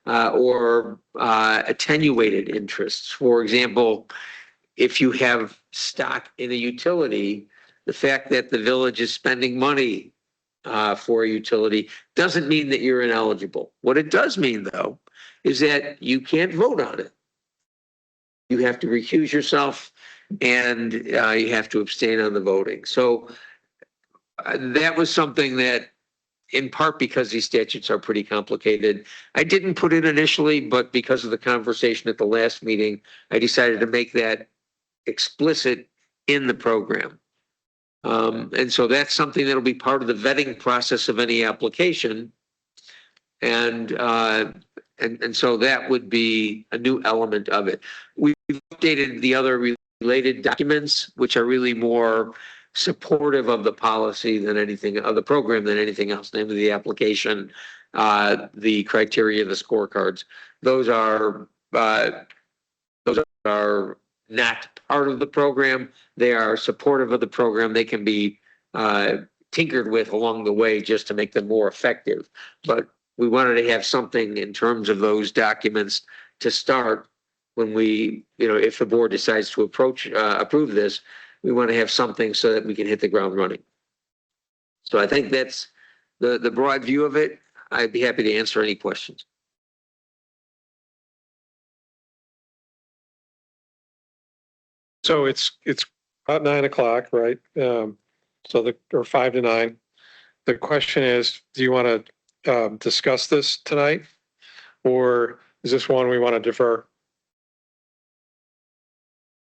[SPEAKER 10] or attenuated interests. For example, if you have stock in a utility, the fact that the village is spending money for a utility doesn't mean that you're ineligible. What it does mean, though, is that you can't vote on it. You have to recuse yourself and you have to abstain on the voting. So that was something that, in part because these statutes are pretty complicated, I didn't put in initially, but because of the conversation at the last meeting, I decided to make that explicit in the program. And so that's something that'll be part of the vetting process of any application. And so that would be a new element of it. We've updated the other related documents, which are really more supportive of the policy than anything, of the program than anything else, namely the application, the criteria, the scorecards. Those are not part of the program. They are supportive of the program. They can be tinkered with along the way just to make them more effective. But we wanted to have something in terms of those documents to start when we, if the board decides to approve this, we want to have something so that we can hit the ground running. So I think that's the broad view of it.
[SPEAKER 18] I'd be happy to answer any questions.
[SPEAKER 1] So it's about 9 o'clock, right? Or 5 to 9. The question is, do you want to discuss this tonight? Or is this one we want to defer?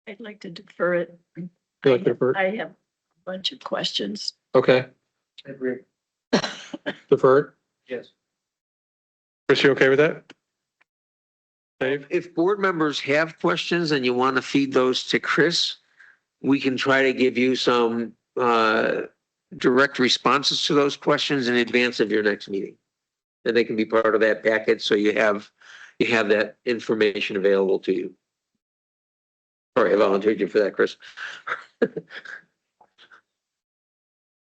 [SPEAKER 7] I'd like to defer it.
[SPEAKER 1] You like to defer?
[SPEAKER 7] I have a bunch of questions.
[SPEAKER 1] Okay.
[SPEAKER 4] I agree.
[SPEAKER 1] Deferred?
[SPEAKER 4] Yes.
[SPEAKER 1] Chris, you okay with that? Dave?
[SPEAKER 18] If board members have questions and you want to feed those to Chris, we can try to give you some direct responses to those questions in advance of your next meeting. And they can be part of that package, so you have that information available to you. Sorry, I volunteered you for that, Chris.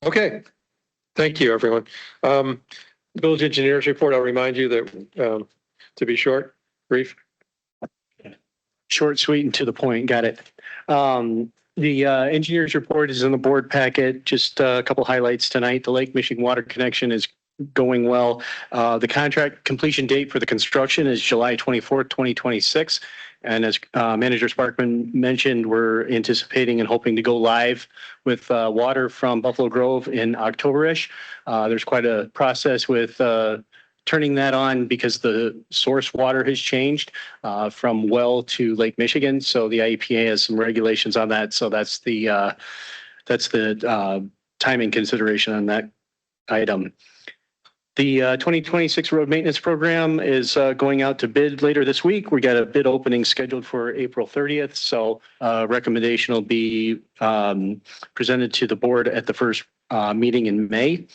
[SPEAKER 1] Okay. Thank you, everyone. Village engineers report, I'll remind you that to be short, brief.
[SPEAKER 11] Short, sweet, and to the point. Got it. The engineer's report is in the board packet. Just a couple highlights tonight. The Lake Michigan water connection is going well. The contract completion date for the construction is July 24th, 2026. And as Manager Sparkman mentioned, we're anticipating and hoping to go live with water from Buffalo Grove in October-ish. There's quite a process with turning that on because the source water has changed from well to Lake Michigan. So the IEPA has some regulations on that. So that's the timing consideration on that item. The 2026 road maintenance program is going out to bid later this week. We got a bid opening scheduled for April 30th. So recommendation will be presented to the board at the first meeting in May.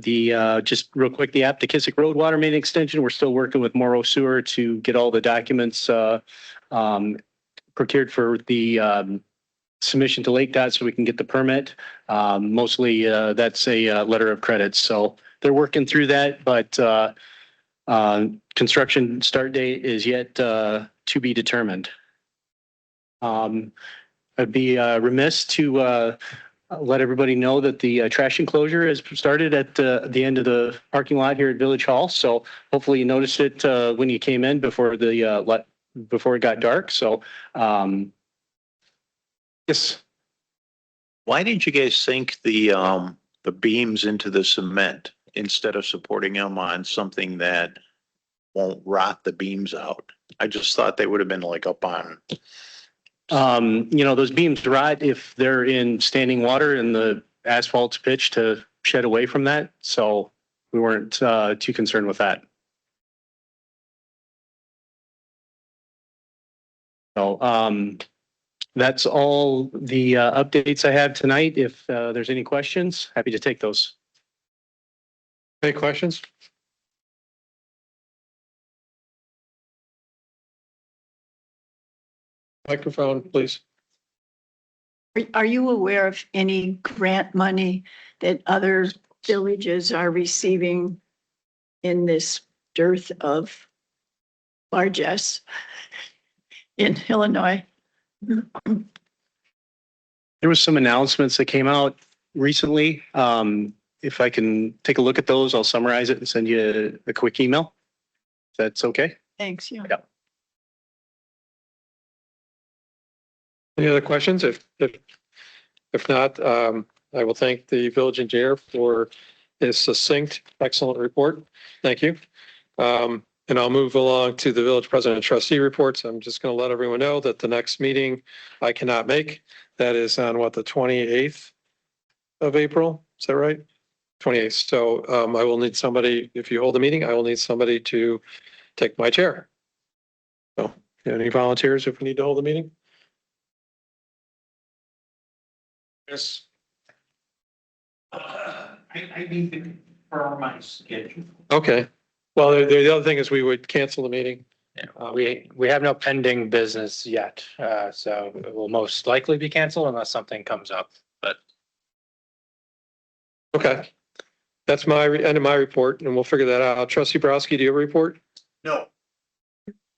[SPEAKER 11] Just real quick, the Aptekissick Road water main extension, we're still working with Morrow Sewer to get all the documents procured for the submission to Lake Dot so we can get the permit. Mostly that's a letter of credit. So they're working through that, but construction start date is yet to be determined. I'd be remiss to let everybody know that the trash enclosure has started at the end of the parking lot here at Village Hall. So hopefully you noticed it when you came in before it got dark. So yes.
[SPEAKER 13] Why didn't you guys sink the beams into the cement instead of supporting them on something that won't rot the beams out? I just thought they would have been like up on.
[SPEAKER 11] Those beams rot if they're in standing water and the asphalt's pitched to shed away from that. So we weren't too concerned with that. So that's all the updates I have tonight. If there's any questions, happy to take those.
[SPEAKER 1] Any questions? Microphone, please.
[SPEAKER 7] Are you aware of any grant money that other villages are receiving in this dearth of largesse in Illinois?
[SPEAKER 11] There was some announcements that came out recently. If I can take a look at those, I'll summarize it and send you a quick email. If that's okay.
[SPEAKER 7] Thanks, yeah.
[SPEAKER 11] Yeah.
[SPEAKER 1] Any other questions? If not, I will thank the village engineer for his succinct, excellent report. Thank you. And I'll move along to the village president and trustee reports. I'm just going to let everyone know that the next meeting I cannot make. That is on the 28th of April. Is that right? 28th. So I will need somebody, if you hold a meeting, I will need somebody to take my chair. So any volunteers if we need to hold a meeting? Yes.
[SPEAKER 2] I need to confirm my schedule.
[SPEAKER 1] Okay. Well, the other thing is we would cancel the meeting.
[SPEAKER 3] We have no pending business yet, so it will most likely be canceled unless something comes up, but.
[SPEAKER 1] Okay. That's end of my report and we'll figure that out. Trustee Browski, do you have a report?
[SPEAKER 13] No.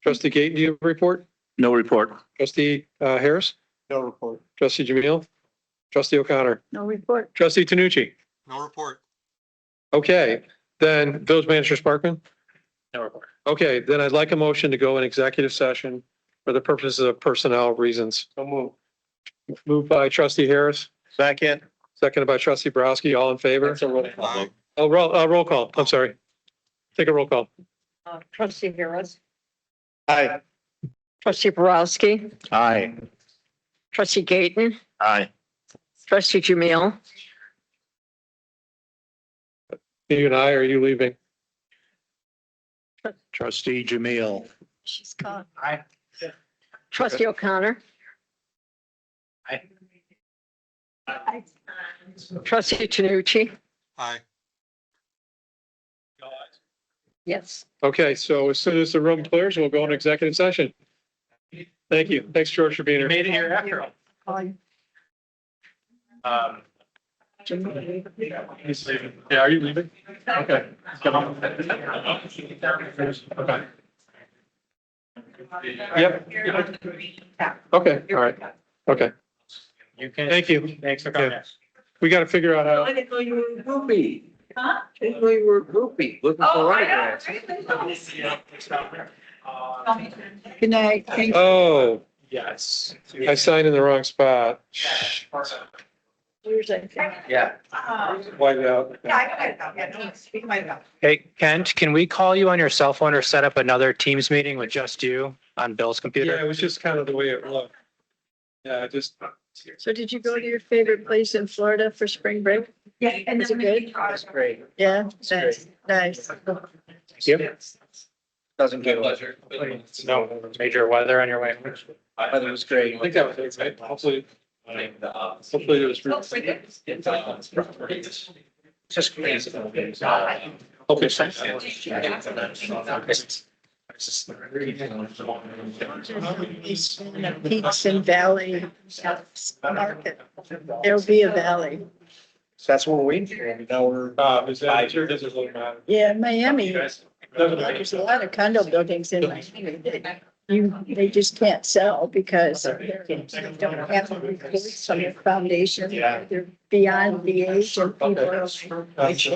[SPEAKER 1] Trustee Gayton, do you have a report?
[SPEAKER 6] No report.
[SPEAKER 1] Trustee Harris?
[SPEAKER 13] No report.
[SPEAKER 1] Trustee Jamil? Trustee O'Connor?
[SPEAKER 7] No report.
[SPEAKER 1] Trustee Tanucci?
[SPEAKER 16] No report.
[SPEAKER 1] Okay. Then Village Manager Sparkman?
[SPEAKER 3] No report.
[SPEAKER 1] Okay, then I'd like a motion to go in executive session for the purposes of personnel reasons.
[SPEAKER 5] So move.
[SPEAKER 1] Moved by trustee Harris,
[SPEAKER 6] Second.
[SPEAKER 1] seconded by trustee Borowski, all in favor?
[SPEAKER 5] That's a roll call
[SPEAKER 16] Aye.
[SPEAKER 5] vote.
[SPEAKER 1] Oh, roll call, I'm sorry. Take a roll call.
[SPEAKER 17] Trustee Harris,
[SPEAKER 6] Aye.
[SPEAKER 17] trustee Borowski,
[SPEAKER 6] Aye.
[SPEAKER 17] trustee Gayton,
[SPEAKER 6] Aye.
[SPEAKER 17] trustee Jamil,
[SPEAKER 1] You and I, are you leaving?
[SPEAKER 13] Trustee Jamil.
[SPEAKER 7] She's gone.
[SPEAKER 17] trustee O'Connor, trustee Tanucci.
[SPEAKER 16] Aye.
[SPEAKER 17] Yes.
[SPEAKER 1] Okay, so as soon as the room clears, we'll go in executive session. Thank you. Thanks, George, for being here.
[SPEAKER 3] Made it here after all.
[SPEAKER 1] He's leaving. Yeah, are you leaving? Okay. Okay. Yep. Okay, all right. Okay,
[SPEAKER 3] You can.
[SPEAKER 1] thank you.
[SPEAKER 3] Thanks for coming.
[SPEAKER 1] Yeah. We got to figure out how.
[SPEAKER 18] didn't know you were a groupie. Huh? Didn't know you were a groupie, looking for autographs.
[SPEAKER 7] Good night. Thank you.
[SPEAKER 1] Oh,
[SPEAKER 3] Yes.
[SPEAKER 1] I signed in the wrong spot.
[SPEAKER 7] Where's that?
[SPEAKER 3] Yeah.
[SPEAKER 1] White out.
[SPEAKER 3] Hey, Kent, can we call you on your cell phone or set up another Teams meeting with just you on Bill's
[SPEAKER 1] Yeah,
[SPEAKER 3] computer?
[SPEAKER 1] it was just kind of the way it looked. Yeah, I just.
[SPEAKER 7] So did you go to your favorite place in Florida for spring break?
[SPEAKER 17] Yeah.
[SPEAKER 7] Is it good?
[SPEAKER 3] That's great.
[SPEAKER 7] Yeah, nice, nice.
[SPEAKER 3] Yep.
[SPEAKER 11] Doesn't get
[SPEAKER 3] No major weather on your way.
[SPEAKER 11] Weather was great.
[SPEAKER 1] I think that was it, right? Hopefully it was.
[SPEAKER 3] Just crazy.
[SPEAKER 7] Peaks and Valley Market. There'll be a valley.
[SPEAKER 11] That's what we're waiting for. Now we're.
[SPEAKER 1] Is that, sure doesn't really matter.
[SPEAKER 7] Yeah, Miami, there's a lot of condo buildings in Miami that they just can't sell because they don't have the reports on their foundation. They're beyond the age of people. Yes.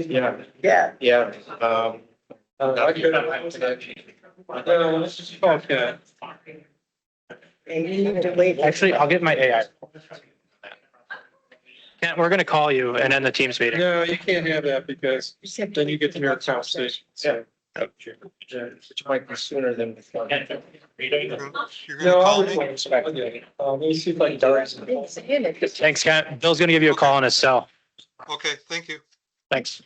[SPEAKER 11] Yeah,
[SPEAKER 7] Yeah.
[SPEAKER 11] yeah.
[SPEAKER 1] I could have. Okay.
[SPEAKER 7] And you need to wait.
[SPEAKER 3] Actually, I'll get my AI. Kent, we're gonna call you and end the Teams meeting.
[SPEAKER 1] No, you can't have that because then you get to New York Town Station. So.
[SPEAKER 11] Which might be sooner than.
[SPEAKER 16] You're
[SPEAKER 1] No,
[SPEAKER 16] gonna
[SPEAKER 1] I'll
[SPEAKER 16] call me?
[SPEAKER 1] report. Let me see if I can.
[SPEAKER 3] Thanks, Kent. Bill's gonna give you a call on his cell.
[SPEAKER 16] Okay, thank you.
[SPEAKER 3] Thanks.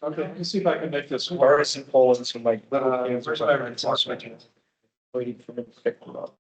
[SPEAKER 1] Okay, let me see if I can make this work.
[SPEAKER 11] Boris and Poland, so like little.
[SPEAKER 1] Where's my response?
[SPEAKER 11] Waiting for me to pick them up.